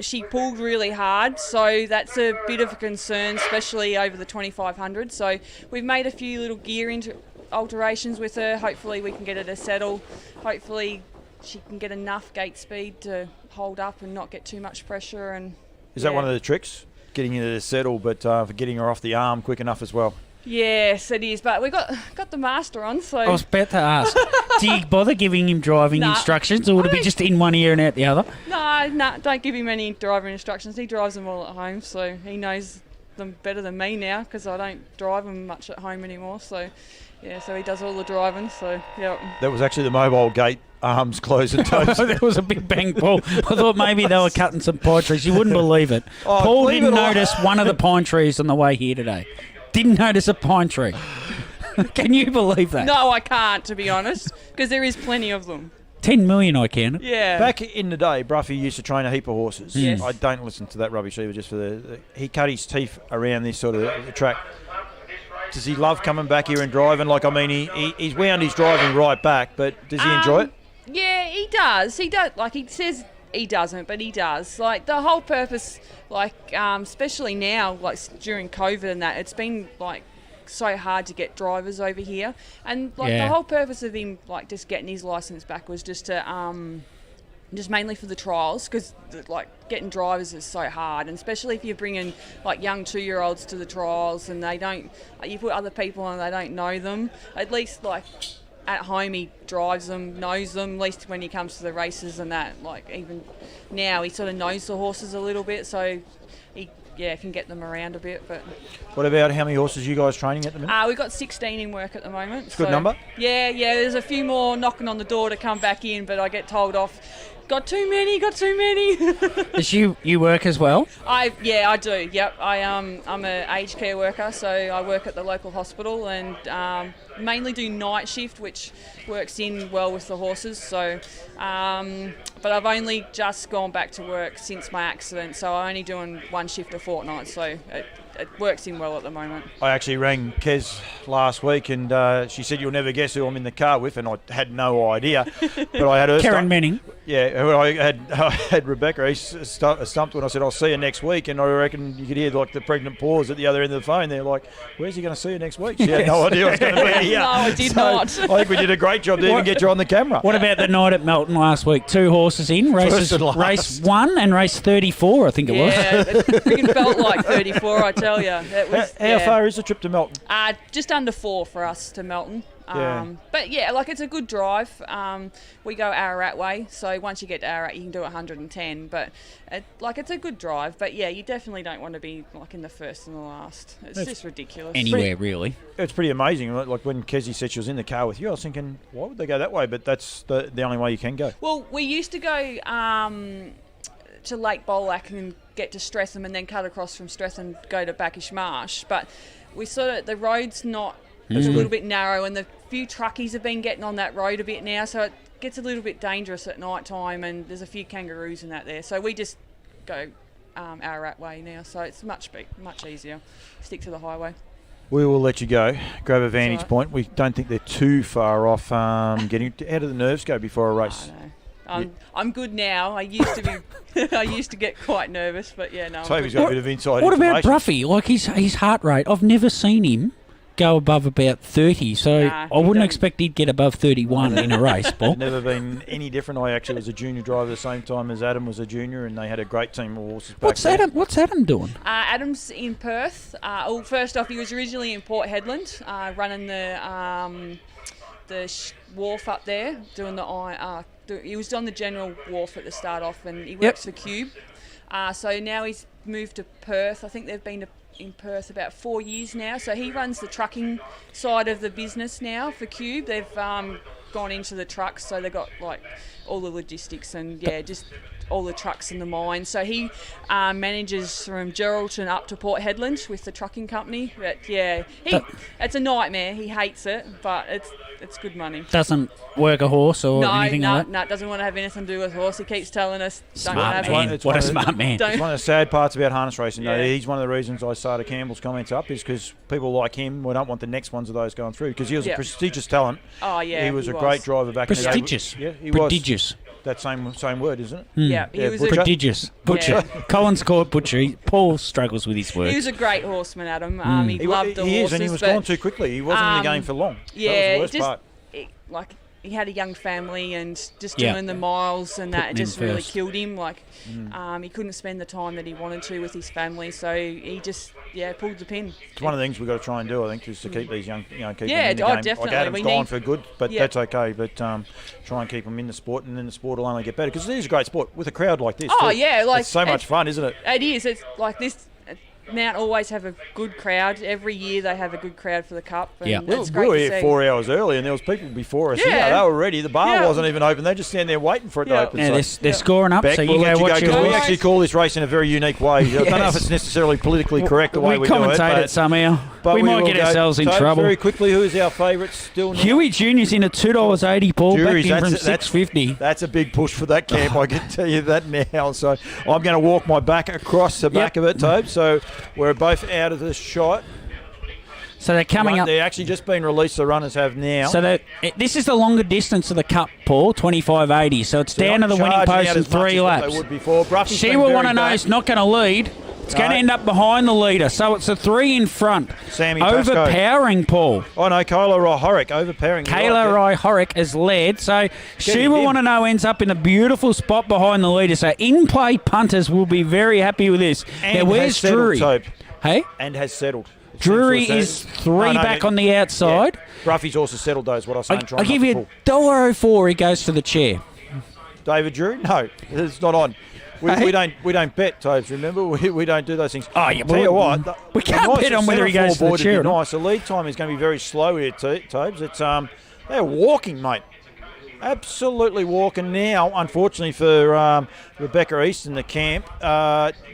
she pulled really hard, so that's a bit of a concern, especially over the 2500. So we've made a few little gear alterations with her. Hopefully we can get her to settle. Hopefully she can get enough gate speed to hold up and not get too much pressure. And is that one of the tricks? Getting her to settle, but for getting her off the arm quick enough as well. Yes, it is, but we got the master on, so... I was about to ask, do you bother giving him driving instructions, or would it be just in one ear and out the other? No, don't give him any driving instructions. He drives them all at home, so he knows them better than me now, because I don't drive them much at home anymore, so... Yeah, so he does all the driving, so, yeah. That was actually the mobile gate arms closing. There was a big bang, Paul. I thought maybe they were cutting some pine trees. You wouldn't believe it. Paul didn't notice one of the pine trees on the way here today. Didn't notice a pine tree. Can you believe that? No, I can't, to be honest, because there is plenty of them. 10 million, I counted. Yeah. Back in the day, Bruffy used to train a heap of horses. Yes. I don't listen to that rubbish either, just for he cut his teeth around this sort of track. Does he love coming back here and driving? Like, I mean, he's wound his driving right back, but does he enjoy it? Yeah, he does. He does. Like, he says he doesn't, but he does. Like, the whole purpose, like, especially now, like, during COVID and that, it's been, like, so hard to get drivers over here. And, like, the whole purpose of him, like, just getting his licence back was just to... just mainly for the trials, because like getting drivers is so hard, and especially if you're bringing like young 2-year-olds to the trials and they don't, like, you put other people on and they don't know them. At least like at home he drives them, knows them, at least when he comes to the races and that. Like even now he sort of knows the horses a little bit, so he can get them around a bit. But what about how many horses are you guys training at the minute? We've got 16 in work at the moment. It's a good number. Yeah, there's a few more knocking on the door to come back in, but I get told off. Got too many. Does you work as well? I do. Yep. I'm a aged care worker, so I work at the local hospital and mainly do night shift, which works in well with the horses. So, but I've only just gone back to work since my accident, so I'm only doing one shift a fortnight. So it works in well at the moment. I actually rang Kez last week and she said, you'll never guess who I'm in the car with, and I had no idea. But I had her Karen Manning. Yeah, I had Rebecca. He stumped when I said, I'll see you next week, and I reckon you could hear like the pregnant pause at the other end of the phone. They're like, where's he going to see you next week? She had no idea I was going to be here. No, I did not. I think we did a great job to even get you on the camera. What about the night at Melton last week? 2 horses in, race 1 and race 34, I think it was. Yeah, it freaking felt like 34, I tell you. How far is the trip to Melton? Just under 4 for us to Melton. Yeah. But yeah, like it's a good drive. We go Ararat way, so once you get to Ararat, you can do 110. But it's a good drive. But yeah, you definitely don't want to be like in the first and the last. It's just ridiculous. Anywhere really. It's pretty amazing. Like when Kezzy said she was in the car with you, I was thinking, why would they go that way? But that's the only way you can go. Well, we used to go to Lake Bolac and get to Streatham and then cut across from Streatham and go to Backish Marsh. But we the road's not. It's a little bit narrow, and the few truckies have been getting on that road a bit now, so it gets a little bit dangerous at night time, and there's a few kangaroos and that there. So we just go Ararat way now, so it's much easier. Stick to the highway. We will let you go. Grab a vantage point. We don't think they're too far off getting. How do the nerves go before a race? I'm good now. I used to be. I used to get quite nervous, but yeah, no. Toby's got a bit of inside What about information. Bruffy? Like his heart rate, I've never seen him go above about 30, so Nah, I wouldn't expect he'd get above 31 in a race, Paul. Never been any different. I actually was a junior driver the same time as Adam was a junior, and they had a great team of horses back then. What's Adam doing? Adam's in Perth. Well, first off, he was originally in Port Hedland, running the wharf up there, doing he was on the general wharf at the start off, and he works for Cube. So now he's moved to Perth. I think they've been in Perth about 4 years now. So he runs the trucking side of the business now for Cube. They've gone into the trucks, so they've got like all the logistics and just all the trucks in the mine. So he manages from Geraldton up to Port Hedland with the trucking company. But it's a nightmare. He hates it, but it's good money. Doesn't work a horse or anything like that? No, doesn't want to have anything to do with horse. He keeps telling us, Smart man. What a smart man. It's one of the sad parts about harness racing, though. He's one of the reasons I started Campbell's comments up, is because people like him, we don't want the next ones of those going through, because he was a prestigious talent. Oh, yeah. He was a great driver back in the day. Prestigious. Yeah, he Prodigious. was. That same word, isn't it? Yeah, he was prodigious. Butcher. Colin's called Butcher. Paul struggles with his words. He was a great horseman, Adam. He loved the horses. He is, and he was gone too quickly. He wasn't in the game for long. Yeah, that was the worst part. He had a young family, and just doing the miles and that just really killed him. He couldn't spend the time that he wanted to with his family, so he just pulled the pin. It's one of the things we've got to try and do, I think, is to keep these young, keep them in the game. Definitely. Like Adam's gone for good, but that's okay. But try and keep them in the sport, and then the sport will only get better, because it is a great sport with a crowd like this. Oh, too. yeah, it's so much fun, isn't it? It is. It's like this. Mount always have a good crowd. Every year they have a good crowd for the Cup. And it's great we were to here see. 4 hours early, and there was people before us. Yeah. They were ready. The bar wasn't even open. They're just standing there waiting for it to open. Yeah, they're scoring up, Beck, so you go watch your We horse. actually call this race in a very unique way. I don't know if it's necessarily politically correct the way we do it. commentate it somehow. But we might get ourselves in trouble. Very quickly, who is our favourite still now? Huey Junior's in at $2.80, Paul. Jury's, back in from $6.50. That's a big push for that camp, I can tell you that now. So I'm going to walk my back across the back of it, Tobe. So we're both out of the shot. So they're coming up. They're actually just been released, the runners have now. So this is the longer distance of the Cup, Paul, 25.80. So it's down to the winning post in 3 laps. They would before. She will want to know it's not going to lead. It's going to end up behind the leader. So it's a 3 in front. Sammy overpowering, Paul. Oh, no, Kayla Rai-Horrick overpowering. Kayla Rai-Horrick has led. So she will want to know ends up in a beautiful spot behind the leader. So in-play punters will be very happy with this. And now, where's Drury? Hey? And has settled. Drury is 3 back on the outside. Yeah. Bruffy's horse settled, though, is what I was saying. I'll give you $1.04. He goes to the chair. David Drury? No, it's not on. We don't bet, Tobes, remember? We don't do those things. Oh, yeah, Tell you what, we can't bet on whether he goes to the chair. Nice. The lead time is going to be very slow here, Tobes. It's they're walking, mate. Absolutely walking now. Unfortunately for Rebecca East in the camp,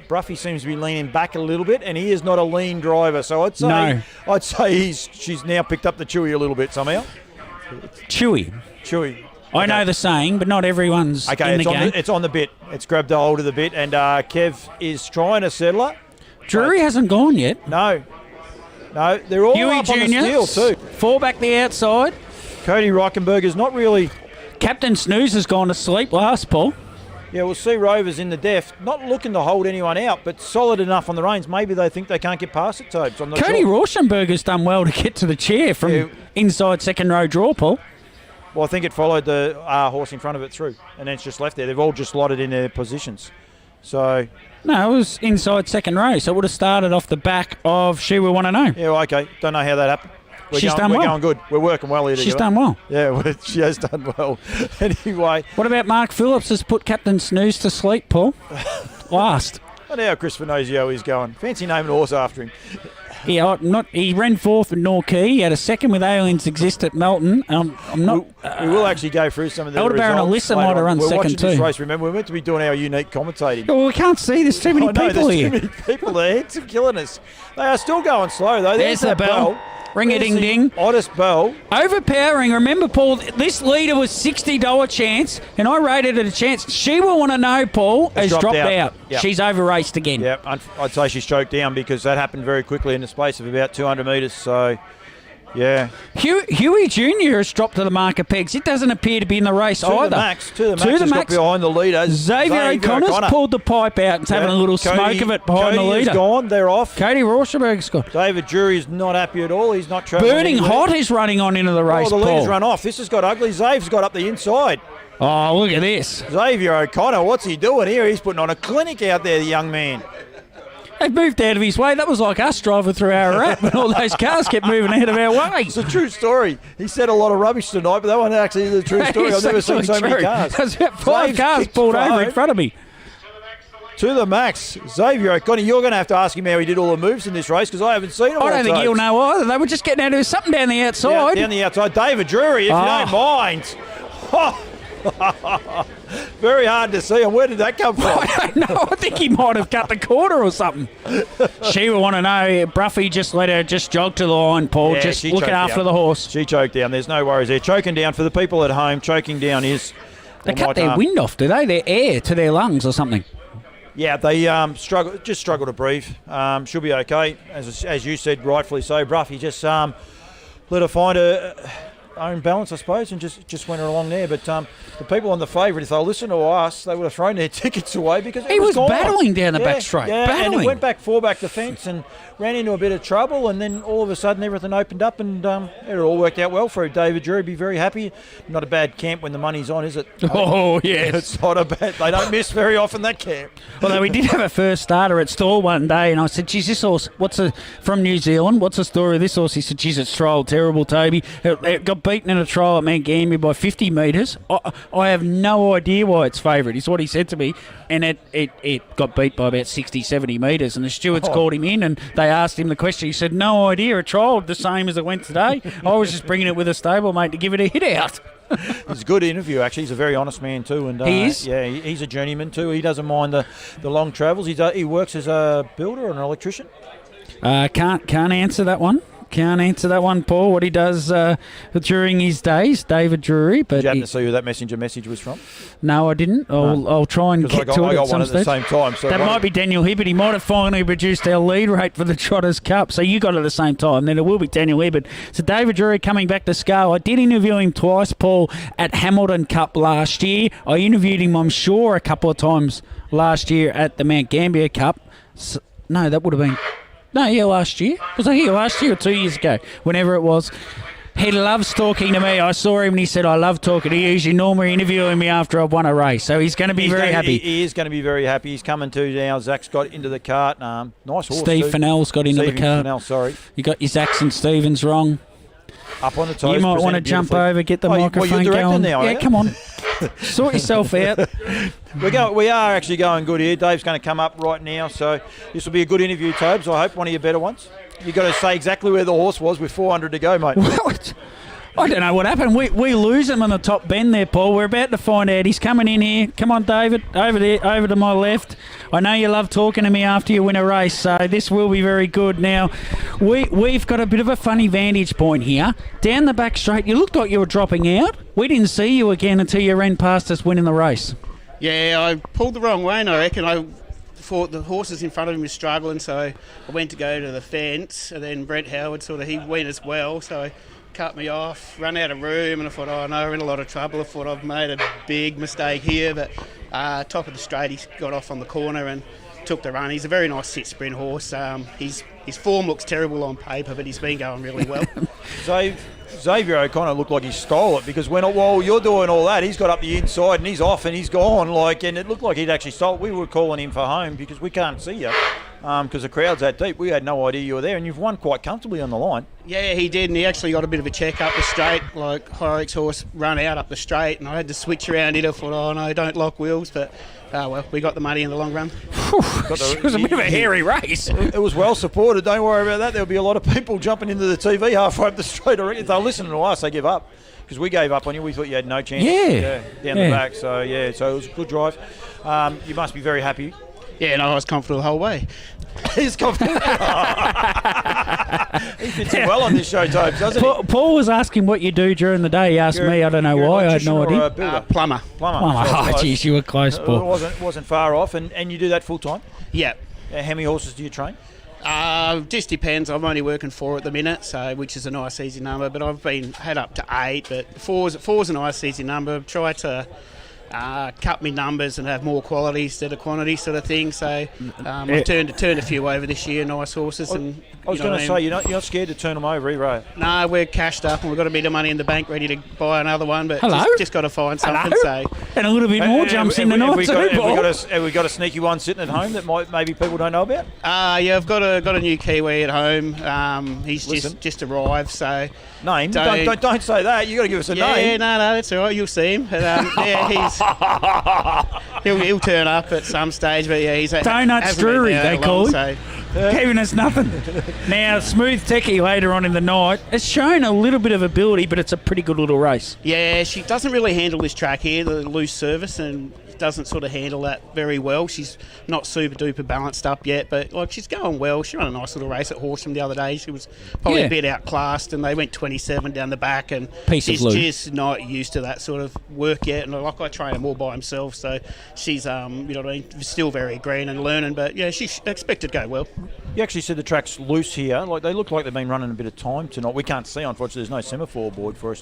Bruffy seems to be leaning back a little bit, and he is not a lean driver. So I'd say she's now picked up the Chewy a little bit somehow. Chewy. I know the saying, but not everyone's in the game. It's on the bit. It's grabbed a hold of the bit, and Kev is trying to settle her. Drury hasn't gone yet. No, they're all Huey up on the steel too. 4 back the outside. Cody Reichenberger's not really... Captain Snooze has gone to sleep last, Paul. Yeah, we'll see Rovers in the def. Not looking to hold anyone out, but solid enough on the reins. Maybe they think they can't get past it, Tobes. I'm not Cody sure. Rauschenberger's done well to get to the chair from inside second row draw, Paul. Well, I think it followed the horse in front of it through, and then it's just left there. They've all just slotted in their positions. So... No, it was inside second row, so it would have started off the back of She Will Want to Know. Yeah, well, okay. Don't know how that happened. We're going good. We're working well here together. She's done well. Yeah, she has done well. Anyway. What about Mark Phillips has put Captain Snooze to sleep, Paul? Last. I know how Chris Finozio is going. Fancy naming a horse after him. Yeah, he ran 4th at Norquay. He had a 2nd with Aliens Exist at Melton. We will actually go through some of the Elderbaron results. Alyssa might have run we're 2nd watching too. This race, remember, we're meant to be doing our unique commentating. Well, we can't see. There's too many people here. There's too many people. Their heads are killing us. They are still going slow, though. There's the bell. Ring-a-ding-ding. Oddest bell. Overpowering. Remember, Paul, this leader was $60 chance, and I rated it a chance. She Will Want to Know, Paul, has dropped out. Yep. She's over-raced again. Yeah, I'd say she's choked down because that happened very quickly in the space of about 200 metres. So Yeah. Huey Jr. has dropped to the marker pegs. It doesn't appear to be in the race either. To the max. Got behind the leader. Xavier O'Connor's pulled the pipe out and having a little smoke of it behind the leader. Cody's gone. They're off. Cody Rauschenberg's gone. David Drury's not happy at all. He's not travelling. Burning Hot is running on into the race, the leader's Paul. run off. This has got ugly. Zave's got up the inside. Oh, look at this. Xavier O'Connor, what's he doing here? He's putting on a clinic out there, the young man. They've moved out of his way. That was like us driving through Ararat when all those cars kept moving out of our way. It's a true story. He said a lot of rubbish tonight, but that one actually is a true story. I've never seen so many cars. There's about 5 cars pulled over in front of me. To the max. Xavier O'Connor, you're going to have to ask him how he did all the moves in this race because I haven't seen him. I don't think he'll know either. They were just getting out to do something down the outside. Down the outside. David Drury, if you don't mind. Very hard to see. And where did that come from? I don't know. I think he might have cut the corner or something. She would want to know. Bruffy just let her just jog to the line, Paul. Yeah, just looking after the horse. She choked down. There's no worries there. Choking down for the people at home. Choking down is... They cut their wind off, do they? Their air to their lungs or something. Yeah, they struggle to breathe. She'll be okay. As you said, rightfully so. Bruffy just let her find her own balance, I suppose, and just went along there. But the people on the favourite, if they'll listen to us, they would have thrown their tickets away because he was gone. battling down the back straight. Yeah, battling. and it went back the fence and ran into a bit of trouble, and then all of a sudden everything opened up, and it all worked out well for David Drury. Be very happy. Not a bad camp when the money's on, is it? Oh yes, it's not a bad. They don't miss very often, that camp. Although we did have a first starter at stall one day, and I said, "Geez, this horse, from New Zealand? What's the story of this horse?" He said, "Geez, it's trialled terrible, Toby. It got beaten in a trial at Mount Gambier by 50 metres. I have no idea why it's favourite," is what he said to me, and it got beat by about 60, 70 metres, and the stewards called him in, and they asked him the question. He said, "No idea. It trialled the same as it went today. I was just bringing it with a stablemate to give it a hit out." It's a good interview, actually. He's a very honest man too, and he is. Yeah, he's a journeyman too. He doesn't mind the long travels. He works as a builder and an electrician. Can't answer that one. Can't answer that one, Paul, what he does during his days, David Drury. But did you happen to see who that message was from? No, I didn't. I'll try and get to it at some stage. I got one at the same time. So that might be Daniel Hibbert. He might have finally produced our lead rate for the Trotters Cup. So you got it at the same time. Then it will be Daniel Hibbert. So David Drury coming back to scale. I did interview him twice, Paul, at Hamilton Cup last year. I interviewed him, I'm sure, a couple of times last year at the Mount Gambier Cup. So, no, that would have been... No, yeah, last year. Was I here last year or 2 years ago? Whenever it was. He loves talking to me. I saw him and he said, "I love talking to you." He's normally interviewing me after I've won a race. So he's going to be very happy. He is going to be very happy. He's coming to now. Zach's got into the cart. Nice horse. Steve Fennell's got into the cart. Fennell, sorry. You got your Zacks and Stevens wrong. Up on the toes. You might want to jump over, get the microphone going. Now, yeah, come on. Sort yourself out. We are actually going good here. Dave's going to come up right now, so this will be a good interview, Tobes. I hope one of your better ones. You've got to say exactly where the horse was with 400 to go, mate. Well, I don't know what happened. We lose him on the top bend there, Paul. We're about to find out. He's coming in here. Come on, David. Over there, over to my left. I know you love talking to me after you win a race, so this will be very good. Now, we've got a bit of a funny vantage point here. Down the back straight, you looked like you were dropping out. We didn't see you again until you ran past us winning the race. Yeah, I pulled the wrong way, and I reckon I thought the horses in front of him were struggling, so I went to go to the fence, and then Brent Howard he went as well, so I cut me off, run out of room, and I thought, oh no, we're in a lot of trouble. I thought I've made a big mistake here, but top of the straight, he got off on the corner and took the run. He's a very nice sit sprint horse. His form looks terrible on paper, but he's been going really well. Xavier O'Connor looked like he stole it because while you're doing all that, he's got up the inside and he's off and he's gone. And it looked like he'd actually stole it. We were calling him for home because we can't see you because the crowd's that deep. We had no idea you were there, and you've won quite comfortably on the line. Yeah, he did, and he actually got a bit of a check up the straight. Like Horrocks' horse run out up the straight, and I had to switch around it. I thought, oh no, don't lock wheels, but well, we got the money in the long run. It was a bit of a hairy race. It was well supported. Don't worry about that. There'll be a lot of people jumping into the TV halfway up the straight. If they're listening to us, they give up because we gave up on you. We thought you had no chance. Down the back. So it was a good drive. You must be very happy. Yeah, no, I was confident the whole way. He's confident. He fits in well on this show, Tobes, doesn't he? Paul was asking what you do during the day. He asked me. I don't know why. I had no idea. Plumber. Oh, geez, you were close, Paul. It wasn't far off, and you do that full time? Yeah. How many horses do you train? Just depends. I'm only working 4 at the minute, so which is a nice easy number. But I've had up to 8. But four's a nice easy number. Try to cut me numbers and have more quality instead of quantity, sort of thing. So I've turned a few over this year, nice horses. And I was going to say, you're not scared to turn them over, Ray? No, we're cashed up and we've got a bit of money in the bank ready to buy another one, but just got to find something. So. And a little bit more jumps in the night too, Have we got a sneaky one sitting at home that maybe people don't know about? Yeah, I've got a new Kiwi at home. He's just arrived, so... Name? Don't say that. You got to give us a name. Yeah, no, that's all right. You'll see him. But, he'll turn up at some stage. But yeah, he's Donuts Drury, they call him. Giving us nothing. Now, Smooth Techie later on in the night has shown a little bit of ability, but it's a pretty good little race. Yeah, she doesn't really handle this track here, the loose surface, and doesn't sort of handle that very well. She's not super duper balanced up yet, but like she's going well. She ran a nice little race at Horsham the other day. She was probably a bit outclassed, and they went 27 down the back, and she's just not used to that sort of work yet. And like I train her more by himself, so she's you know what I mean, still very green and learning. But yeah, she's expected to go well. You actually said the track's loose here. Like they look like they've been running a bit of time tonight. We can't see, unfortunately. There's no semaphore board for us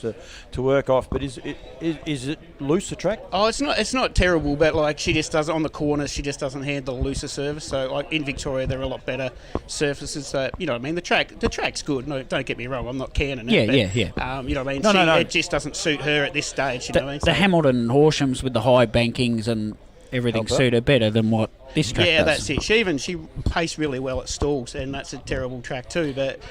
to work off. But is it loose, the track? Oh, it's not terrible, but like she just doesn't on the corners. She just doesn't handle the looser surface. So like in Victoria, there are a lot better surfaces. So you know what I mean. The track's good. No, don't get me wrong. I'm not canning it. Yeah. You know what I mean. It just doesn't suit her at this stage. You know what I mean. The Hamilton Horshams with the high bankings and everything suit her better than what this track does. Yeah, that's it. She paced really well at stalls, and that's a terrible track too. But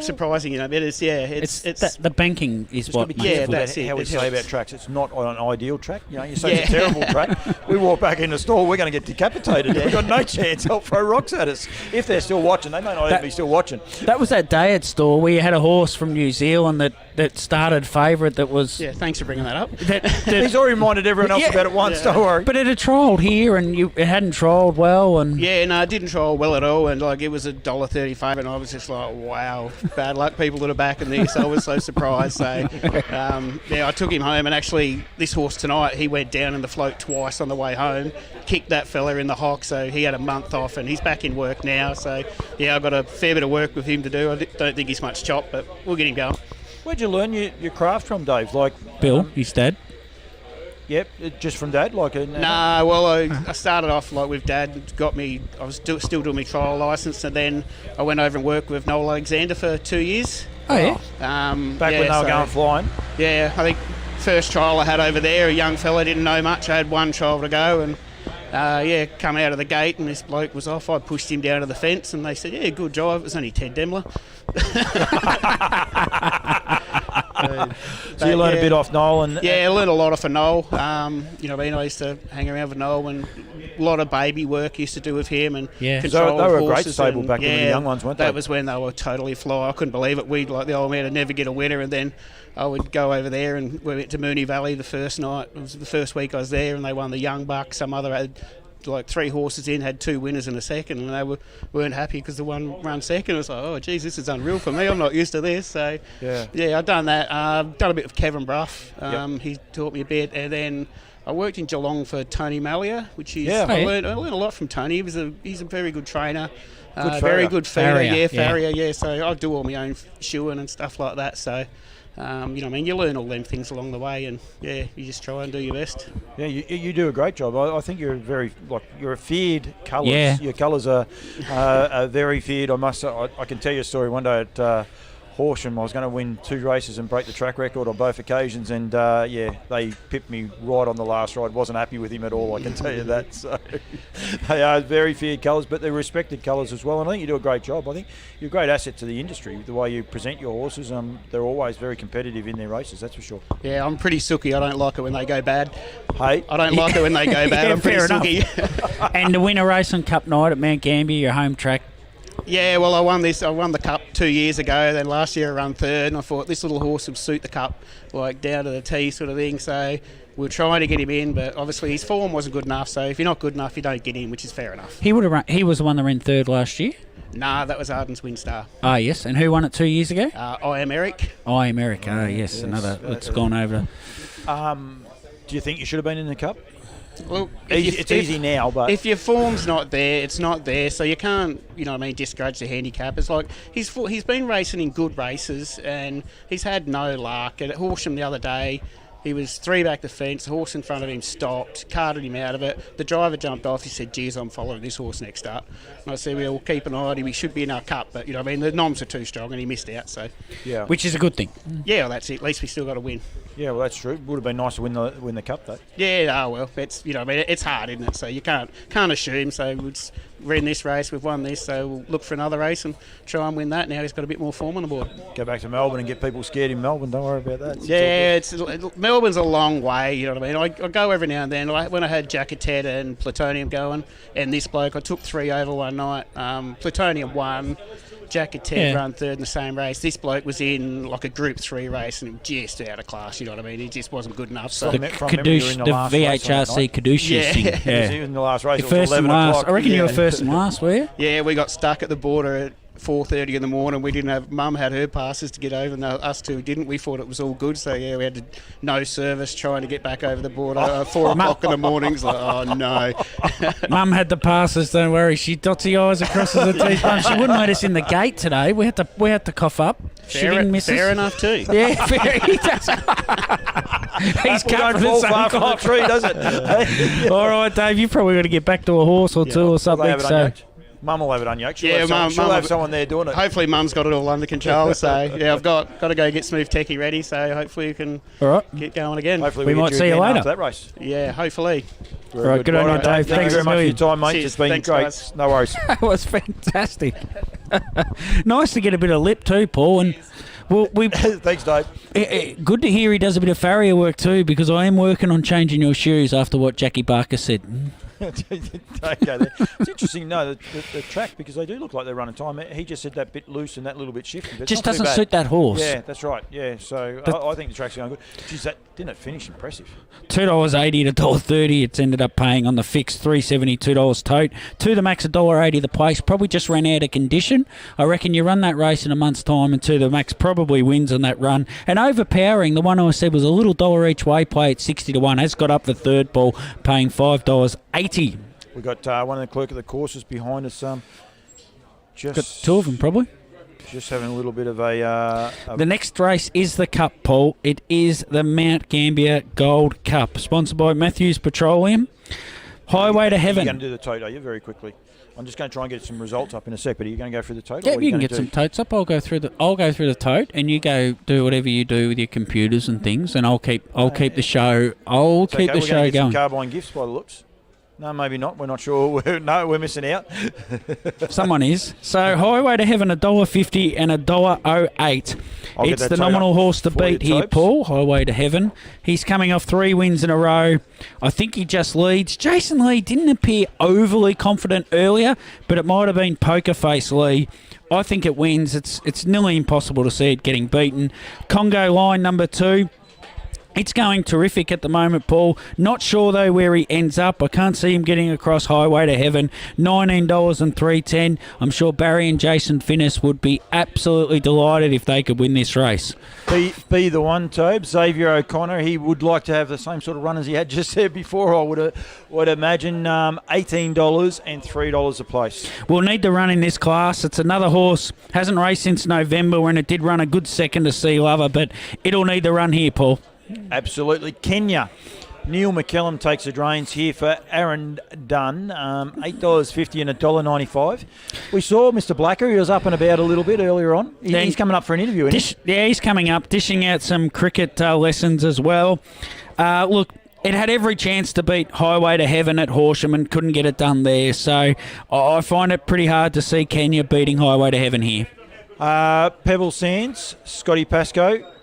surprising, you know, it's the banking is what makes it. That's it. How we say about tracks, it's not an ideal track. You know, you say it's a terrible track. We walk back in the stall, we're going to get decapitated. We've got no chance. They'll throw rocks at us if they're still watching. They may not even be still watching. That was that day at stall where you had a horse from New Zealand that started favourite. That was thanks for bringing that up. He's already reminded everyone else about it once. Don't worry. But it had trialled here, and it hadn't trialled well, and it didn't trial well at all, and like it was $1.35, and I was just like, wow, bad luck, people that are backing this. I was so surprised. So I took him home, and actually this horse tonight, he went down in the float twice on the way home, kicked that fella in the hock, so he had a month off, and he's back in work now. So I've got a fair bit of work with him to do. I don't think he's much chop, but we'll get him going. Where'd you learn your craft from, Dave? Like Bill, his dad. Yep, just from Dad, like a... Nah, well, I started off like with Dad. Got me. I was still doing my trial licence, and then I went over and worked with Noel Alexander for 2 years. Oh yeah. Back when they were going flying. Yeah, I think first trial I had over there, a young fella, didn't know much. I had one trial to go, and come out of the gate, and this bloke was off. I pushed him down to the fence, and they said, "Yeah, good drive." It was only Ted Demler. So you learned a bit off Noel, and I learned a lot off of Noel. You know what I mean? I used to hang around with Noel, and a lot of baby work used to do with him, and control they were a horses. great stable back then, the young ones, weren't they? That was when they were totally fly. I couldn't believe it. We'd like the old man would never get a winner, and then I would go over there, and we went to Moonee Valley the first night. It was the first week I was there, and they won the Young Buck. Some other had like 3 horses in, had 2 winners and a second, and they weren't happy because the one run second. I was like, oh geez, this is unreal for me. I'm not used to this. So I've done that. Done a bit with Kevin Brough. He taught me a bit, and then I worked in Geelong for Tony Mallia, which is I learned a lot from Tony. He's a very good trainer. Very good feeder. Farrier. So I do all my own shoeing and stuff like that. So you know what I mean, you learn all them things along the way, and you just try and do your best. Yeah, you do a great job. I think you're you're a feared colours. Yeah. Your colours are very feared. I can tell you a story. One day at Horsham, I was going to win 2 races and break the track record on both occasions, and they pipped me right on the last ride. Wasn't happy with him at all, I can tell you that. So they are very feared colours, but they're respected colours as well, and I think you do a great job. I think you're a great asset to the industry, the way you present your horses. They're always very competitive in their races, that's for sure. Yeah, I'm pretty sooky. I don't like it when they go bad. Hey? I don't like it when they go bad. I'm pretty sooky. And to win a race on Cup night at Mount Gambier, your home track. Yeah, well, I won the Cup 2 years ago. Then last year I ran 3rd, and I thought this little horse would suit the Cup, like down to the tee sort of thing. So we were trying to get him in, but obviously his form wasn't good enough. So if you're not good enough, you don't get in, which is fair enough. He was the one that ran 3rd last year. Nah, that was Arden's Winstar. Ah, yes. And who won it 2 years ago? I Am Eric. I Am Eric. Ah, yes. Another that's gone over. Do you think you should have been in the Cup? Well, It's easy now, but if your form's not there, it's not there. So you can't, discourage the handicap. It's like he's been racing in good races and he's had no luck. At Horsham the other day, he was 3 back the fence. The horse in front of him stopped, carted him out of it. The driver jumped off. He said, "Geez, I'm following this horse next up." And I said, "We'll keep an eye on him. He should be in our Cup." But the noms are too strong, and he missed out. So yeah, Which is a good thing. yeah, well, that's it. At least we still got to win. yeah, well that's true. Would have been nice to win the Cup though. Yeah, well, it's it's hard, isn't it? So you can't assume. So we're in this race, we've won this, so we'll look for another race and try and win that. Now he's got a bit more form on the board. Go back to Melbourne and get people scared in Melbourne. Don't worry about that. Melbourne's a long way. You know what I mean? I go every now and then. Like when I had Jacketet and Plutonium going, and this bloke, I took 3 over one night. Plutonium won. Jacketet run third in the same race. This bloke was in like a Group 3 race and just out of class. You know what I mean? He just wasn't good enough. So The VHRC Caduceus thing. Yeah. He was in the last race. You're It was first and 11 last. o'clock. I reckon you were first and last, were you? Yeah, we got stuck at the border at 4:30 in the morning. We didn't have. Mum had her passes to get over, and us two didn't. We thought it was all good, so yeah, we had no service trying to get back over the border. 4 o'clock in the mornings, like oh no. Mum had the passes. Don't worry. She dots the I's and crosses the T's. She wouldn't let us in the gate today. We had to cough up. She didn't miss fair us. enough too. Yeah, fair. He does. He's Apple don't fall far from the tree, does it? All right, Dave. You've probably got to get back to a horse or two or something. Have it So. unyoked. Mum will have it unyoked. She'll have someone there doing it. Hopefully, Mum's got it all under control. So yeah, I've got to go get Smooth Techie ready. So hopefully we can get going again. Hopefully we might see you later after that race. Yeah, hopefully. All right, good on you, Dave. Thanks very much for your time, mate. Cheers. It's been Thanks, great. guys. No worries. That was fantastic. Nice to get a bit of lip too, Paul. And Thanks, Dave. Good to hear he does a bit of farrier work too, because I am working on changing your shoes after what Jackie Barker said. Don't go there. It's interesting, no, the track, because they do look like they're running time. He just said that bit loose and that little bit shifty. But Just doesn't suit that horse. Yeah, that's right. Yeah, so I think the track's going good. Geez, didn't it finish impressive? $2.80 to $1.30. It's ended up paying on the fix $3.70, $2 tote. To the max $1.80 the place. Probably just ran out of condition. I reckon you run that race in a month's time and to the max probably wins on that run. And overpowering, the one I said was a little dollar each way play at 60 to 1. Has got up the third ball, paying $5.80. We've got one of the clerk of the courses behind us. Just got 2 of them probably. Just having a little bit of a... The next race is the Cup, Paul. It is the Mount Gambier Gold Cup, sponsored by Matthews Petroleum. Highway to Heaven. You're going to do the tote, are you, very quickly? I'm just going to try and get some results up in a sec, but are you going to go through the tote? Yeah, or you can get some totes up. I'll go through the tote, and you go do whatever you do with your computers and things, and I'll keep the show. I'll keep the show going. going. Some carbine gifts by the looks. No, maybe not. We're not sure. We're missing out. Someone is. So Highway to Heaven, $1.50 and $1.08. It's the nominal horse to beat here, Paul. Highway to Heaven. He's coming off 3 wins in a row. I think he just leads. Jason Lee didn't appear overly confident earlier, but it might have been Poker Face Lee. I think it wins. It's nearly impossible to see it getting beaten. Congo Line, number 2. It's going terrific at the moment, Paul. Not sure, though, where he ends up. I can't see him getting across Highway to Heaven. $19 and $3.10. I'm sure Barry and Jason Finnis would be absolutely delighted if they could win this race. Be the one, Tobe. Xavier O'Connor, he would like to have the same sort of run as he had just there before, I would imagine. $18 and $3 a place. We'll need to run in this class. It's another horse. Hasn't raced since November when it did run a good second to Sea Lover, but it'll need the run here, Paul. Absolutely. Kenya. Neil McKellum takes the reins here for Aaron Dunn. $8.50 and $1.95. We saw Mr. Blacker. He was up and about a little bit earlier on. He's coming up for an interview, isn't he? Yeah, he's coming up, dishing out some cricket lessons as well. Look, it had every chance to beat Highway to Heaven at Horsham and couldn't get it done there. So I find it pretty hard to see Kenya beating Highway to Heaven here. Pebble Sands, Scotty Pascoe.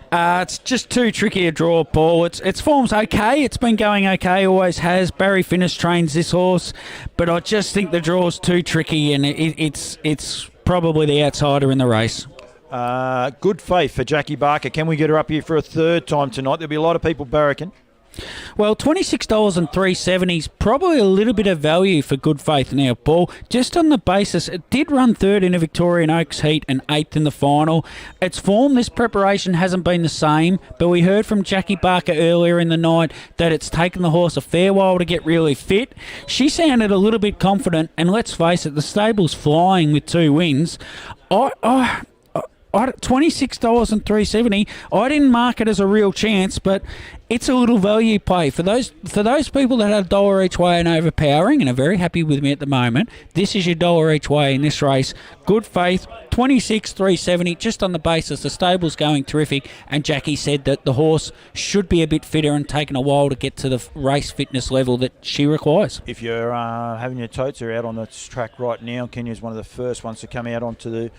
It's just too tricky a draw, Paul. Its form's okay. It's been going okay, always has. Barry Finnis trains this horse, but I just think the draw's too tricky, and it's probably the outsider in the race. Good faith for Jackie Barker. Can we get her up here for a third time tonight? There'll be a lot of people barracking. Well, $26.370 is probably a little bit of value for Good Faith now, Paul. Just on the basis, it did run third in a Victorian Oaks heat and eighth in the final. Its form, this preparation hasn't been the same, but we heard from Jackie Barker earlier in the night that it's taken the horse a fair while to get really fit. She sounded a little bit confident, and let's face it, the stable's flying with 2 wins. $26.370. I didn't mark it as a real chance, but it's a little value play for those people that have $1 each way and overpowering and are very happy with me at the moment. This is your $1 each way in this race. Good Faith, $26.370, just on the basis the stable's going terrific, and Jackie said that the horse should be a bit fitter and taken a while to get to the race fitness level that she requires. If you're having your totes out on the track right now, Kenya's one of the first ones to come out onto the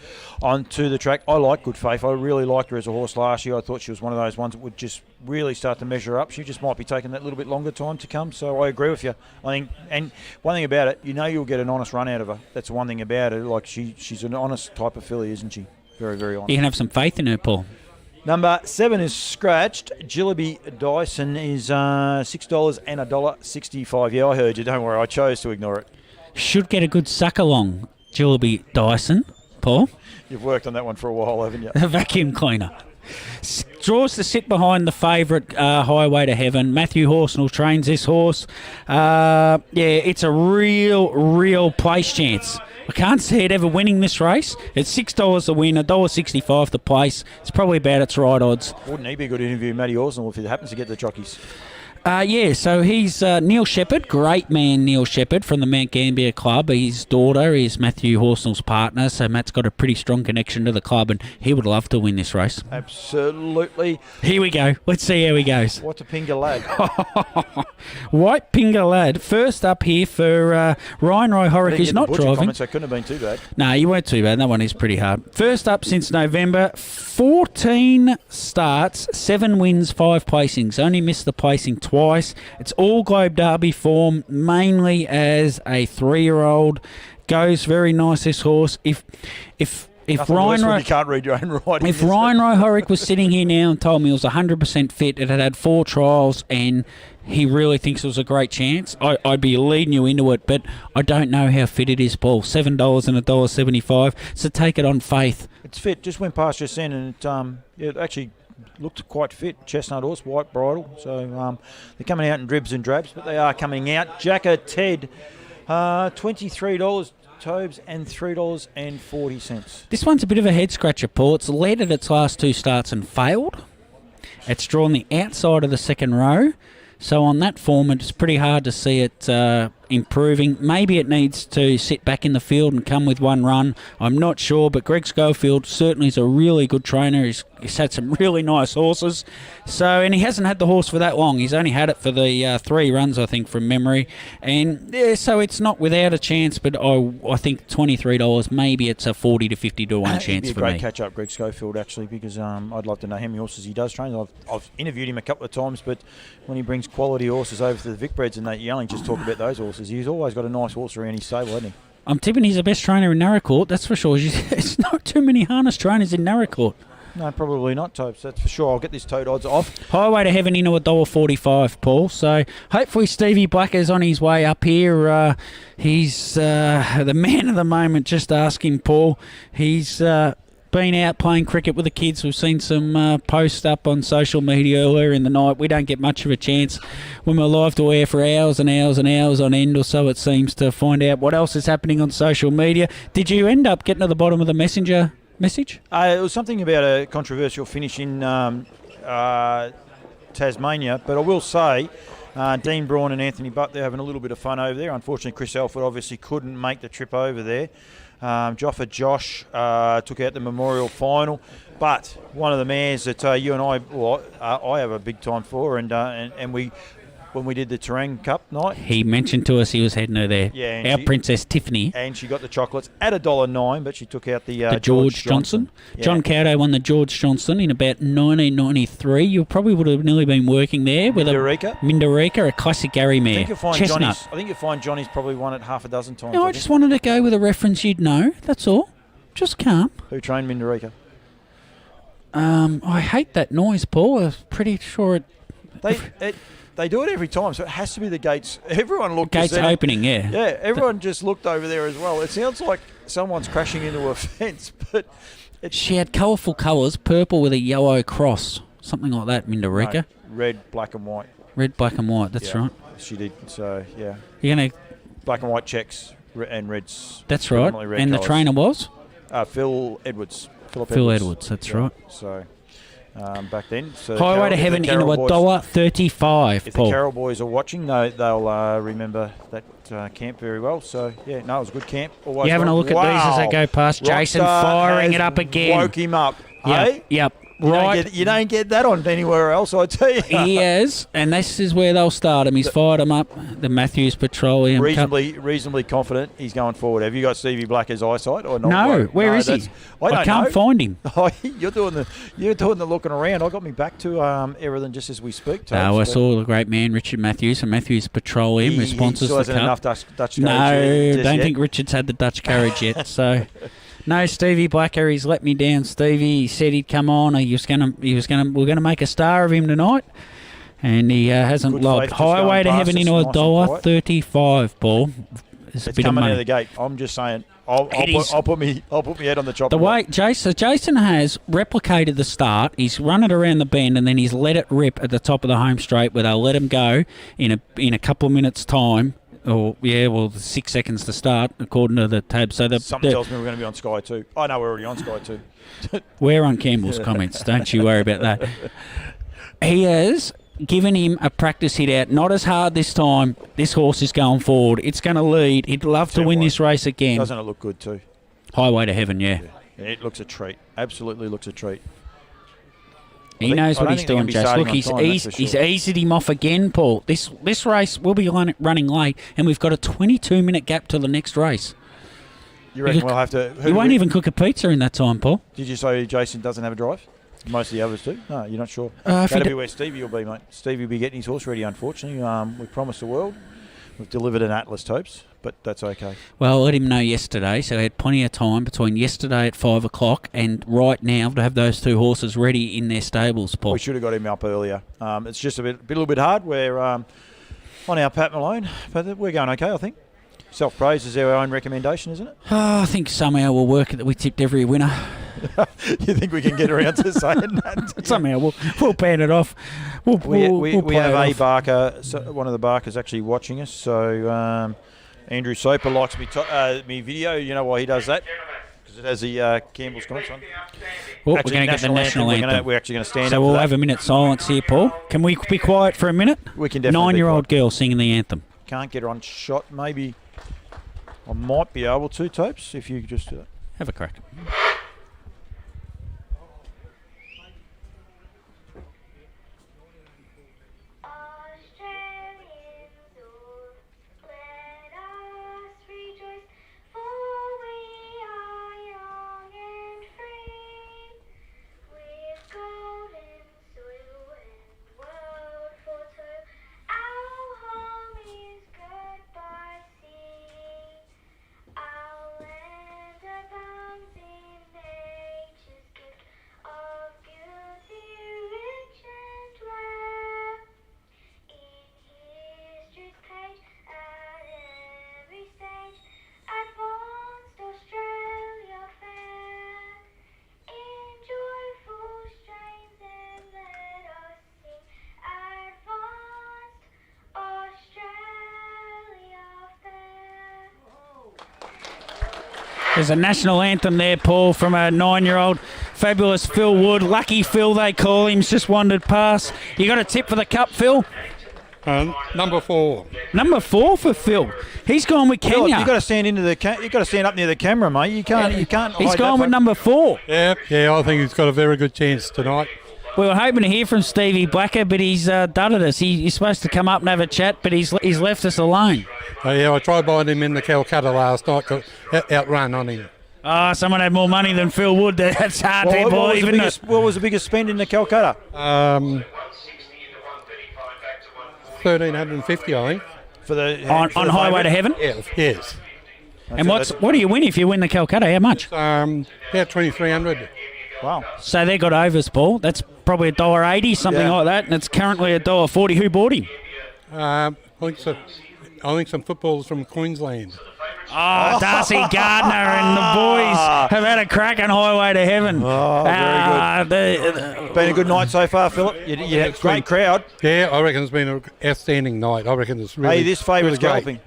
track. I like Good Faith. I really liked her as a horse last year. I thought she was one of those ones that would just really start to measure up. She just might be taking that little bit longer time to come. So I agree with you. I think, and one thing about it, you'll get an honest run out of her. That's one thing about her. Like she's an honest type of filly, isn't she? Very, very honest. You can have some faith in her, Paul. Number 7 is scratched. Jillaby Dyson is $6 and $1.65. Yeah, I heard you. Don't worry. I chose to ignore it. Should get a good suck along, Jillaby Dyson, Paul. You've worked on that one for a while, haven't you? A vacuum cleaner. Draws to sit behind the favourite Highway to Heaven. Matthew Horsnell trains this horse. It's a real place chance. I can't see it ever winning this race. It's $6 to win, $1.65 to place. It's probably about its right odds. Wouldn't he be a good interview, Matty Horsnell, if he happens to get the jockeys? So he's Neil Shepherd, great man Neil Shepherd from the Mount Gambier Club. His daughter is Matthew Horsnell's partner, so Matt's got a pretty strong connection to the club, and he would love to win this race. Absolutely. Here we go. Let's see how he goes. What's a Pinga Lad? White Pinga Lad. First up here for Ryan Roy Horrick, who's not driving. Comments, that couldn't have been too bad. No, you weren't too bad. That one is pretty hard. First up since November, 14 starts, 7 wins, 5 placings. Only missed the placing twice. It's all Globe Derby form, mainly as a 3-year-old. Goes very nice, this horse. If Ryan Roy, you can't read your own writing. If Ryan Roy Horrick was sitting here now and told me he was 100% fit, it had 4 trials, and he really thinks it was a great chance, I'd be leading you into it, but I don't know how fit it is, Paul. $7 and $1.75, so take it on faith. It's fit. Just went past just then, and it actually looked quite fit. Chestnut horse, white bridle. So they're coming out in dribs and drabs, but they are coming out. Jacker Ted, $23 Tobes and $3.40. This one's a bit of a head scratcher, Paul. It's led at its last 2 starts and failed. It's drawn the outside of the second row. So on that form, it's pretty hard to see it improving. Maybe it needs to sit back in the field and come with 1 run. I'm not sure, but Greg Schofield certainly is a really good trainer. He's had some really nice horses. And he hasn't had the horse for that long. He's only had it for the 3 runs, I think, from memory. And so it's not without a chance, but I think $23, maybe it's a 40 to 50 to 1 chance for me. It'd be a great catch-up, Greg Schofield, actually, because I'd love to know how many horses he does train. I've interviewed him a couple of times, but when he brings quality horses over to the Vic Breds and that, you only just talk about those horses. He's always got a nice horse around his stable, hasn't he? I'm tipping he's the best trainer in Narracourt, that's for sure. There's not too many harness trainers in Narracourt. No, probably not, Topes. That's for sure. I'll get this tote odds off. Highway to Heaven into $1.45, Paul. So hopefully Stevie Blacker's on his way up here. He's the man of the moment. Just ask him, Paul. He's been out playing cricket with the kids. We've seen some posts up on social media earlier in the night. We don't get much of a chance when we're live to air for hours and hours and hours on end, or so it seems, to find out what else is happening on social media. Did you end up getting to the bottom of the messenger message? It was something about a controversial finish in Tasmania, but I will say Dean Braun and Anthony Butt, they're having a little bit of fun over there. Unfortunately, Chris Alford obviously couldn't make the trip over there. Joffa Josh took out the Memorial Final, but one of the mares that you and I have a big time for, and we, when we did the Terang Cup night, he mentioned to us he was heading her there. Yeah, our Princess Tiffany, and she got the chocolates at $1.09, but she took out the George Johnson. Yeah. John Cowdo won the George Johnson in about 1993. You probably would have nearly been working there with Mindarika, a classic Gary mare. I think you'll find Johnny's probably won it half a dozen times. No, I just wanted to go with a reference you'd know. That's all. Just calm. Who trained Mindarika? I hate that noise, Paul. I'm pretty sure it. they do it every time, so it has to be the gates. Everyone looked. Gates opening, yeah. Yeah, everyone just looked over there as well. It sounds like someone's crashing into a fence, but she had colourful colours, purple with a yellow cross, something like that, Mindarika. No, red, black and white. Red, black and white, that's right. She did, so, yeah. You're going to... Black and white checks and reds. That's right. Red and colours. the trainer was? Phil Edwards. Phil Edwards, that's right. So, back then. So Highway to Heaven into $1.35, If Paul. the Carroll boys are watching, they'll remember that camp very well. So, yeah, no, it was a good camp. Always You're having a look at these as they go past. Jason firing it up again. Woke him up. Yep, Hey? yep. Right. You don't get that on anywhere else, I tell you. He is, and this is where they'll start him. He's fired him up. The Matthews Petroleum Cup. Reasonably confident he's going forward. Have you got Stevie Blacker's eyesight or not? No, where is he? I can't find him. You're doing the looking around. I got me back to everything just as we speak. I saw the great man Richard Matthews from Matthews Petroleum who sponsors the cup. Enough Dutch courage. No, don't think Richard's had the Dutch courage yet. So. No, Stevie Blacker, he's let me down. Stevie, he said he'd come on. We're gonna make a star of him tonight, and he hasn't Good lobbed. Highway to Heaven into $1.35, Paul. It's a bit of coming money. out of the gate. I'm just saying. I'll put me head on the chopper. The way Jason has replicated the start. He's run it around the bend, and then he's let it rip at the top of the home straight, where they'll let him go in a couple of minutes' time. 6 seconds to start, according to the tab. So something tells me we're going to be on Sky 2. I know we're already on Sky 2. We're on Campbell's comments. Don't you worry about that. He has given him a practice hit out. Not as hard this time. This horse is going forward. It's going to lead. He'd love to win this race again. Doesn't it look good too? Highway to Heaven, yeah. It looks a treat. Absolutely looks a treat. He knows what he's doing, Jess. Look, he's eased him off again, Paul. This race will be running late, and we've got a 22-minute gap to the next race. You reckon we'll have to... He won't even cook a pizza in that time, Paul. Did you say Jason doesn't have a drive? Most of the others do? No, you're not sure. That'll be where Stevie will be, mate. Stevie will be getting his horse ready, unfortunately. We promised the world. We've delivered an Atlas Topes, but that's okay. Well, I let him know yesterday, so he had plenty of time between yesterday at 5 o'clock and right now to have those two horses ready in their stables, Paul. We should have got him up earlier. It's just a little bit hard. We're on our Pat Malone, but we're going okay, I think. Self-praise is our own recommendation, isn't it? Oh, I think somehow we'll work it that we tipped every winner. You think we can get around to saying that? Somehow we'll pan it off. We have a Barker, one of the Barkers actually watching us. So Andrew Soper likes me video. You know why he does that? Because it has the Campbell's comments on. Well, we're going to get the national anthem. We're actually going to stand up. So we'll have a minute's silence here, Paul. Can we be quiet for a minute? We can definitely. 9-year-old girl singing the anthem. Can't get her on shot. Maybe I might be able to, Topes, if you just have a crack. There's a national anthem there, Paul, from a 9-year-old. Fabulous Phil Wood. Lucky Phil, they call him. He's just wandered past. You got a tip for the cup, Phil? Number 4. Number 4 for Phil. He's gone with Kenya. You've got to stand you've got to stand up near the camera, mate. You can't. He's gone with number 4. Yeah, I think he's got a very good chance tonight. We were hoping to hear from Stevie Blacker, but he's dudded us. He's supposed to come up and have a chat, but he's left us alone. Yeah, I tried buying him in the Calcutta last night, got outrun on him. Oh, someone had more money than Phil Wood. That's hard to believe. What was the biggest spend in the Calcutta? 1,350, I think. For the on Highway to Heaven? Yes. And what do you win if you win the Calcutta? How much? About 2,300. Wow. So they got overs, Paul. That's probably $1.80, something like that, and it's currently $1.40. Who bought him? I think some footballers from Queensland. Oh, Darcy Gardner and the boys have had a crack on Highway to Heaven. Oh, very good. Been a good night so far, Philip. You had a great crowd. Yeah, I reckon it's been an outstanding night. I reckon it's really. Hey, this favourite's really galloping.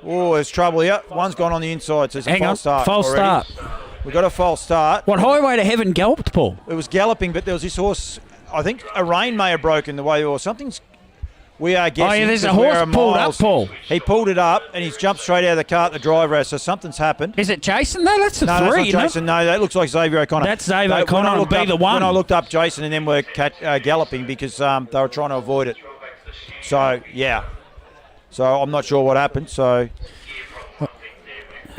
Oh, there's trouble here. One's gone on the inside, so it's a false start. False already. start. We got a false start. What, Highway to Heaven galloped, Paul? It was galloping, but there was this horse. I think a rein may have broken the way, or something's. We are guessing. Oh, yeah, there's a 'cause horse we're pulled up, miles. Paul. He pulled it up, and he's jumped straight out of the cart. The driver has, so something's happened. Is it Jason? No, that's the No, three. that's not Jason. No, that looks like Xavier O'Connor. That's Xavier O'Connor. It'll be the one. When I looked up Jason, and then we're galloping because they were trying to avoid it. So yeah. So I'm not sure what happened. So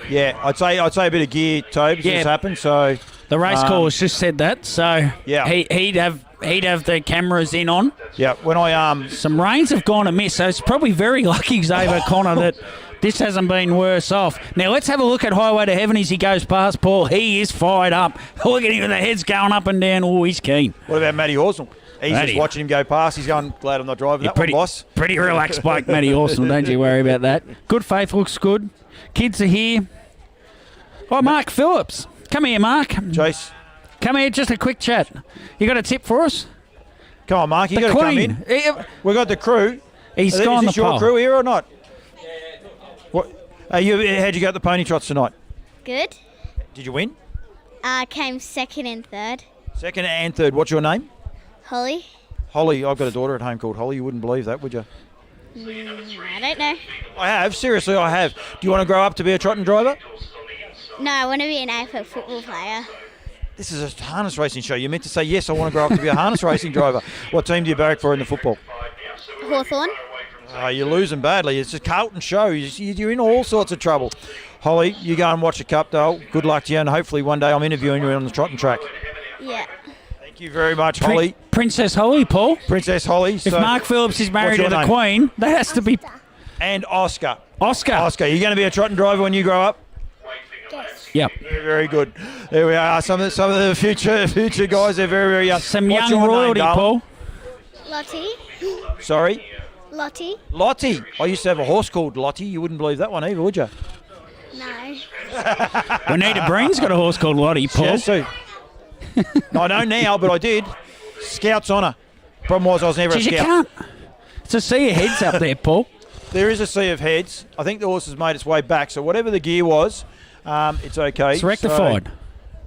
yeah, I'd say a bit of gear, Tobes, has happened. So the race course just said that. So yeah, he'd have the cameras in on. Yeah, when I some reins have gone amiss, so it's probably very lucky Xavier O'Connor that this hasn't been worse off. Now let's have a look at Highway to Heaven as he goes past Paul. He is fired up. Look at him, the head's going up and down. Oh, he's keen. What about Matty Horsnell? He's just watching him go past. He's going, glad I'm not driving that one, boss. Pretty relaxed bloke, Matty Horsell. Don't you worry about that. Good Faith looks good. Kids are here. Oh, Mark Phillips. Come here, Mark. Chase. Come here, just a quick chat. You got a tip for us? Come on, Mark. You got to come in. We got the crew. He's gone the Is this your crew here or not? What? How'd you go at the pony trots tonight? Good. Did you win? Came second and third. Second and third. What's your name? Holly. Holly. I've got a daughter at home called Holly. You wouldn't believe that, would you? I don't know. I have. Seriously, I have. Do you want to grow up to be a trotting driver? No, I want to be an AFL football player. This is a harness racing show. You meant to say, yes, I want to grow up to be a harness racing driver. What team do you barrack for in the football? Hawthorn. You're losing badly. It's a Carlton show. You're in all sorts of trouble. Holly, you go and watch the Cup, though. Good luck to you, and hopefully one day I'm interviewing you on the trotting track. Yeah. Thank you very much, Holly. Princess Holly, Paul. Princess Holly. If Mark Phillips is married to the Queen, that has to be... And Oscar. Oscar. Oscar, you going to be a trotting driver when you grow up? Yes. Yep. Very, very good. There we are. Some of the future guys. They're very, very young. Some What's young your royalty, name, Paul. Lottie. Sorry? Lottie. Lottie. I used to have a horse called Lottie. You wouldn't believe that one either, would you? No. Juanita Breen's got a horse called Lottie, Paul. Yes, too. No, I don't now, but I did. Scout's honour. Problem was I was never a scout. You can't. It's a sea of heads up there, Paul. There is a sea of heads. I think the horse has made its way back, so whatever the gear was, it's okay. It's rectified.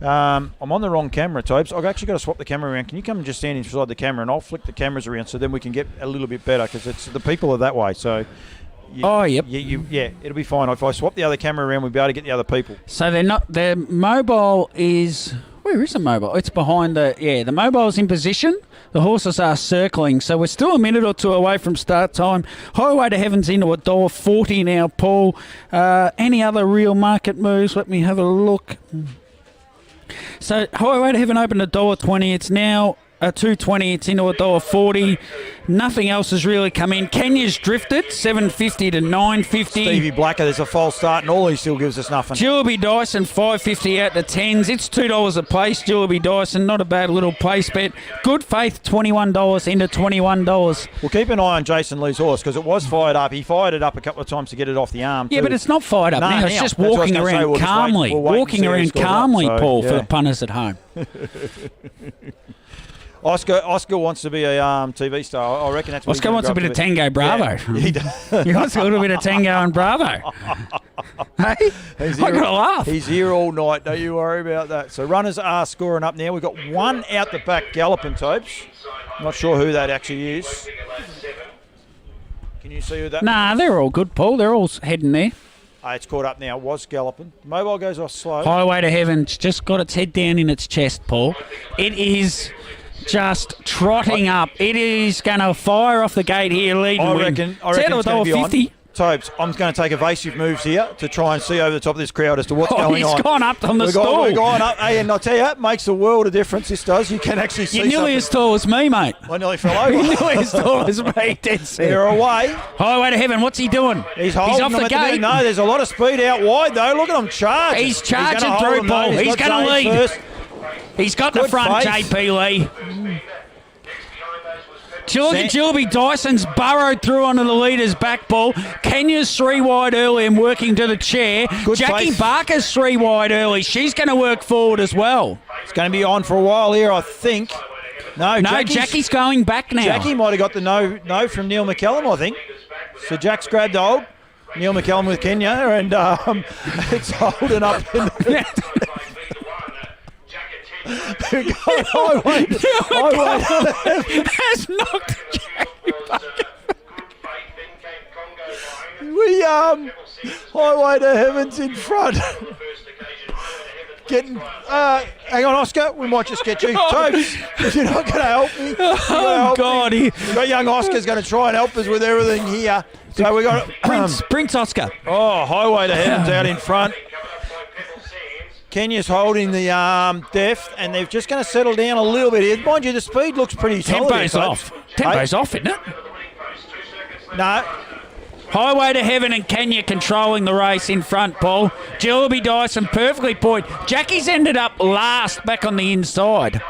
So, I'm on the wrong camera, Tobes. I've actually got to swap the camera around. Can you come and just stand inside the camera and I'll flick the cameras around so then we can get a little bit better because it's the people are that way. So, yep. Yeah, it'll be fine. If I swap the other camera around, we'll be able to get the other people. So they're not. Their mobile is. Where is the mobile? It's behind the. Yeah, the mobile's in position. The horses are circling, so we're still a minute or two away from start time. Highway to Heaven's into $1.40 now, Paul. Any other real market moves? Let me have a look. So Highway to Heaven opened $1.20. It's now $2.20. It's into $1.40. Nothing else has really come in. Kenya's drifted $7.50 to $9.50. Stevie Blacker, there's a false start, and all he still gives us nothing. Jillaby Dyson $5.50 out to tens. It's $2 a place. Jillaby Dyson, not a bad little place bet. Good Faith $21 into $21. We'll keep an eye on Jason Lee's horse because it was fired up. He fired it up a couple of times to get it off the arm. Yeah, too. but it's not fired up now. It's just That's what I was walking gonna say. around We'll just calmly. wait and Walking see around it scores calmly, up. So, Paul, for yeah. the punters at home. Oscar wants to be a TV star. I reckon that's what Oscar wants a bit of Tango Bravo. Yeah, he does. He wants a little bit of Tango and Bravo. Hey, I got to laugh. He's here all night. Don't you worry about that. So runners are scoring up now. We've got one out the back galloping, Tobes. Not sure who that actually is. Can you see who that Nah, they're all good, Paul. They're all heading there. It's caught up now. Was galloping. Mobile goes off slow. Highway to Heaven's just got its head down in its chest, Paul. It is just trotting up. It is going to fire off the gate here, leading I win. reckon it's going to be on. $1.50. Tobes, I'm going to take evasive moves here to try and see over the top of this crowd as to what's going on. He's gone up on the stall. We're going up. Hey, and I'll tell you, it makes a world of difference. This does. You can actually see You're nearly as tall as me, mate. I nearly fell over. You're nearly as tall as me. They're away. Highway to Heaven, what's he doing? He's holding off them the at gate. No, there's a lot of speed out wide, though. Look at him charge. He's charging through, Paul. He's going to lead. First. He's got the front, JP Lee. Gilby Dyson's burrowed through onto the leader's back ball. Kenya's 3 wide early and working to the chair. Good Jackie place. Barker's 3 wide early. She's going to work forward as well. It's going to be on for a while here, I think. No, Jackie's going back now. Jackie might have got the no from Neil McCallum, I think. So Jack's grabbed hold. Neil McCallum with Kenya, and it's holding up. Highway has knocked Jackie Barker. We Highway to Heaven's in front. Getting hang on, Oscar. We might just get you. Tobes, you're not going to help me. Oh God! We got young Oscar's going to try and help us with everything here. So we got Prince Oscar. Oh, Highway to Heaven's out in front. Kenya's holding the deft, and they're just going to settle down a little bit here. Mind you, the speed looks pretty solid. Tempo's off. Tempo's off, isn't it? No. Highway to Heaven and Kenya controlling the race in front, Paul. Gilby Dyson perfectly poised. Jackie's ended up last back on the inside.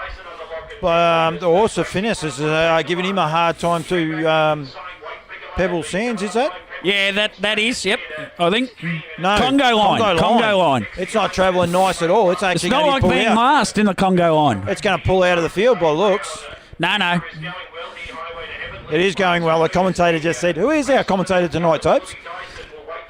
The horse of Finesse is giving him a hard time to Pebble Sands, is that? Yeah, that is, yep, I think. No. Congo line. It's not travelling nice at all. It's actually It's not going like to pull being out. last in the Congo line. It's going to pull out of the field by looks. No. It is going well. The commentator just said, who is our commentator tonight, Topes?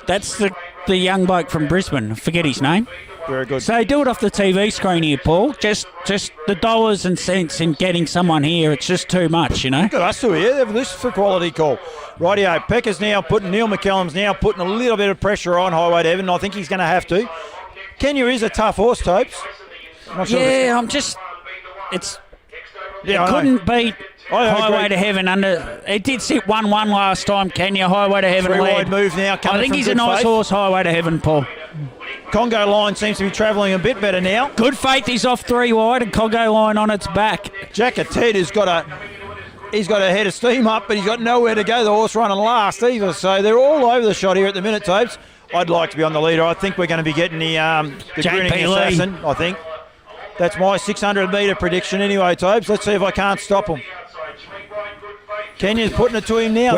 That's the young bloke from Brisbane. Forget his name. Very good. So do it off the TV screen here, Paul. Just the dollars and cents in getting someone here. It's just too much, you know. Look at us two here. This is for quality call. Rightio. Pecker's now putting, Neil McCallum's now putting a little bit of pressure on Highway to Heaven. I think he's going to have to. Kenya is a tough horse, Topes. It couldn't beat Highway to Heaven under. It did sit 1-1 last time. Kenya, Highway to Heaven 3 led. wide move now. I think he's a nice horse, Highway to Heaven, Paul. Congo line seems to be travelling a bit better now. Good Faith is off 3 wide and Congo line on its back. Jack Ted has got a head of steam up, but he's got nowhere to go. The horse running last either. So they're all over the shot here at the minute, Topes. I'd like to be on the leader. I think we're going to be getting the grinning assassin, I think. That's my 600-metre prediction anyway, Topes. Let's see if I can't stop him. Kenya's putting it to him now,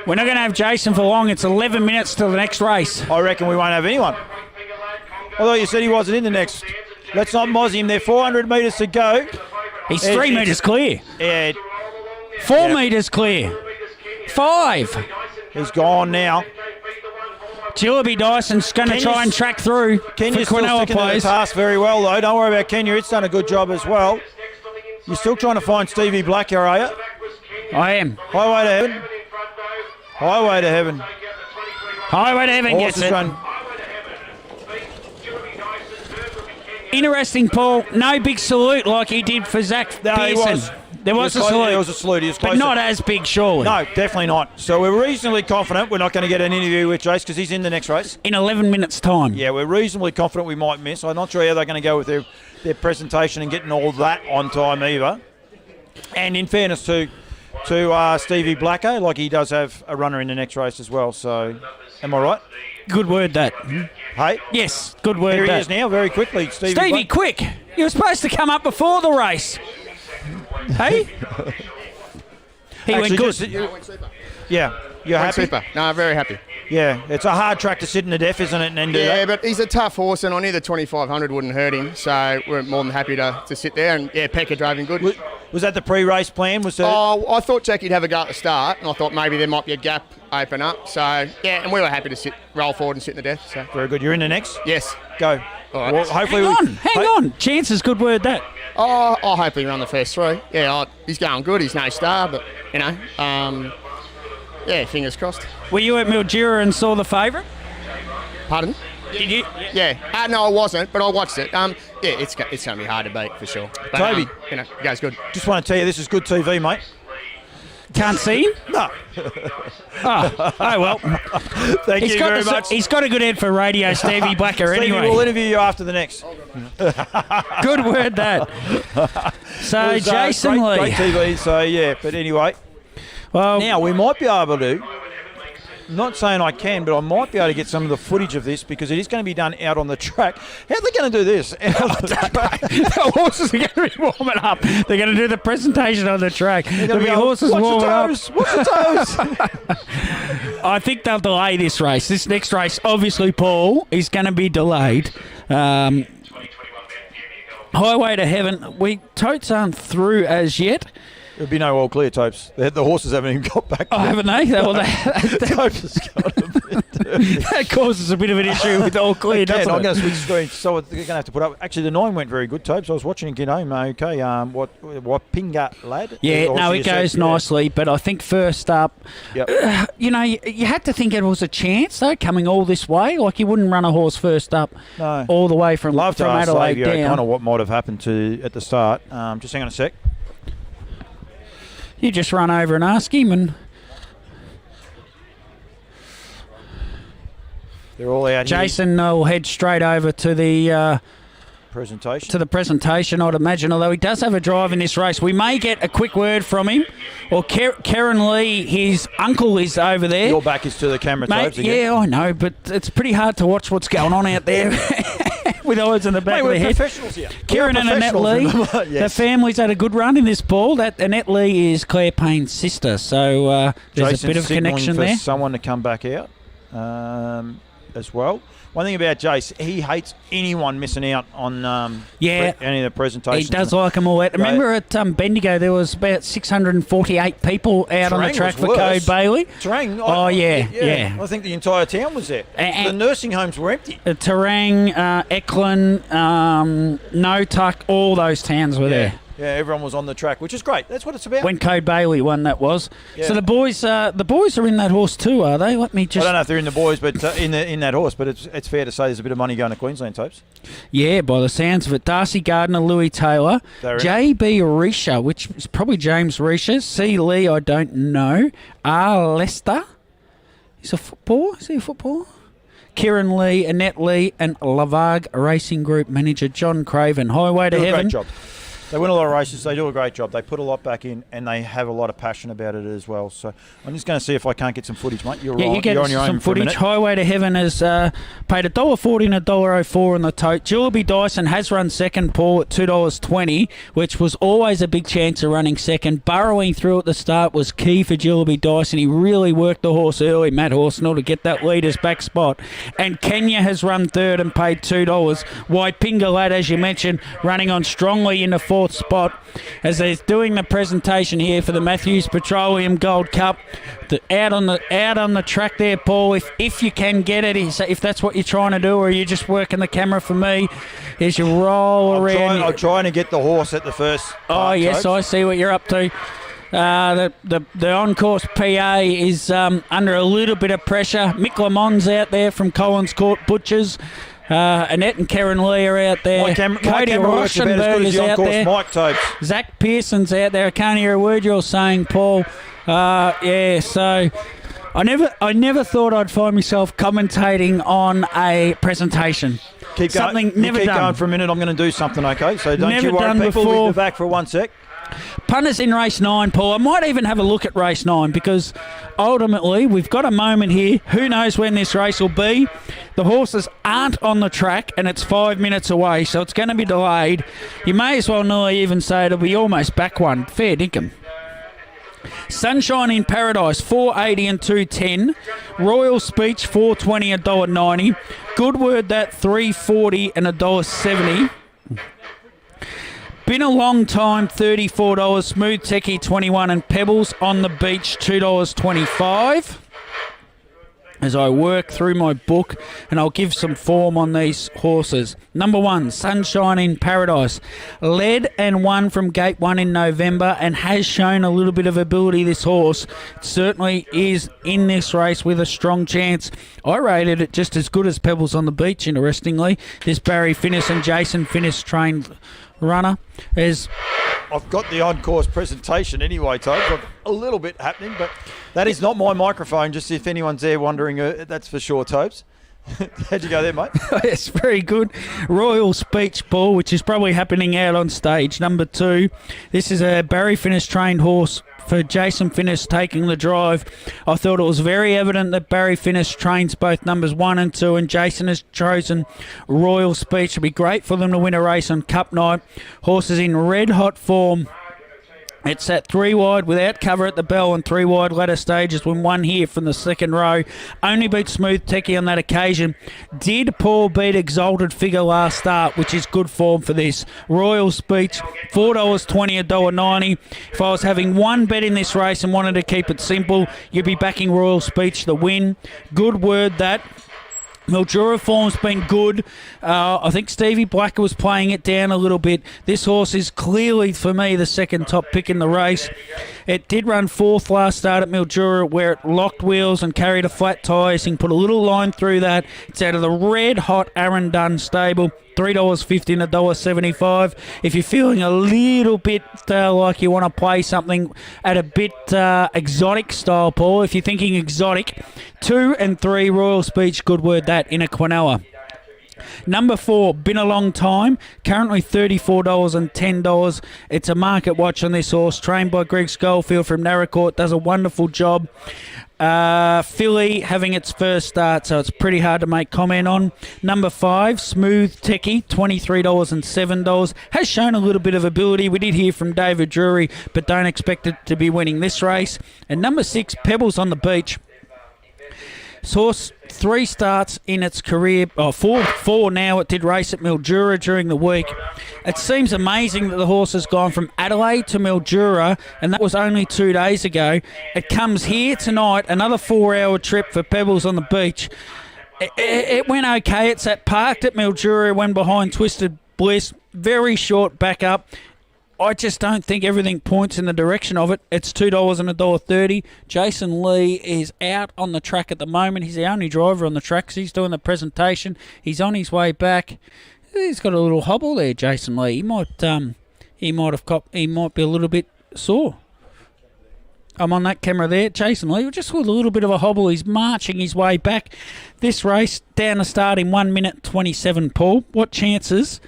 We're not going to have Jason for long. It's 11 minutes till the next race. I reckon we won't have anyone. Although you said he wasn't in the next. Let's not moz him. They're 400 metres to go. He's 3 metres clear. Yeah. 4 metres clear. 5. He's gone now. Gilby Dyson's going to try and track through. Kenya's still sticking to the task very well, though. Don't worry about Kenya. It's done a good job as well. You're still trying to find Stevie Black here, are you? I am. Highway to Heaven. Highway to Heaven. Highway to Heaven gets it. Run. Interesting, Paul. No big salute like he did for Zach Pearson. There was a salute. There was a salute. He was but not as big, surely. No, definitely not. So we're reasonably confident we're not going to get an interview with Jace because he's in the next race. In 11 minutes' time. Yeah, we're reasonably confident we might miss. I'm not sure how they're going to go with their presentation and getting all that on time either. And in fairness to Stevie Blacko, like he does have a runner in the next race as well. So, am I right? Good word, that. Hey? Yes, good word, Here that. he is now, very quickly. Stevie, quick. You were supposed to come up before the race. Hey? He Actually, went good. Yeah, you're happy? Super. No, very happy. Yeah, it's a hard track to sit in the deaf, isn't it? And do that? But he's a tough horse, and I knew the 2500 wouldn't hurt him, so we're more than happy to sit there. And yeah, Pekka drove him good. Was that the pre-race plan? I thought Jackie'd have a go at the start, and I thought maybe there might be a gap open up. So yeah, and we were happy to roll forward and sit in the death. So very good. You're in the next? Yes. Go. All right. Well, hopefully hang on. Chances, good word, that. Oh, I'll hopefully run the first 3. Yeah, he's going good. He's no star, but yeah, fingers crossed. Were you at Mildura and saw the favourite? Pardon? Did you? Yeah. No, I wasn't, but I watched it. Yeah, it's going to be hard to beat for sure. But, Toby, it goes good. Just want to tell you, this is good TV, mate. Can't see him? No. Oh well. Thank you very much. He's got a good head for radio, Stevie Blacker, Stevie, anyway. we'll interview you after the next. Good word, that. So, Jason Lee. Great TV, so yeah. But anyway, well, now we might be able to not saying I can, but I might be able to get some of the footage of this because it is going to be done out on the track. How are they going to do this? Out on the track? The horses are going to be warming up. They're going to do the presentation on the track. There'll be horses warming up. Watch the toes. I think they'll delay this race. This next race, obviously, Paul, is going to be delayed. Highway to Heaven. Totes aren't through as yet. There'll be no all clear, Topes. The horses haven't even got back. Oh, haven't they? Topes has got a bit dirty. That causes a bit of an issue with all clear, doesn't I'm it? going to switch screens, so they're going to have to put up. Actually, the 9 went very good, Topes. I was watching it get home. Okay, what Pinga lad? Yeah, no, it goes nicely, but I think first up, Yep. you had to think it was a chance, though, coming all this way. Like, you wouldn't run a horse first up all the way from Adelaide down. Kind of what might have happened at the start. Just hang on a sec. You just run over and ask him, and they're all out Jason will head straight over to the presentation, I'd imagine, although he does have a drive in this race. We may get a quick word from him. Or Karen Lee, his uncle, is over there. Your back is to the camera, mate. Yeah, I know, but it's pretty hard to watch what's going on out there with eyes in the back of the head. Professionals here. Kieran and Annette Lee, yes. the family's had a good run in this ball. That Annette Lee is Claire Payne's sister, so there's Jason's a bit of connection for there. Someone to come back out as well. One thing about Jace, he hates anyone missing out on any of the presentations. He does like them all out. Remember at Bendigo, there was about 648 people out on the track for Code Bailey. Terang. Yeah. I think the entire town was there. The nursing homes were empty. Terang, Eklund, No Tuck, all those towns were there. Yeah, everyone was on the track, which is great. That's what it's about. When Code Bailey won, that was. Yeah. So the boys are in that horse too, are they? Let me just. I don't know if they're in the boys, but in that horse. But it's fair to say there's a bit of money going to Queensland, Topes. Yeah, by the sounds of it, Darcy Gardner, Louis Taylor, JB Risha, which is probably James Risha. C Lee, I don't know. R Lester, he's a footballer. Is he a footballer? Kieran Lee, Annette Lee, and Lavargue Racing Group manager John Craven. Highway to Heaven. Great job. They win a lot of races. They do a great job. They put a lot back in, and they have a lot of passion about it as well. So I'm just going to see if I can't get some footage, mate. You're you get on your some own for a footage. minute. Highway to Heaven has paid $1.40 and $1.04 on the tote. Jillaby Dyson has run second, Paul, at $2.20, which was always a big chance of running second. Burrowing through at the start was key for Jillaby Dyson. He really worked the horse early, Matt Horsnell, to get that leader's back spot. And Kenya has run third and paid $2. Waipinga Lad, as you mentioned, running on strongly in the fourth spot. As they're doing the presentation here for the Matthews Petroleum Gold Cup, out on the track there, Paul. If you can get it, if that's what you're trying to do, or you're just working the camera for me, as you roll around. I'm trying to get the horse at the first. Oh yes, I see what you're up to. The on-course PA is under a little bit of pressure. Mick Lamont's out there from Collins Court Butchers. Annette and Karen Lee are out there. Cody Rauschenberg is out there. Mike Topes. Zach Pearson's out there. I can't hear a word you're saying, Paul. So I never thought I'd find myself commentating on a presentation. Keep going. Never keep done. Going for a minute. I'm going to do something, okay? So don't Never you worry. done People, before. we'll be back for 1 sec. Punters in race 9, Paul. I might even have a look at race 9 because ultimately we've got a moment here. Who knows when this race will be? The horses aren't on the track and it's 5 minutes away, so it's going to be delayed. You may as well nearly even say it'll be almost back one. Fair dinkum. Sunshine in Paradise, $4.80 and $2.10. Royal Speech, $4.20 and $1.90. Good Word That, $3.40 and $1.70. Been a long time, $34. Smooth Techie, $21. And Pebbles on the Beach, $2.25. As I work through my book, and I'll give some form on these horses. Number 1, Sunshine in Paradise. Led and won from Gate 1 in November and has shown a little bit of ability, this horse. It certainly is in this race with a strong chance. I rated it just as good as Pebbles on the Beach, interestingly. This Barry Finnis and Jason Finnis trained runner. I've got the on-course presentation anyway, Toad. Got a little bit happening, but that is not my microphone, just if anyone's there wondering, that's for sure, Topes. How'd you go there, mate? It's very good. Royal Speech, Paul, which is probably happening out on stage. Number 2, this is a Barry Finnis trained horse for Jason Finnis taking the drive. I thought it was very evident that Barry Finnis trains both numbers 1 and 2, and Jason has chosen Royal Speech. It'll be great for them to win a race on Cup night. Horse is in red-hot form. It's at 3 wide without cover at the bell and 3 wide latter stages when 1 here from the second row. Only beat Smooth Techie on that occasion. Did Paul beat Exalted Figure last start, which is good form for this. Royal Speech, $4.20, $1.90. If I was having one bet in this race and wanted to keep it simple, you'd be backing Royal Speech the win. Good word that. Mildura form's been good. I think Stevie Blacker was playing it down a little bit. This horse is clearly, for me, the second top pick in the race. It did run 4th last start at Mildura, where it locked wheels and carried a flat tyre. So you can put a little line through that. It's out of the red-hot Aaron Dunn stable. $3.50 and $1.75. If you're feeling a little bit like you want to play something at a bit exotic style, Paul, if you're thinking exotic, 2 and 3 Royal Speech, good word that, in a Quinella. Number 4, been a long time, currently $34 and $10. It's a market watch on this horse, trained by Greg Schofield from Narracourt, does a wonderful job. Filly having its first start, so it's pretty hard to make comment on. Number 5, Smooth Techie, $23 and $7. Has shown a little bit of ability. We did hear from David Drury, but don't expect it to be winning this race. And number 6, Pebbles on the Beach. This horse, 3 starts in its career, four now. It did race at Mildura during the week. It seems amazing that the horse has gone from Adelaide to Mildura, and that was only 2 days ago. It comes here tonight, another 4-hour trip for Pebbles on the Beach. It went okay. It's parked at Mildura, went behind Twisted Bliss. Very short back up. I just don't think everything points in the direction of it. It's $2 and $1.30. Jason Lee is out on the track at the moment. He's the only driver on the track, so he's doing the presentation. He's on his way back. He's got a little hobble there, Jason Lee. He might be a little bit sore. I'm on that camera there. Jason Lee, just with a little bit of a hobble. He's marching his way back. This race down the start in 1 minute 27, Paul. What chances?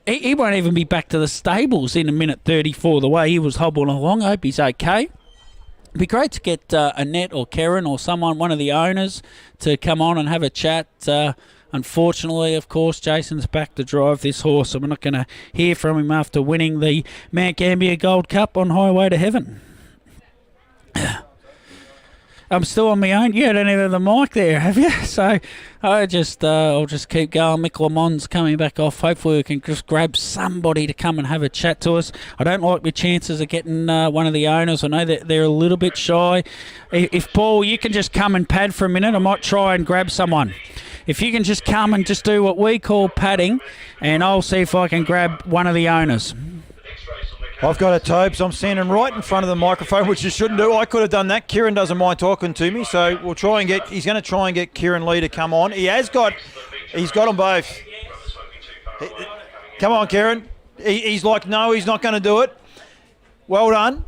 He won't even be back to the stables in 1:34 the way he was hobbling along. I hope he's okay. It'd be great to get Annette or Karen or someone, one of the owners, to come on and have a chat. Unfortunately, of course, Jason's back to drive this horse, so we're not going to hear from him after winning the Mount Gambier Gold Cup on Highway to Heaven. I'm still on my own. You don't even have the mic there, have you? So I'll just keep going. Mick Lamont's coming back off. Hopefully we can just grab somebody to come and have a chat to us. I don't like my chances of getting one of the owners. I know that they're a little bit shy. If, Paul, you can just come and pad for a minute, I might try and grab someone. If you can just come and just do what we call padding, and I'll see if I can grab one of the owners. I've got it, Tobes. I'm standing right in front of the microphone, which you shouldn't do. I could have done that. Kieran doesn't mind talking to me, so we'll try and get. He's going to try and get Kieran Lee to come on. He's got them both. Come on, Kieran. He's like, no, he's not going to do it. Well done,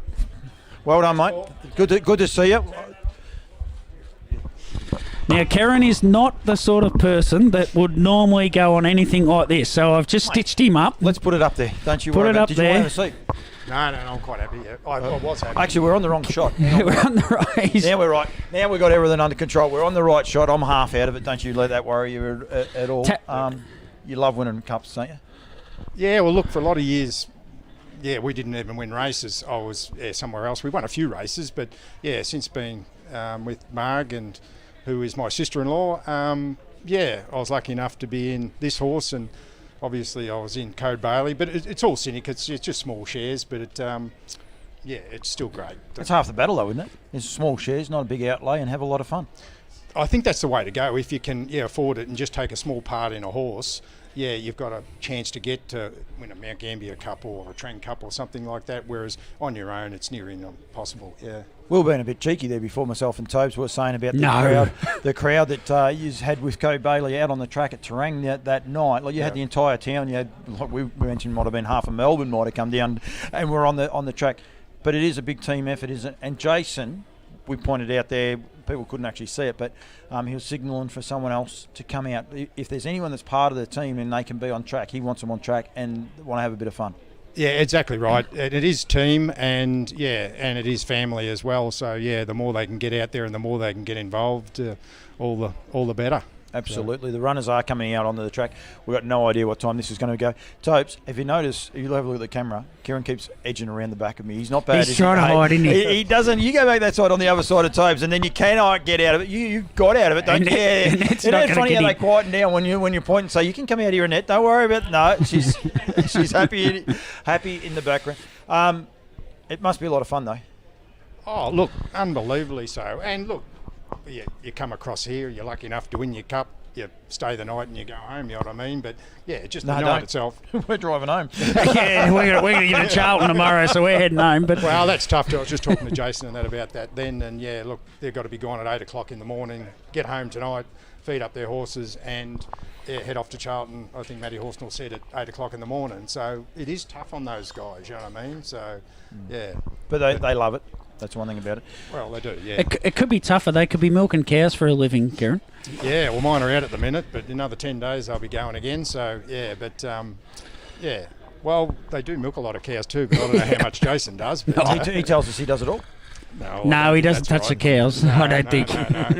mate. Good to see you. Now, Karen is not the sort of person that would normally go on anything like this, so I've just stitched him up. Let's put it up there. Don't you put worry it about up it. there. Did you want to have a seat? No, I'm quite happy. Yeah. I was happy. Actually, we're on the wrong shot. We're on the right. Now we're right. Now we've got everything under control. We're on the right shot. I'm half out of it. Don't you let that worry you at all. You love winning cups, don't you? Yeah, well, look, for a lot of years, we didn't even win races. I was somewhere else. We won a few races, but, since being with Marg and who is my sister-in-law, I was lucky enough to be in this horse, and obviously I was in Code Bailey, but it's all syndicates. It's just small shares, but it's still great. That's half the battle, though, isn't it? It's small shares, not a big outlay, and have a lot of fun. I think that's the way to go. If you can afford it and just take a small part in a horse, you've got a chance to get to win a Mount Gambier Cup or a Trent Cup or something like that, whereas on your own it's near impossible. We were being a bit cheeky there before. Myself and Tobes were saying about the crowd that you had with Code Bailey out on the track at Terang that night. Like, you had the entire town. You had, like we mentioned, might have been half of Melbourne might have come down, and we're on the track. But it is a big team effort, isn't it? And Jason, we pointed out there, people couldn't actually see it, but he was signalling for someone else to come out. If there's anyone that's part of the team and they can be on track, he wants them on track and want to have a bit of fun. Yeah, exactly right. And it is team, and it is family as well. So the more they can get out there and the more they can get involved, all the better. Absolutely. The runners are coming out onto the track. We've got no idea what time this is going to go. Topes, if you notice, if you have a look at the camera, Kieran keeps edging around the back of me. He's not bad. He's trying to hide, isn't he? He doesn't. You go back that side on the other side of Topes, and then you cannot get out of it. You got out of it, don't you? Yeah. It's not funny how they quieten down when you point and say, you can come out here, Annette. Don't worry about it. No, she's happy in the background. It must be a lot of fun, though. Oh, look, unbelievably so. And look, you come across here, you're lucky enough to win your cup, you stay the night and you go home, you know what I mean? But just the night itself. We're driving home. We're going to get a Charlton tomorrow, so we're heading home. But well, that's tough too. I was just talking to Jason and that about that then, and look, they've got to be gone at 8 o'clock in the morning, get home tonight, feed up their horses, and head off to Charlton. I think Matty Horsnell said at 8 o'clock in the morning. So it is tough on those guys, you know what I mean? So But they love it. That's one thing about it. Well, they do, yeah. It could be tougher. They could be milking cows for a living, Kieran. Yeah, well, mine are out at the minute, but in another 10 days they'll be going again. So, well, they do milk a lot of cows too, but I don't know how much Jason does. But, he tells us he does it all. No, he doesn't touch the cows. I don't think.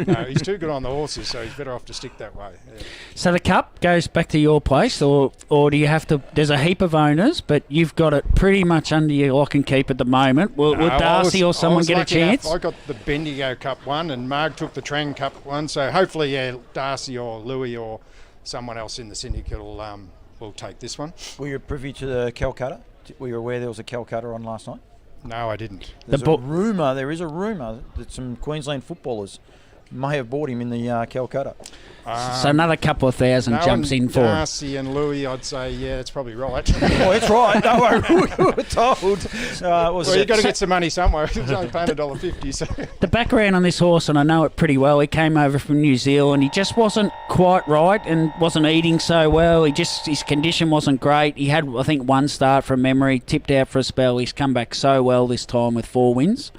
No, he's too good on the horses, so he's better off to stick that way. Yeah. So the cup goes back to your place, or do you have to? There's a heap of owners, but you've got it pretty much under your lock and keep at the moment. Will Darcy or someone get a chance? I got the Bendigo Cup one, and Marg took the Trang Cup one. So hopefully, Darcy or Louis or someone else in the syndicate will take this one. Were you privy to the Calcutta? Were you aware there was a Calcutta on last night? No, I didn't. There is a rumour that some Queensland footballers may have bought him in the Calcutta. So another couple of thousand jumps in for him. Darcy and Louis, I'd say, that's probably right. Oh, it's right. Don't worry, we were told. Well, you've got to get some money somewhere. It's only paying $1.50. So. The background on this horse, and I know it pretty well, he came over from New Zealand. He just wasn't quite right and wasn't eating so well. His condition wasn't great. He had, I think, one start from memory, tipped out for a spell. He's come back so well this time with 4 wins.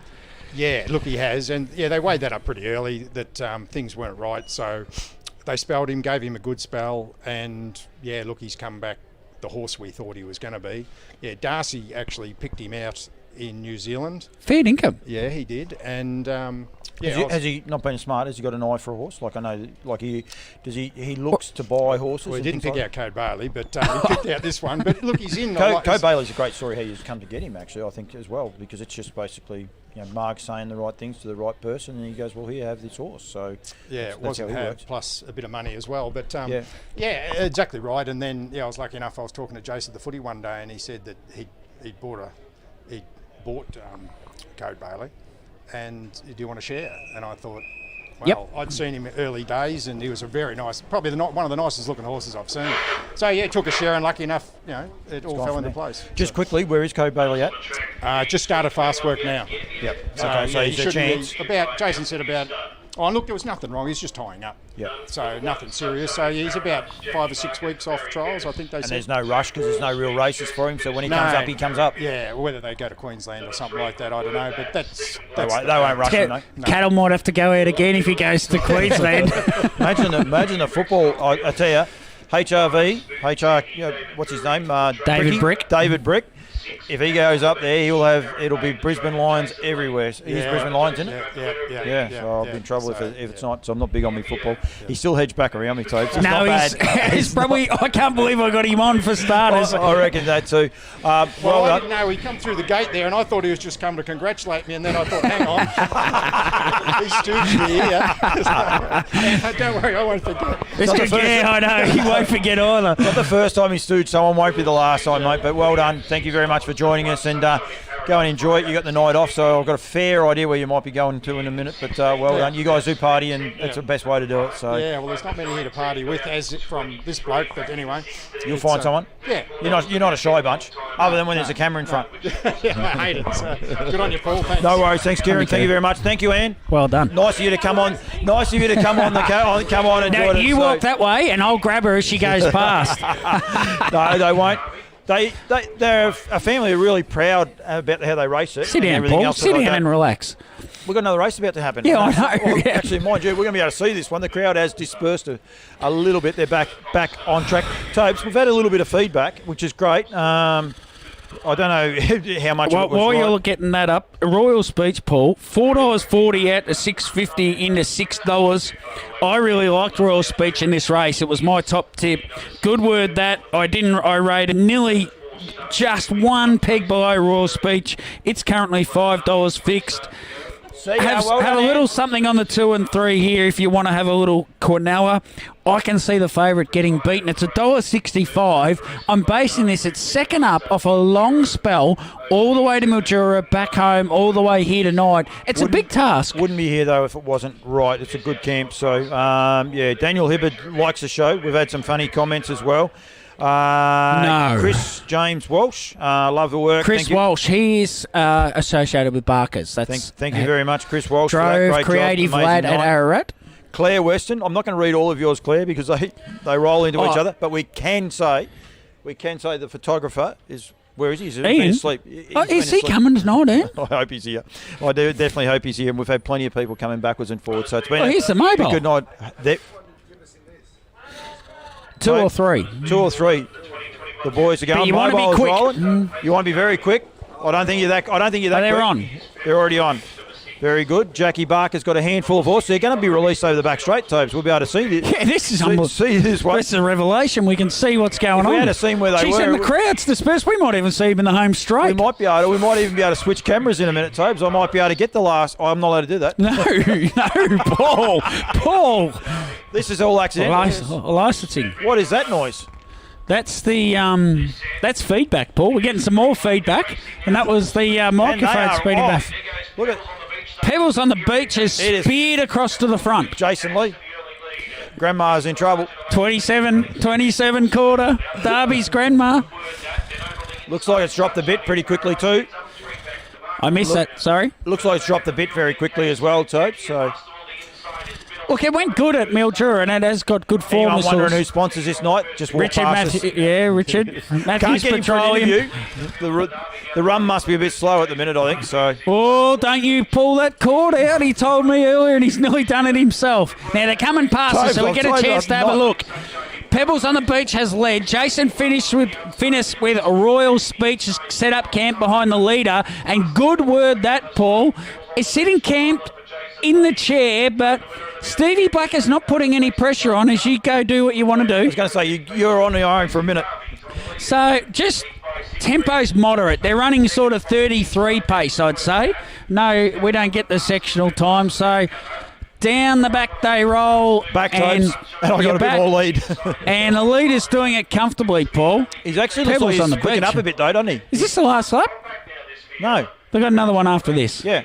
Yeah, look, he has. And, they weighed that up pretty early, that things weren't right. So they spelled him, gave him a good spell, and, look, he's come back the horse we thought he was going to be. Yeah, Darcy actually picked him out in New Zealand. Fair income. Yeah, he did. And, has he not been smart? Has he got an eye for a horse? Like, I know, like he looks to buy horses. Well, he didn't pick out Code Bailey, but he picked out this one. But look, he's in. Code Bailey's a great story how you've come to get him, actually, I think, as well, because it's just basically, Mark saying the right things to the right person, and he goes, well, here, have this horse. So it wasn't how plus a bit of money as well. But exactly right. And then I was lucky enough. I was talking to Jason at the footy one day, and he said that he'd bought Code Bailey, and do you want to share? And I thought, well, I'd seen him early days, and he was a very nice, probably one of the nicest looking horses I've seen. So took a share, and lucky enough, it all fell into place. Just quickly, where is Code Bailey at? Just started fast work now. Yep. So he's a chance. Jason said about. Oh, and look, there was nothing wrong. He's just tying up. Yeah. So nothing serious. So he's about 5 or 6 weeks off trials, I think they said. And there's no rush because there's no real races for him. So when he comes up, he comes up. Yeah. Whether they go to Queensland or something like that, I don't know. But they won't rush him. No. Cattle might have to go out again if he goes to Queensland. Imagine the football. I tell you, HRV, what's his name? David Brick. If he goes up there, it'll be Brisbane Lions everywhere. He's Brisbane Lions, isn't it? Yeah. So I'll be in trouble if it's not. So I'm not big on me football. He's still hedged back around me, Tobes. He's probably. I can't believe I got him on for starters. I reckon that too. I didn't know. He come through the gate there, and I thought he was just coming to congratulate me, and then I thought, hang on, he's stooped me here. Don't worry, I won't forget. I know. He won't forget either. Not the first time he stooped someone, won't be the last time, mate. But well done. Thank you very much for joining us, and go and enjoy it. You got the night off, so I've got a fair idea where you might be going to in a minute. But well done. You guys do party, and it's the best way to do it. So well, there's not many here to party with, as from this bloke. But anyway, you'll find someone. Yeah, you're not a shy bunch, other than when there's a camera in front. I hate it. So good on you, Paul. Thanks. No worries. Thanks, Kieran. Thank you very much. Thank you, Anne. Well done. Nice of you to come on. Nice of you to come on come on and now, join us. You walk that way, and I'll grab her as she goes past. No, they won't. They're a family who are really proud about how they race it. Sit down, Paul. Sit down and relax. We've got another race about to happen. Yeah, I know. Well, actually, mind you, we're going to be able to see this one. The crowd has dispersed a little bit. They're back on track. Tobes, we've had a little bit of feedback, which is great. I don't know how much. Well, it was while right. you're getting that up, Royal Speech, Paul, $4.40 out to $6.50 into $6. I really liked Royal Speech in this race. It was my top tip. Good word that I rated nearly just one peg below Royal Speech. It's currently $5 fixed. Have a little something on the 2 and 3 here if you want to have a little Cornella. I can see the favourite getting beaten. It's $1.65. I'm basing this at second up off a long spell all the way to Mildura, back home, all the way here tonight. It's a big task. Wouldn't be here, though, if it wasn't right. It's a good camp. So, Daniel Hibbard likes the show. We've had some funny comments as well. No. Chris James Walsh, love the work. Chris Walsh, he is associated with Barker's. Thank you very much, Chris Walsh. Drove for that great creative job. lad at Ararat. Claire Weston. I'm not going to read all of yours, Claire, because they roll into each other. But we can say the photographer is. Where is he? He's been asleep. Is he coming tonight, eh? I hope he's here. I do definitely hope he's here. And we've had plenty of people coming backwards and forwards. So it's been here's the mobile. Good night. Two or three. The boys are going. But you want to be quick. Rolling. You want to be very quick. I don't think you're that. They're quick. on. They're already on. Very good. Jackie Barker's got a handful of horses. They're going to be released over the back straight, Tobes. We'll be able to see this. Yeah, this is see this one. This is a revelation. We can see what's going on. We had a scene where they were. And the crowd's dispersed. We might even see him in the home straight. We might even be able to switch cameras in a minute, Tobes. I might be able to get the last. I'm not allowed to do that. No, Paul. This is all accidental. Licensing. What is that noise? That's the that's feedback, Paul. We're getting some more feedback, and that was the microphone speeding back. Look at Pebbles on the beach has speared across to the front. Jason Lee. Grandma's in trouble. 27 quarter. Derby's grandma. Looks like it's dropped a bit pretty quickly too. I missed that. Sorry. Looks like it's dropped a bit very quickly as well, Tope. So. Look, it went good at Mildura, and it has got good form. I'm wondering who sponsors this night. Just walk Richard past us. Richard. Can't get him for an interview. The run must be a bit slow at the minute, I think. So. Oh, don't you pull that cord out. He told me earlier, and he's nearly done it himself. Now, they're coming past us, so we get a chance to have a look. Pebbles on the Beach has led. Jason finished with a Royal Speech, has set up camp behind the leader. And good word that, Paul, is sitting camped in the chair, but Stevie Black is not putting any pressure on as you go do what you want to do. I was going to say, you're on your own for a minute. So just tempo's moderate. They're running sort of 33 pace, I'd say. No, we don't get the sectional time, so down the back they roll. Back and I got a bit more lead. And the leader's doing it comfortably, Paul. He's actually looks like he's quicking up a bit though, doesn't he? Is this the last lap? No. They've got another one after this. Yeah.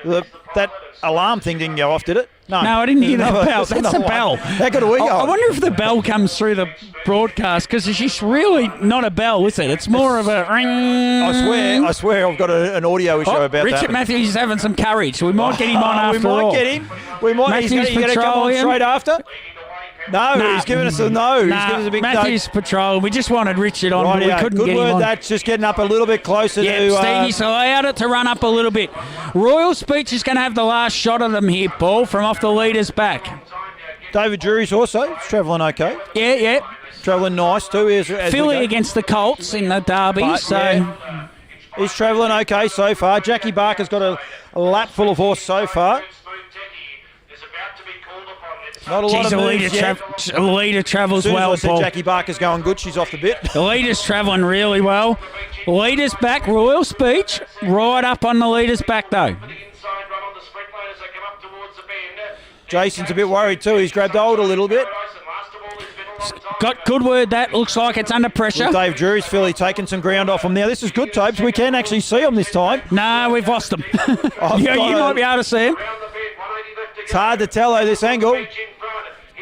That alarm thing didn't go off, did it? No, I didn't hear that bell. That's a bell. How good are we going? I wonder if the bell comes through the broadcast, because it's just really not a bell, is it? It's more of a ring. I swear I've got an audio issue about that. Richard Matthews is having some courage. We might get him on after all. We might get him. We might. He's going to come on straight after. No, he's giving us a no. He's giving us a big Matthews patrol. We just wanted Richard on, but we couldn't get him on. Good word, that's just getting up a little bit closer to... Stevie's allowed it to run up a little bit. Royal Speech is going to have the last shot of them here, Paul, from off the leader's back. David Drury's also travelling okay. Yeah. Travelling nice too. As Philly against the Colts in the Derby, he's travelling okay so far. Jackie Barker's got a lap full of horse so far. Not a lot of moves yet. The leader travels well, I said Paul. Jackie Barker's going good. She's off the bit. The leader's travelling really well. The leader's back. Royal Speech right up on the leader's back, though. Jason's a bit worried too. He's grabbed hold a little bit. Got good word that. Looks like it's under pressure. Well, Dave Drury's Philly taking some ground off him now. This is good, Tobes. We can actually see him this time. No, we've lost him. You might be able to see him. It's hard to tell though, this angle.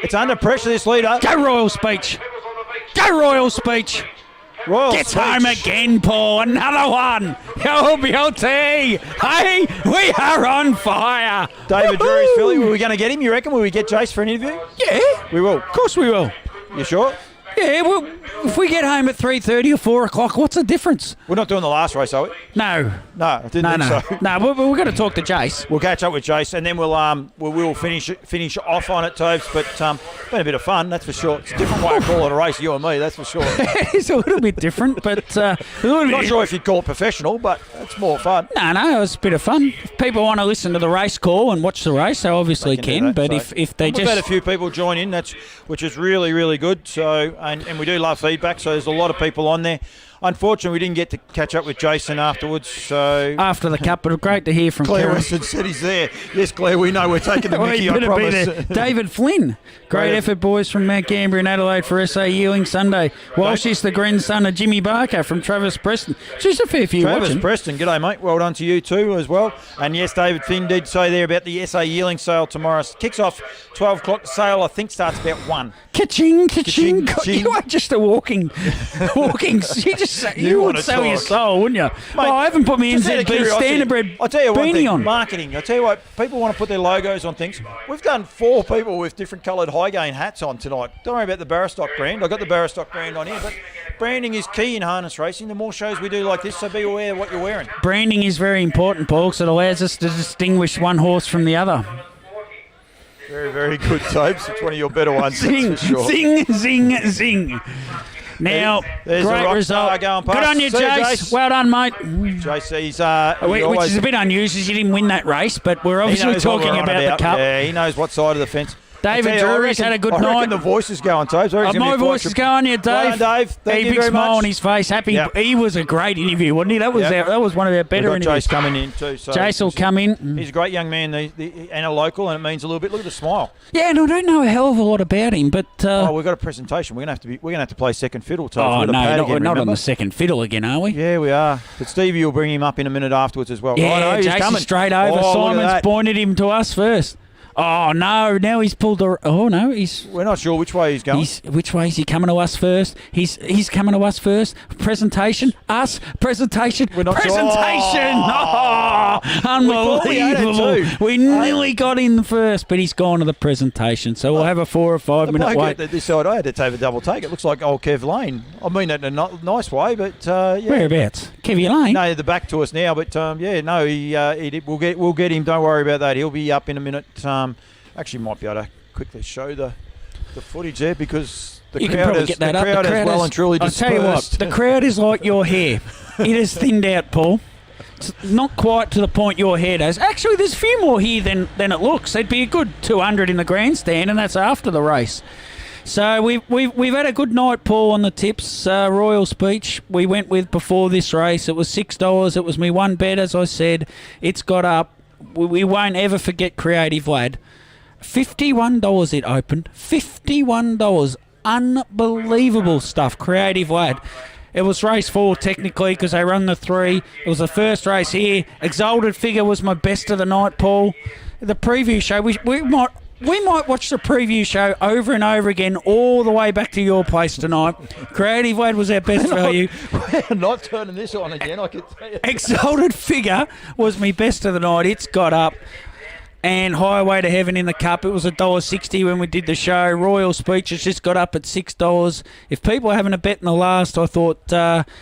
It's under pressure, this leader. Go Royal Speech. Go Royal Speech. Gets home again, Paul. Another one. LBLT. Hey, we are on fire. David Drury's Philly. Were we going to get him, you reckon? Will we get Jace for an interview? Yeah. We will. Of course we will. You sure? Yeah, if we get home at 3:30 or 4 o'clock, what's the difference? We're not doing the last race, are we? No. No, I didn't think so. No, we've got to talk to Jace. We'll catch up with Jace, and then we'll finish off on it, Tobes. But been a bit of fun, that's for sure. It's a different way of calling a race, you and me, that's for sure. It's a little bit different, but not sure if you'd call it professional, but it's more fun. No, it was a bit of fun. If people want to listen to the race call and watch the race, they obviously can. But if they we've just had a few people join in, which is really, really good. So and we do love feedback. So there's a lot of people on there. Unfortunately, we didn't get to catch up with Jason afterwards. So after the cup, but great to hear from Claire Karen. Weston said he's there. Yes, Claire, we know we're taking the Mickey, I promise. David Flynn. Great effort, boys, from Mount Gambier and Adelaide for SA Ewing Sunday. Walsh the grandson of Jimmy Barker from Travis Preston. Just a fair few Travis watching. Preston, g'day, mate. Well done to you too as well. And yes, David Flynn did say there about the SA Yearling sale tomorrow. Kicks off 12 o'clock. Sale, I think, starts about 1. Ka-ching, ka-ching. You are just a walking. You would sell your soul, wouldn't you? Mate, I haven't put my just out of NZB curiosity, Standardbred I'll tell you one beanie thing, on. marketing. I'll tell you what, people want to put their logos on things. We've done 4 people with different coloured high gain hats on tonight. Don't worry about the Barristock brand. I've got the Barristock brand on here, but branding is key in harness racing. The more shows we do like this, so be aware of what you're wearing. Branding is very important, Paul, because it allows us to distinguish one horse from the other. Very, very good, Tobes. It's one of your better ones, Zing, that's for sure. zing, zing, zing. Now, there's great a rock result. star going past. Good on you, See Jace. Well done, mate. Jace, he's which is a bit unusual. You didn't win that race, but we're obviously talking about the cup. Yeah, he knows what side of the fence. David Drury's had a good night. I reckon the voice is going, Tobes. My voice is going here, Dave. Well done, Dave. Thank you big very smile much. on his face. Happy. Yep. He was a great interview, wasn't he? That was one of our better We've got interviews. Jace coming in too. So Jace will come in. He's a great young man and a local, and it means a little bit. Look at the smile. Yeah, and I don't know a hell of a lot about him, but we've got a presentation. We're gonna have to play second fiddle. Tobes. Oh no, we're not on remember? the second fiddle again, are we? Yeah, we are. But Stevie will bring him up in a minute afterwards as well. Yeah, oh, no, he's Jace coming is straight over. Simon's pointed him to us first. Oh no! Now he's pulled the. Oh no! We're not sure which way he's going. Which way is he coming to us first? He's coming to us first. Presentation. Us. Presentation. We're not presentation. Sure. Oh, unbelievable! We nearly got in first, but he's gone to the presentation. So we'll have a 4 or 5 minute wait. This side, I had to take a double take. It looks like old Kev Lane. I mean that in a nice way, but yeah. Whereabouts? Kevy Lane. No, the back to us now, but yeah, no, he did. We'll get him. Don't worry about that. He'll be up in a minute. Actually, might be able to quickly show the footage there because the crowd is well and truly dispersed. I'll tell you what, the crowd is like your hair. It is thinned out, Paul. It's not quite to the point your hair does. Actually, there's a few more here than it looks. There'd be a good 200 in the grandstand, and that's after the race. So we've had a good night, Paul, on the tips. Royal Speech we went with before this race. It was $6. It was me one bet, as I said. It's got up. We won't ever forget Creative Lad. $51 it opened. $51. Unbelievable stuff. Creative Lad. It was race 4 technically because they run the 3. It was the first race here. Exalted Figure was my best of the night, Paul. The preview show, we might watch the preview show over and over again all the way back to your place tonight. Creative Lad was our best value. We're not turning this on again, I can tell you. Exalted Figure was my best of the night. It's got up. And Highway to Heaven in the Cup, it was $1.60 when we did the show. Royal Speech has just got up at $6. If people are having a bet in the last, I thought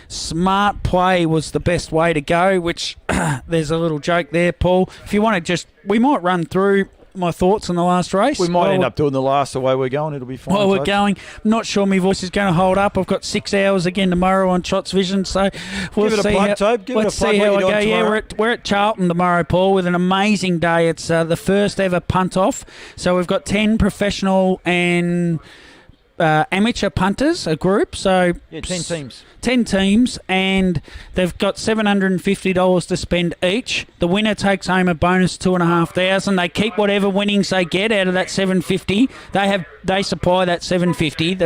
Smart Play was the best way to go, which there's a little joke there, Paul. If you want to we might run through my thoughts on the last race. We might end up doing the last the way we're going. It'll be fine. While we're going, I'm not sure my voice is going to hold up. I've got 6 hours again tomorrow on Shots Vision, so we'll give it see a plug, Tobe. Let's see how I go. Yeah, we're at Charlton tomorrow, Paul, with an amazing day. It's the first ever punt off. So we've got 10 professional and amateur punters, a group. So 10 teams. 10 teams, and they've got $750 to spend each. The winner takes home a bonus $2,500. They keep whatever winnings they get out of that $750. They supply that $750,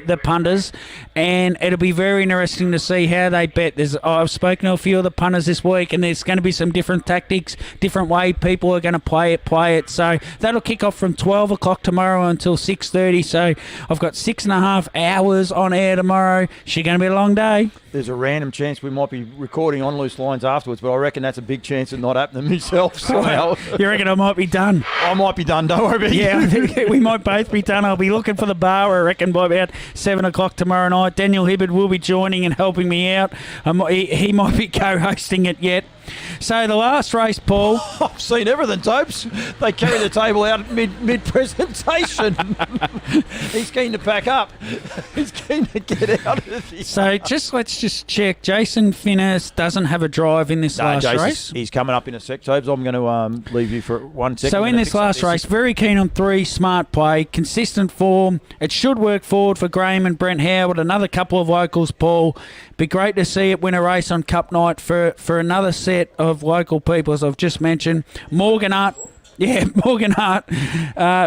the punters, and it'll be very interesting to see how they bet. I've spoken to a few of the punters this week, and there's going to be some different tactics, different way people are going to play it. So that'll kick off from 12 o'clock tomorrow until 6:30. So I've got 6.5 hours on air tomorrow. She going to be a long day. There's a random chance we might be recording on Loose Lines afterwards, but I reckon that's a big chance of not happening myself. So you reckon I might be done? I might be done, don't worry about it. Yeah, I think we might both be done. I'll be looking for the bar, I reckon, by about 7 o'clock tomorrow night. Daniel Hibbard will be joining and helping me out. He might be co-hosting it yet. So the last race, Paul. I've seen everything, Topes. They carry the table out mid-presentation. He's keen to pack up. He's keen to get out of here. So let's just check. Jason Finnis doesn't have a drive in this last race. He's coming up in a sec, Topes. I'm going to leave you for 1 second. So in this last race, very keen on 3, smart play, consistent form. It should work forward for Graham and Brent Howard. Another couple of locals, Paul. Be great to see it win a race on Cup night for another set of local people, as I've just mentioned. Morgan Hart. Yeah, Morgan Hart.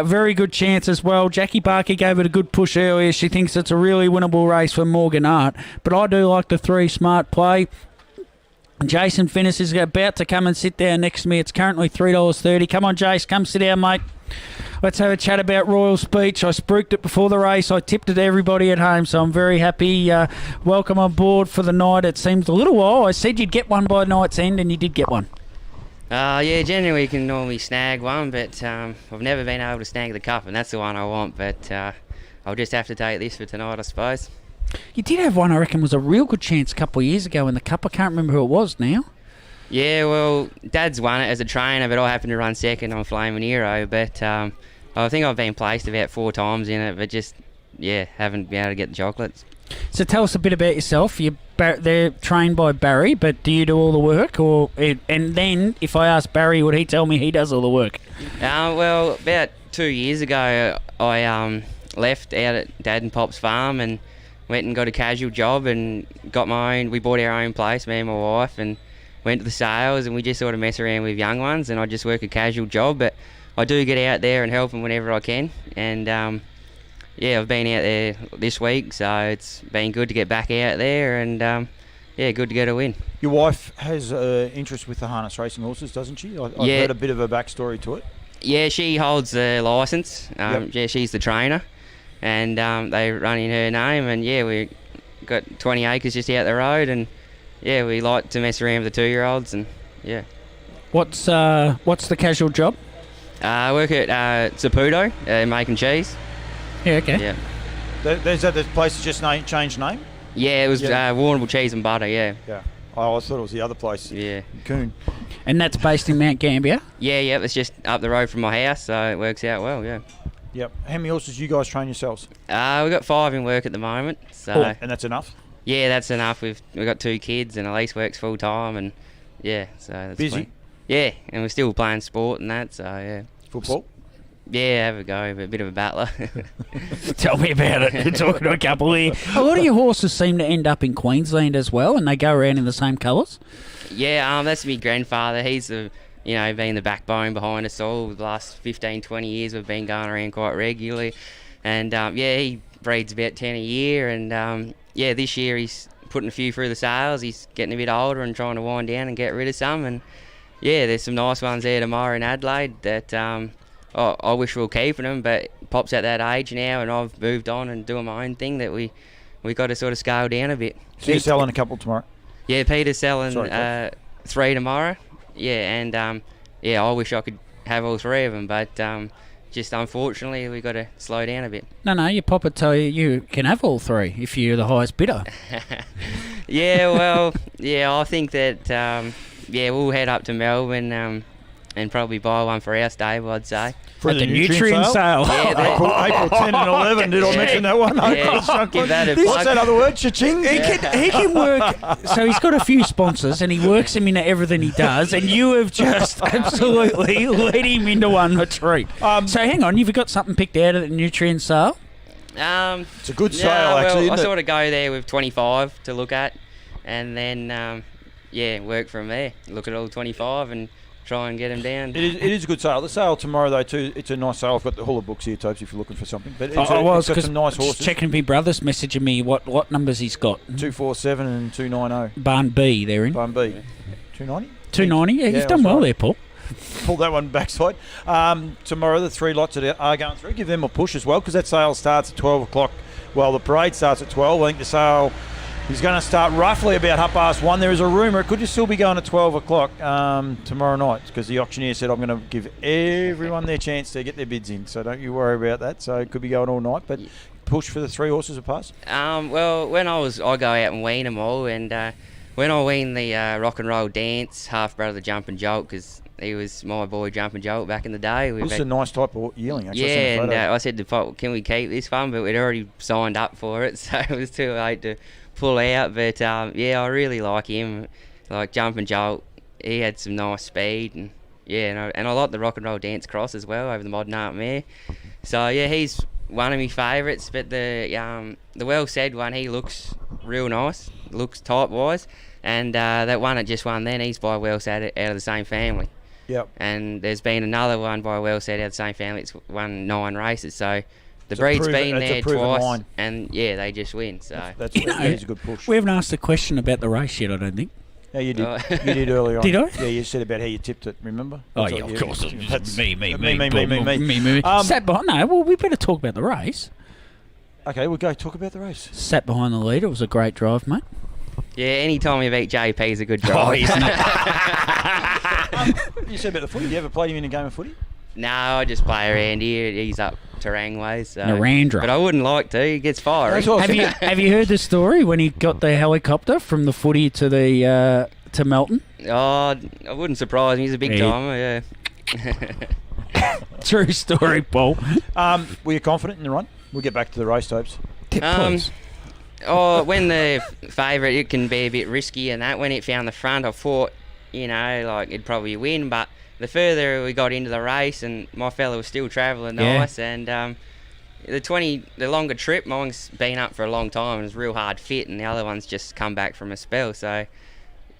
Very good chance as well. Jackie Barker gave it a good push earlier. She thinks it's a really winnable race for Morgan Hart. But I do like the 3 smart play. Jason Finnis is about to come and sit down next to me. It's currently $3.30. Come on, Jace. Come sit down, mate. Let's have a chat about Royal Speech. I spruiked it before the race. I tipped it to everybody at home, so I'm very happy. Welcome on board for the night. It seems a little while. I said you'd get one by night's end, and you did get one. Yeah, generally you can normally snag one, but I've never been able to snag the cup, and that's the one I want. But I'll just have to take this for tonight, I suppose. You did have one, I reckon, was a real good chance a couple of years ago in the cup. I can't remember who it was now. Yeah, well, Dad's won it as a trainer, but I happened to run second on Flaming Hero. But I think I've been placed about 4 times in it, but just, haven't been able to get the chocolates. So tell us a bit about yourself. They're trained by Barry, but do you do all the work? And then, if I ask Barry, would he tell me he does all the work? Well, about 2 years ago, I left out at Dad and Pop's farm and went and got a casual job and got my own. We bought our own place, me and my wife, and went to the sales, and we just sort of mess around with young ones, and I just work a casual job, but I do get out there and help them whenever I can. And I've been out there this week, so it's been good to get back out there, and good to get a win. Your wife has interest with the harness racing horses, doesn't she? I've heard a bit of a backstory to it. Yeah, she holds the licence. Yep. Yeah, she's the trainer, and they run in her name, and we got 20 acres just out the road, and we like to mess around with the 2-year-olds, and What's the casual job? I work at Saputo, making cheese. Yeah, okay. Yeah. There's that place that just changed name? Yeah, it was Warrnambool Cheese and Butter, yeah. Yeah. Oh, I thought it was the other place. Yeah. Coon. And that's based in Mount Gambier? Yeah, it's just up the road from my house, so it works out well, yeah. Yep. How many horses you guys train yourselves? We've got 5 in work at the moment. So. Oh, and that's enough? Yeah, that's enough. We've got 2 kids, and Elise works full time, and so that's busy. Plenty. Yeah, and we're still playing sport and that, so yeah. Football? Yeah, have a go, but a bit of a battler. Tell me about it. You're talking to a couple here. A lot of your horses seem to end up in Queensland as well, and they go around in the same colours. Yeah, that's my grandfather. He's been the backbone behind us all. The last 15, 20 years we've been going around quite regularly, and he breeds about 10 a year, and this year he's putting a few through the sales. He's getting a bit older and trying to wind down and get rid of some, and there's some nice ones there tomorrow in Adelaide that I wish we were keeping them, but Pop's at that age now, and I've moved on and doing my own thing that we got to sort of scale down a bit. So you're selling a couple tomorrow? Yeah, Peter's selling 3 tomorrow. Yeah, and I wish I could have all 3 of them, but just unfortunately we got to slow down a bit. No, your Pop would tell you can have all 3 if you're the highest bidder. I think that we'll head up to Melbourne and probably buy one for our stable, I'd say. For the nutrient sale? Yeah, April 10 and 11, did I mention that one? Yeah, give that a What's plug. that other word? Cha-ching? He can work. So he's got a few sponsors, and he works them into everything he does, and you have just absolutely led him into one retreat. So hang on, you've got something picked out of the nutrient sale? It's a good sale, actually, I isn't it? sort of go there with 25 to look at, and then, work from there. Look at all 25 and try and get them down. It is a good sale. The sale tomorrow, though, too, it's a nice sale. I've got the Hula books here, Topes, if you're looking for something. But it's got some nice horses. Checking my brother's messaging me what numbers he's got. 247 and 290. Barn B, they're in. Barn B. 290? 290, yeah, you've done well there, Paul. Pull that one backside. Tomorrow, the 3 lots that are going through, give them a push as well, because that sale starts at 12 o'clock Well, the parade starts at 12. I think the sale is going to start roughly about 1:30. There is a rumour it could just still be going at 12 o'clock tomorrow night, because the auctioneer said, I'm going to give everyone their chance to get their bids in. So don't you worry about that. So it could be going all night, but push for the 3 horses a pass. Well, when I go out and wean them all, and when I wean the Rock and Roll Dance, half brother the Jump and Jolt, because he was my boy Jump and Jolt back in the day. This is a nice type of yearling, actually. Yeah, and I said to Pop, can we keep this one? But we'd already signed up for it, so it was too late to pull out. But I really like him. Like Jump and Jolt, he had some nice speed, and and I like the Rock and Roll Dance cross as well over the Modern Art Mare. So yeah, he's one of my favourites. But the Well Said one, he looks real nice, looks type wise, and that one that just won then, he's by Well Said out of the same family. Yep. And there's been another one by Well Said out of the same family. It's won 9 races, so the breed's been there twice, line. and they just win. So that's a good push. We haven't asked a question about the race yet, I don't think. Yeah, you did. You did earlier on. Did I? Yeah, you said about how you tipped it. Remember? Of course. That's Me. me. Sat behind. No, well, we better talk about the race. Okay, we'll go talk about the race. Sat behind the leader. It was a great drive, mate. Yeah, any time you beat JP is a good drive. Isn't it? You said about the footy. You ever played him in a game of footy? No, I just play around here. He's up Terang ways. So. Narandra. But I wouldn't like to. He gets fiery. Have you heard the story when he got the helicopter from the footy to the to Melton? Oh, I wouldn't surprise me. He's a big timer, yeah. True story, Paul. Were you confident in the run? We'll get back to the race, Topes. Please. When the favourite, it can be a bit risky, and that when it found the front, I thought, it'd probably win. But the further we got into the race, and my fella was still travelling nice, and the longer trip, mine's been up for a long time and it's real hard fit, and the other one's just come back from a spell. So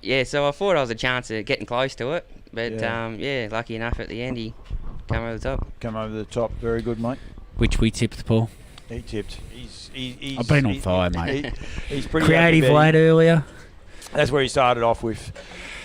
I thought I was a chance of getting close to it, but lucky enough at the end he come over the top. Very good, mate. Which we tipped, Paul. He tipped. I've been on fire, mate. He's pretty creative late earlier. That's where he started off with.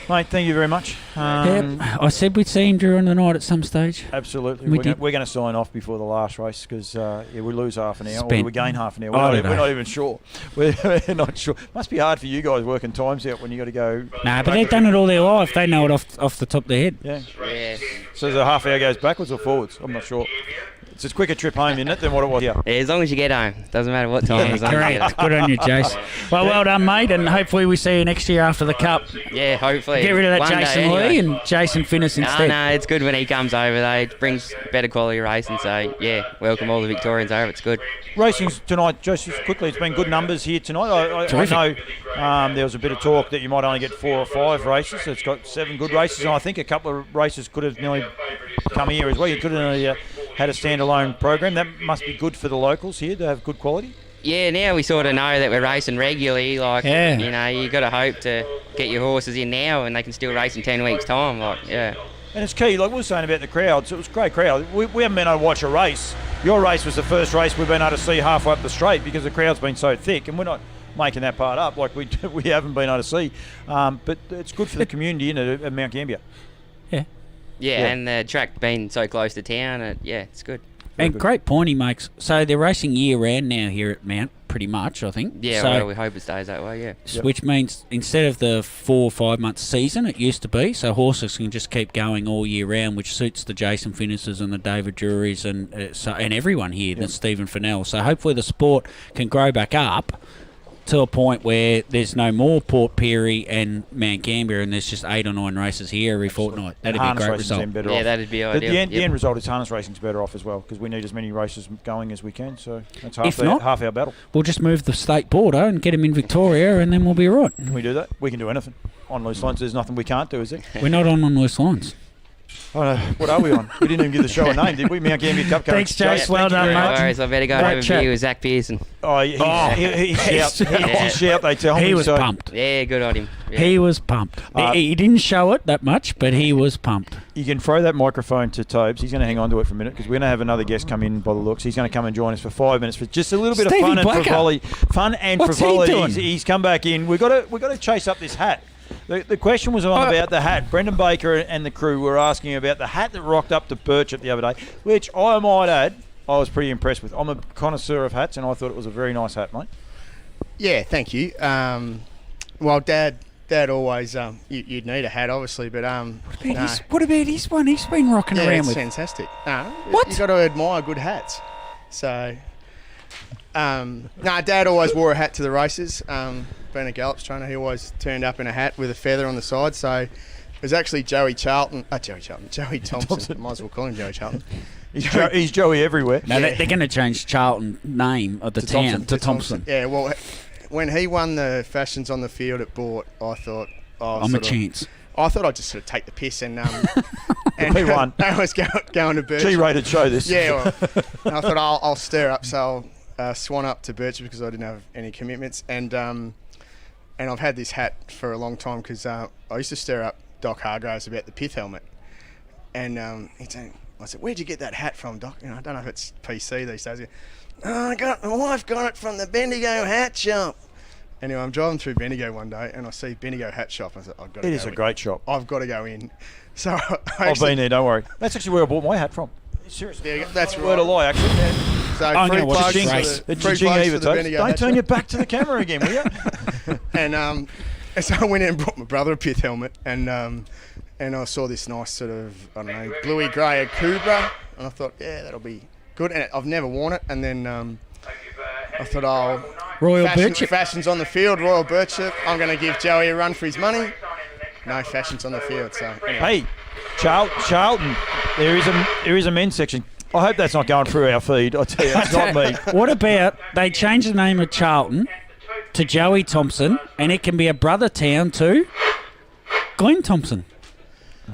Mate, thank you very much. I said we'd see him during the night at some stage. Absolutely. We're going to sign off before the last race, because we lose half an hour, or we gain half an hour. We're not even sure. We're not sure. Must be hard for you guys working times out when you got to go. Nah, but they've done it all their life. They know it off the top of their head. Yeah. So the half hour goes backwards or forwards? I'm not sure. It's a quicker trip home, isn't it, than what it was here? Yeah, as long as you get home. Doesn't matter what time. Correct. Good on you, Jace. Well done, mate, and hopefully we see you next year after the Cup. Yeah, hopefully. Get rid of that Jason Lee anyway. and Jason Finnis instead. No, it's good when he comes over, though. It brings better quality racing, so, welcome all the Victorians over. It's good. Racing tonight, just quickly, it's been good numbers here tonight. I know there was a bit of talk that you might only get 4 or 5 races. So it's got 7 good races, and I think a couple of races could have nearly come here as well. You could have had a standalone program. That must be good for the locals here to have good quality. Yeah, now we sort of know that we're racing regularly. You got to hope to get your horses in now, and they can still race in 10 weeks' time. And it's key, like we were saying about the crowds. It was a great crowd. We haven't been able to watch a race. Your race was the first race we've been able to see halfway up the straight, because the crowd's been so thick, and we're not making that part up. Like we haven't been able to see. But it's good for the community, at Mount Gambier. Yeah, and the track being so close to town, it's good. And great point he makes. So they're racing year round now here at Mount, pretty much, I think. Yeah, so, we hope it stays that way, Which means instead of the 4 or 5 month season it used to be, so horses can just keep going all year round, which suits the Jason Finnises and the David Drury's and everyone here, the Stephen Fennell. So hopefully the sport can grow back up to a point where there's no more Port Pirie and Mount Gambier, and there's just 8 or 9 races here every fortnight. That'd be a great result. That'd be ideal. The end result is harness racing's better off as well, because we need as many races going as we can. So that's half our battle. We'll just move the state border and get them in Victoria, and then we'll be all right. Can we do that? We can do anything. On loose lines, there's nothing we can't do, is there? We're not on loose lines. Oh, no. What are we on? We didn't even give the show a name, did we? Mount Gambier Cup. Thanks, Jace. Well done, mate. No worries. I better go and have a beer with Zach Pearson. He shout, they tell me. He was pumped. Yeah, good on him. Yeah. He was pumped. He didn't show it that much, but he was pumped. You can throw that microphone to Tobes. He's going to hang on to it for a minute, because we're going to have another guest come in by the looks. He's going to come and join us for 5 minutes for just a little bit of fun and frivolity. What's he doing? He's come back in. We've got to chase up this hat. The question was on about the hat. Brendan Baker and the crew were asking about the hat that rocked up to Birchip the other day, which I might add I was pretty impressed with. I'm a connoisseur of hats, and I thought it was a very nice hat, mate. Yeah, thank you. Well, Dad always you'd need a hat, obviously, but What about his one? He's been rocking yeah, around it's with. fantastic. What? You got to admire good hats. So, Dad always wore a hat to the races. Being a gallops trainer, he always turned up in a hat with a feather on the side. So, it was actually Joey Thompson. Might as well call him Joey Charlton. He's Joey everywhere. No, they're going to change Charlton name of the town to Thompson. Yeah, well, when he won the fashions on the field at Bort, I thought, I'm a chance. I thought I'd just sort of take the piss and He won. I was going to Birch. G-rated show this. Yeah, well, I thought I'll stir up, so I'll swan up to Birch because I didn't have any commitments, and I've had this hat for a long time because I used to stir up Doc Hargraves about the pith helmet, and I said, "Where'd you get that hat from, Doc?" I don't know if it's PC these days. My wife got it from the Bendigo hat shop. Anyway, I'm driving through Bendigo one day and I see Bendigo hat shop. I said, I've got to go in. It is a great shop. I've got to go in. So I've been there, don't worry. That's actually where I bought my hat from. Seriously. Yeah, that's right. Word of lie, actually. Yeah. So free plugs for the Bendigo Don't hat turn shop. your back to the camera again, will you? And so I went in and brought my brother a pith helmet, and I saw this nice sort of, I don't know, bluey grey Kubra, and I thought, yeah, that'll be good. And I've never worn it, and then I thought, Royal Birchip. Fashions on the field, Royal Birchip. I'm going to give Joey a run for his money. No fashions on the field, so anyway. Hey, Charlton, there is a men's section. I hope that's not going through our feed. I tell you, it's not me. What about they change the name of Charlton to Joey Thompson, and it can be a brother town to Glenn Thompson?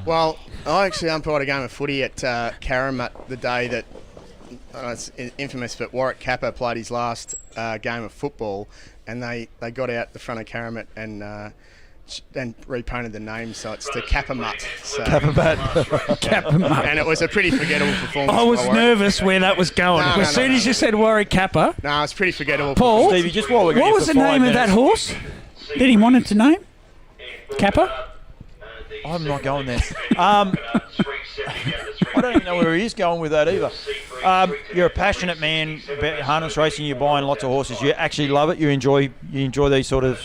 Well, I actually umpired a game of footy at Caramut the day that, it's infamous, but Warwick Kappa played his last game of football, and they got out the front of Caramut and repainted the name, so it's to Kappa-Mutt. So. Kappa-Mutt. And it was a pretty forgettable performance. I was nervous where that was going. As soon as you said Warwick Kappa. No, it's pretty forgettable. Paul, Stevie, just while we're going what was the name of that horse? Did he want it to name? Kappa? I'm not going there. I don't even know where he is going with that either. You're a passionate man about harness racing. You're buying lots of horses. You actually love it. You enjoy these sort of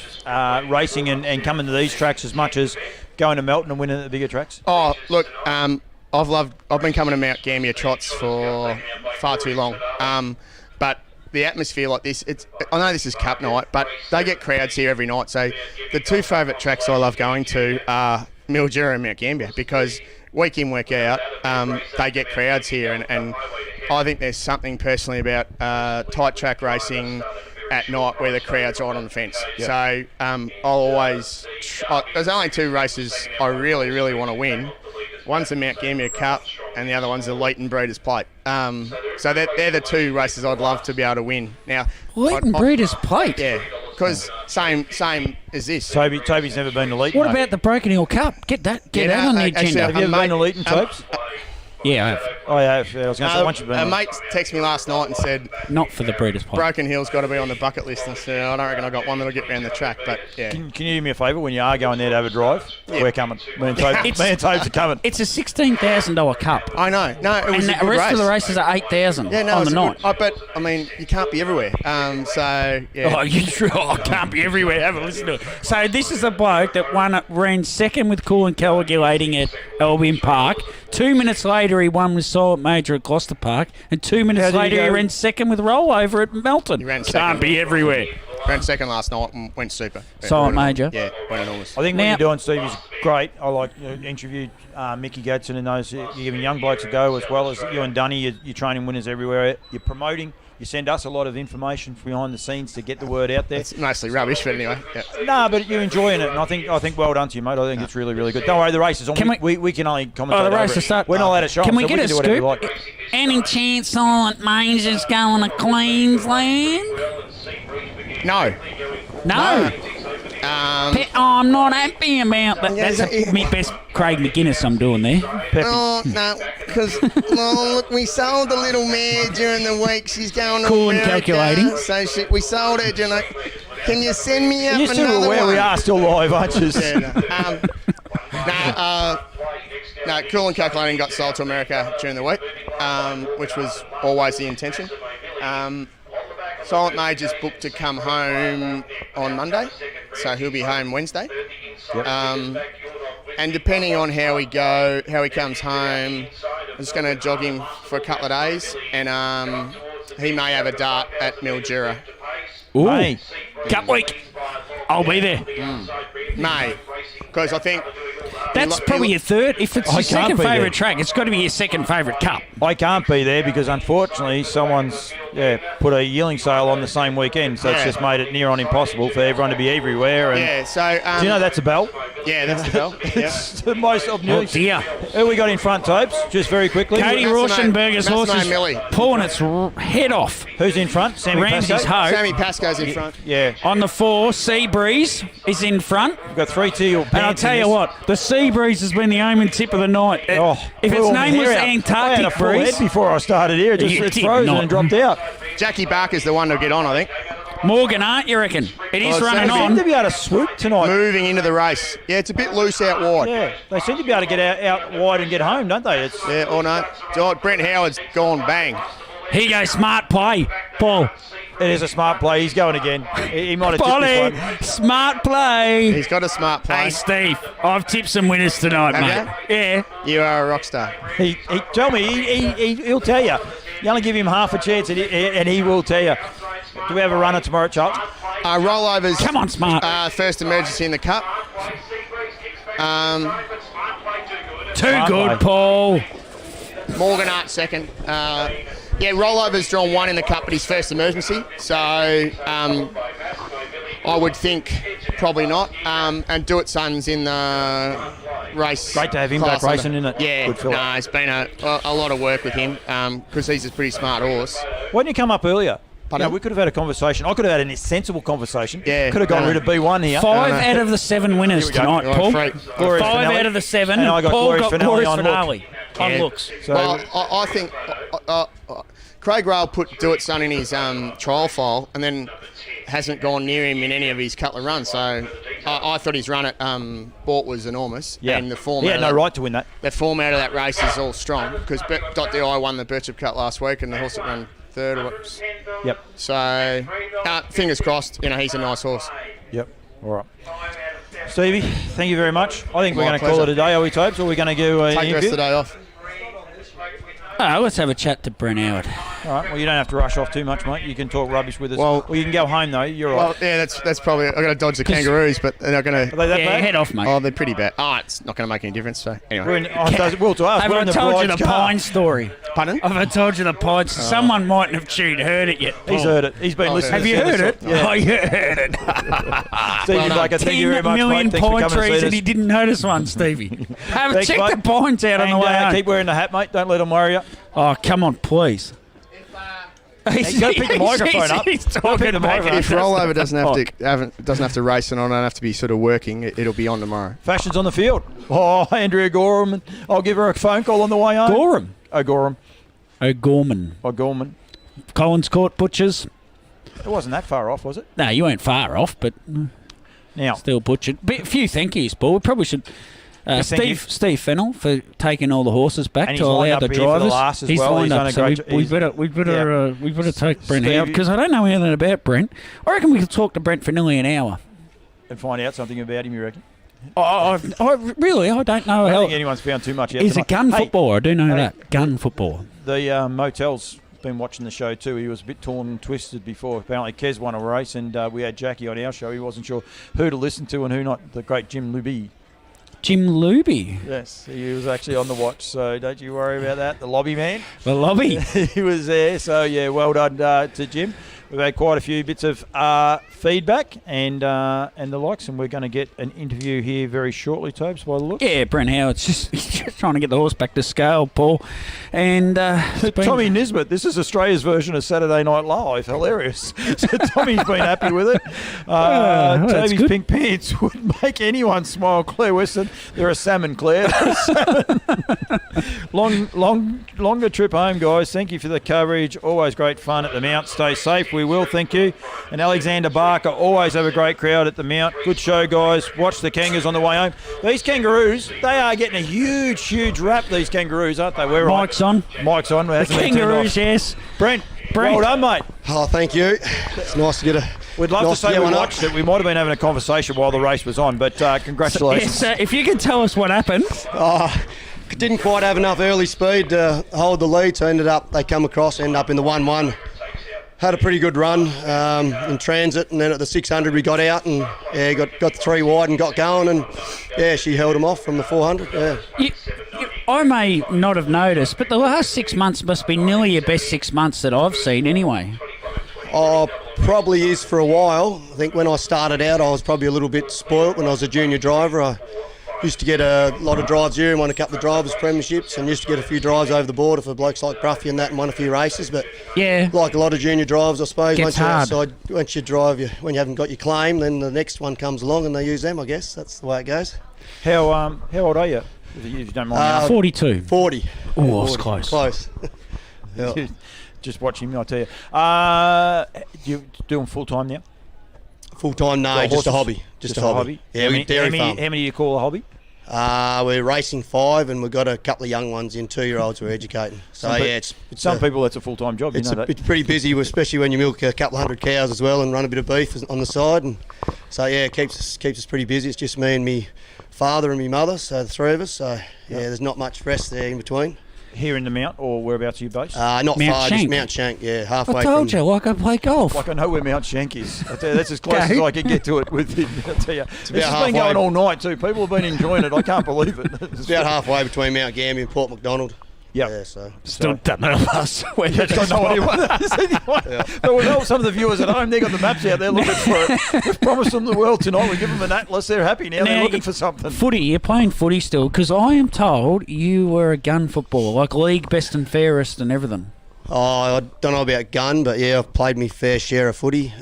racing and coming to these tracks as much as going to Melton and winning at the bigger tracks. Oh, look, I've been coming to Mount Gambier trots for far too long. But the atmosphere like this, I know this is Cup night, but they get crowds here every night. So the two favourite tracks I love going to are Mildura and Mount Gambier, because week in, week out, they get crowds here, and I think there's something personally about tight track racing at night where the crowd's right on the fence. Yep. So I'll always... there's only two races I really, really want to win. One's the Mount Gambier Cup and the other one's the Leighton Breeders' Plate. So they're the two races I'd love to be able to win. Now, Leighton Breeders' Plate? Yeah, because same as this. Toby's never been to Leighton. What about the Broken Hill Cup? Get that on the agenda. Have you ever been to Leighton, Topes? Yeah, I have. Oh, yeah, I was going to say once you've been. A mate texted me last night and said, not for the Breeders' Plate. Broken Hill's got to be on the bucket list. And I said, I don't reckon I got one that'll get round the track, but yeah. Can you do me a favour when you are going there to have a drive? Yeah. We're coming. Me and Topes are coming. It's a $16,000 cup. I know. No, it was and a good the rest race. of the races are $8,000 on the night. But I mean, you can't be everywhere. So yeah. Oh, I can't be everywhere. Have a listen to it. So this is a bloke that ran second with Cool and Coagulating at Albion Park. 2 minutes later, he won with Silent Major at Gloucester Park, and 2 minutes later, he ran second with Rollover at Melton. He ran Can't second. be everywhere. Ran second last night and went super. Silent Major. Yeah, went enormous. I think what you're doing, Steve, is great. I interviewed Mickey Gadsden and those. You're giving young blokes a go, as well as you and Dunny. You're training winners everywhere. You're promoting. You send us a lot of information behind the scenes to get the word out there. It's mostly rubbish, but anyway. Yeah. No, but you're enjoying it, and I think well done to you, mate. I think it's really, really good. Don't worry, the race is on. We can only commentate. Oh, the race over is start. We're not allowed to show Can them, we so get we a can do whatever scoop? we like. Any chance Silent Major's going to Queensland? No. I'm not happy about that. That's my best Craig McGuinness I'm doing there. Oh, no, because, look, we sold the little mare during the week. She's going to Cool and America, calculating. So we sold her, you know. Can you send me up You're still another aware one? we are still live, aren't you? Yeah, No, Cool and Calculating got sold to America during the week, which was always the intention. Silent Major's booked to come home on Monday, so he'll be home Wednesday. Yep. And depending on how he comes home, I'm just going to jog him for a couple of days, and he may have a dart at Mildura. Ooh. Hey. Cup week. I'll be there. May, because I think That's probably your third. If it's I your can't second be there. favourite track, it's got to be your second favourite cup. I can't be there because unfortunately someone's put a yearling sale on the same weekend, so it's Yeah. just made it near on impossible for everyone to be everywhere. And yeah. So do you know that's a bell? Yeah, that's the bell. Yeah. It's the most obnoxious. Oh, dear. Who we got in front, Topes? Just very quickly. Cody Rauschenberger's horse is Millie. pulling its head off. Who's in front? Sammy Ramsey's Pascoe? Hope. Sammy Pascoe's in front. Yeah. On the 4, Sea Breeze is in front. We've got 3 Teal. And I'll tell you what, the Sea Breeze has been the omen tip of the night. If its name was I had a Antarctic full Breeze... head before I started here. It's You did frozen not. and dropped out. Jackie Barker's the one to get on, I think. Morgan, aren't you reckon? It is Well, running They seem on. to be able to swoop tonight. Moving into the race. Yeah, it's a bit loose out wide. Yeah, they seem to be able to get out wide and get home, don't they? It's Yeah, or no. Oh, Brent Howard's gone bang. Here you go, smart play, Paul. It is a smart play. He's going again. He might have tipped this Polly, one. smart play. He's got a smart play. Hey, Steve, I've tipped some winners tonight, Have mate. Yeah. You are a rock star. Tell me, he'll tell you. You only give him half a chance, and he will tell you. Do we have a runner tomorrow, Charles? Rollovers. Come on, smart. First emergency in the cup. Too Smart good, play. Paul. Morgan Art second. Rollover's drawn 1 in the cup, but his first emergency. So I would think probably not. And Do It Son's in the race. Great to have him class back racing, isn't it? Yeah, Good fella. no, it's been a lot of work with him because he's a pretty smart horse. Why didn't you come up earlier? Pardon? No, we could have had a conversation. I could have had a sensible conversation. Yeah, Could have got no. rid of B1 here. 5 out of the 7 winners Here we go. tonight, Paul. Right, 5 out of the 7. And I got Paul Glorious got Finale Glorious on look. Finale on Yeah. looks. So Well, I think Craig Rail put Do It Son in his trial file and then hasn't gone near him in any of his couple of runs. So I thought his run at Bort was enormous. yeah, And the form he out had of no that, right to win that. the form out of that race is all strong because .di won the Birchip Cup last week and the horse that ran third. Yep. So fingers crossed, he's a nice horse. Yep. All right. Stevie, thank you very much. I think we're My going to call pleasure. it a day, are we, Topes? Or are we going to do an Take the rest interview? of the day off. Let's have a chat to Brent Howard. All right. Well, you don't have to rush off too much, mate. You can talk rubbish with us. Well- Or you can go home, though. You're all right. Well, yeah, that's probably. I'm going to dodge the kangaroos, but they're not going Are to. they that Yeah, bad? head off, mate. Oh, they're pretty bad. Oh, it's not going to make any difference. So anyway. We're in, well, to us, Have we're I in the told you bride's the car. Pine story? Pardon? Have I told you the Pine? Someone mightn't have heard it yet. He's Paul. heard it. He's been I've listening. Have to you heard it? Yeah. Oh, you heard it. Stevie Well done. Blacker, thank you very 10 much, million mate. Thanks for pine coming and trees seeing and he us. didn't notice one, Stevie. Thanks, Check mate. the pines out on And the way home. keep wearing the hat, mate. Don't let them worry you. Oh, come on, please. He's got to pick the microphone up. He's Gotta pick talking the back. microphone If rollover doesn't have to race and I don't have to be sort of working, it'll be on tomorrow. Fashion's on the field. Oh, Andrea Gorham. I'll give her a phone call on the way home. Gorham. Gorham. O'Gorman. Gorman. Collins Court Butchers. It wasn't that far off, was it? No, you weren't far off, but Now, still butchered. But a few thank yous, Paul. We probably should. Yes, thank you. Steve Fennell for taking all the horses back And to he's allow lined the up here for the drivers. last as He's well. lined He's up, done a so great we he's- better take Brent Stevie- out because I don't know anything about Brent. I reckon we could talk to Brent for nearly an hour. and find out something about him, you reckon? I really, I don't know I don't how. think anyone's found too much yet. He's a tonight. gun Hey, footballer. I do know hey, that. Gun footballer. The Motel's been watching the show too. He was a bit torn and twisted before. Apparently, Kez won a race, and we had Jackie on our show. He wasn't sure who to listen to and who not. The great Jim Luby. Jim Luby. Yes, he was actually on the watch, so don't you worry about that. The lobby man. The lobby. He was there, so yeah, well done to Jim. We've had quite a few bits of feedback and the likes, and we're going to get an interview here very shortly, Tobes, by the look. Yeah, Brent Howard's he's just trying to get the horse back to scale, Paul. And Tommy Nisbet, this is Australia's version of Saturday Night Live. Hilarious. So Tommy's been happy with it. that's Toby's good. pink pants would make anyone smile. Claire Weston, they're a salmon, Claire. Longer trip home, guys. Thank you for the coverage. Always great fun at the Mount. Stay safe. We we will. Thank you. And Alexander Barker, always have a great crowd at the Mount. Good show, guys. Watch the Kangas on the way home. These Kangaroos, they are getting a huge rap, these Kangaroos, aren't they? We're Mike's on. Mike's on. The Kangaroos, yes. Brent, well done, mate. Oh, thank you. It's nice to get a... We'd love to say we watched it. We might have been having a conversation while the race was on, but congratulations. Yes, if you could tell us what happened. Didn't quite have enough early speed to hold the lead, so they come across, ended up in the 1-1. Had a pretty good run in transit, and then at the 600 we got out and got the 3 wide and got going, and she held them off from the 400. Yeah. I may not have noticed, but the last 6 months must be nearly your best 6 months that I've seen anyway. Oh, probably is for a while. I think when I started out I was probably a little bit spoilt when I was a junior driver. I used to get a lot of drives here and won a couple of drivers' premierships, and used to get a few drives over the border for blokes like Bruffy and that, and won a few races. But yeah, like a lot of junior drivers, I suppose, once you're outside, once you drive, when you haven't got your claim, then the next one comes along and they use them. I guess that's the way it goes. How old are you? If you don't mind. 42. 40. Oh, I was close. Close. Yeah. Just watch him, I tell you. You're doing full time now? Full time, no, just a hobby. Just a hobby. Yeah, how many do you call a hobby? We're racing 5, and we've got a couple of young ones in 2-year-olds we're educating. So it's some people that's a full time job. It's pretty busy, especially when you milk a couple of 100 cows as well and run a bit of beef on the side. And so it keeps us pretty busy. It's just me and me father and me mother, so the 3 of us. So there's not much rest there in between. Here in the Mount, or whereabouts are you based? Not Mount far, Shank. just Mount Shank, halfway. I told you, like I play golf. Like I know where Mount Shank is. I tell you, that's as close as I can get to it with him. I tell you, this has been going all night too. People have been enjoying it. I can't believe it. It's about halfway between Mount Gambier and Port MacDonald. Yep. Yeah, so still don't know us. We've got no idea what that is anyway. But we'll help some of the viewers at home. They've got the maps out there looking for it. We've promised them the world tonight. We give them an atlas. They're happy now. They're looking for something. Footy, you're playing footy still, because I am told you were a gun footballer, like league best and fairest and everything. I don't know about gun, but I've played me fair share of footy.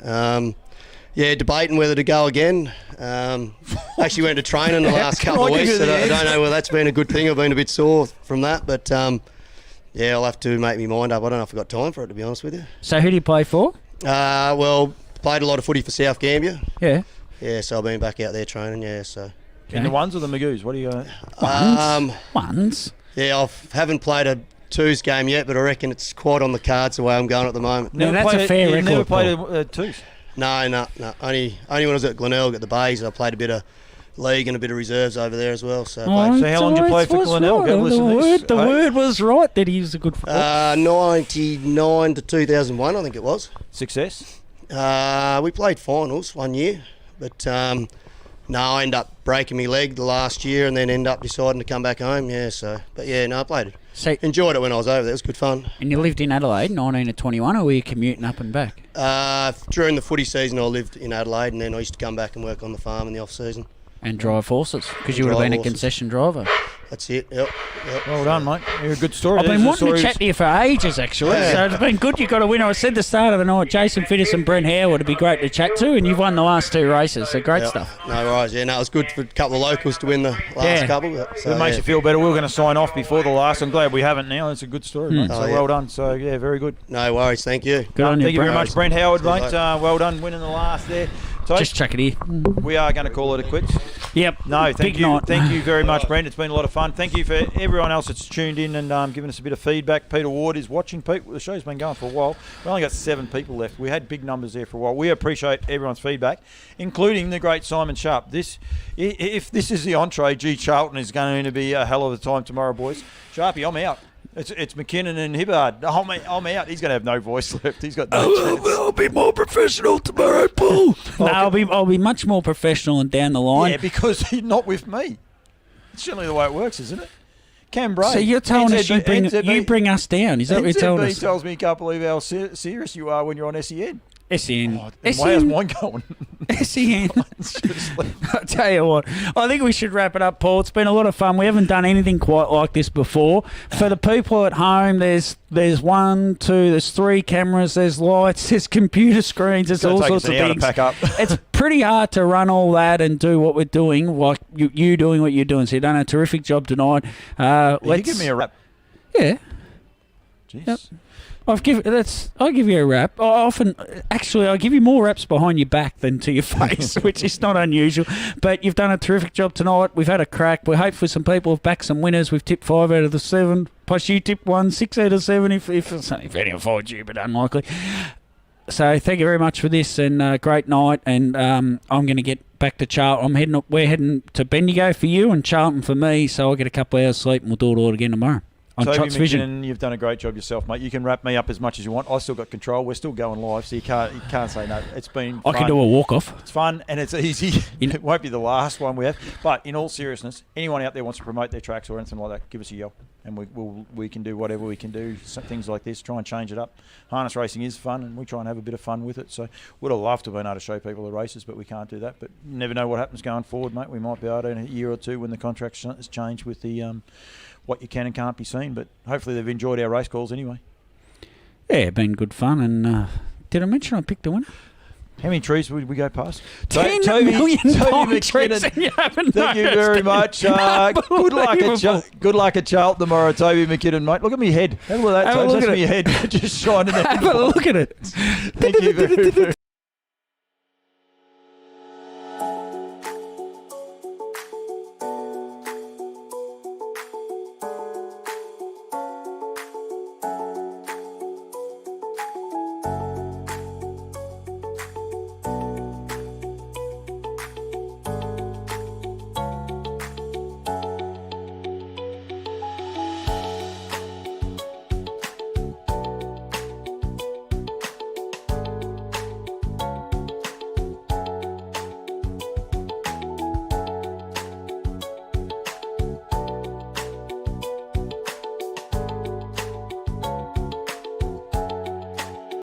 Debating whether to go again. Actually went to training the last couple of weeks. So I don't know whether that's been a good thing. I've been a bit sore from that, but I'll have to make my mind up. I don't know if I've got time for it, to be honest with you. So who do you play for? Played a lot of footy for South Gambier. Yeah. Yeah, so I've been back out there training, so. In the ones or the Magoos? What do you Ones? Yeah, I haven't played a 2s game yet, but I reckon it's quite on the cards the way I'm going at the moment. No, that's a fair record. Never played a 2s? No. Only when I was at Glenelg at the Bays, I played a bit of league and a bit of reserves over there as well. So how long did you play for Glenelg? Right. The word was right that he was a good footballer. 99 to 2001, I think it was. Success? We played finals one year, but I ended up breaking my leg the last year and then ended up deciding to come back home. I played it. So enjoyed it when I was over there. It was good fun. And you lived in Adelaide, 19 to 21, or were you commuting up and back? During the footy season, I lived in Adelaide, and then I used to come back and work on the farm in the off season. And drive horses, because you would have been a concession driver. That's it, yep. Well done, mate. You're a good story. I've been wanting to chat to you for ages, actually. Yeah. So it's been good. You got a winner. I said at the start of the night, Jason Fittis and Brent Howard would be great to chat to, and you've won the last 2 races, so great stuff. No worries. It was good for a couple of locals to win the last couple. So it makes you feel better. We were going to sign off before the last. I'm glad we haven't now. It's a good story, mate. So well done. So, very good. No worries. Thank you. Good on you, Thank you very much, Brent Howard, mate. Well done winning the last there. So just chuck it here. We are going to call it a quits. Yep. No, Big night. Thank you very much, Brent. It's been a lot of fun. Thank you for everyone else that's tuned in and given us a bit of feedback. Peter Ward is watching. The show's been going for a while. We only got 7 people left. We had big numbers there for a while. We appreciate everyone's feedback, including the great Simon Sharp. If this is the entree, Charlton is going to be a hell of a time tomorrow, boys. Sharpie, I'm out. It's McKinnon and Hibbard. I'm out. He's going to have no voice left. He's got no chance. I'll be more professional tomorrow, Paul. No, I'll be much more professional and down the line. Yeah, because he's not with me. It's generally the way it works, isn't it? Cam Bray. So you're telling us you bring us down. Is that what you're telling us? NZB tells me you can't believe how serious you are when you're on SEN. SEN. How's mine going? SEN. I'll tell you what, I think we should wrap it up, Paul. It's been a lot of fun. We haven't done anything quite like this before. For the people at home, there's 1, 2, there's 3 cameras, there's lights, there's computer screens, there's all sorts of things. It's pretty hard to run all that and do what we're doing, like you doing what you're doing. So you've done a terrific job tonight. You give me a wrap. Yeah. Jeez. Yep. I'll give you a rap. I give you more raps behind your back than to your face, which is not unusual. But you've done a terrific job tonight. We've had a crack. We hope for some people have backed some winners. We've tipped 5 out of the 7. Plus you tipped 1, 6 out of 7 if anyone followed you, but unlikely. So thank you very much for this, and great night. And I'm going to get back to Charlton. We're heading to Bendigo for you and Charlton for me, so I'll get a couple of hours sleep and we'll do it all again tomorrow. On Toby Trots Vision. McKinnon, you've done a great job yourself, mate. You can wrap me up as much as you want. I still got control. We're still going live, so you can't say no. It's been fun. I can do a walk-off. It's fun and it's easy. It won't be the last one we have. But in all seriousness, anyone out there wants to promote their tracks or anything like that, give us a yell. And we can do whatever we can do, things like this, try and change it up. Harness racing is fun, and we try and have a bit of fun with it. So would have loved to have been able to show people the races, but we can't do that. But you never know what happens going forward, mate. We might be able to in a year or two when the contract has changed with the what you can and can't be seen. But hopefully they've enjoyed our race calls anyway. Yeah, been good fun. And did I mention I picked the winner? How many trees would we go past? 10 Toby million McKinnon. trees and you haven't Thank you noticed. very much. Good luck at Charlton tomorrow, Toby McKinnon, mate. Look at me head. Have a look at that. Have a look That's at me head just shining there. Have a look at it. Thank you very much.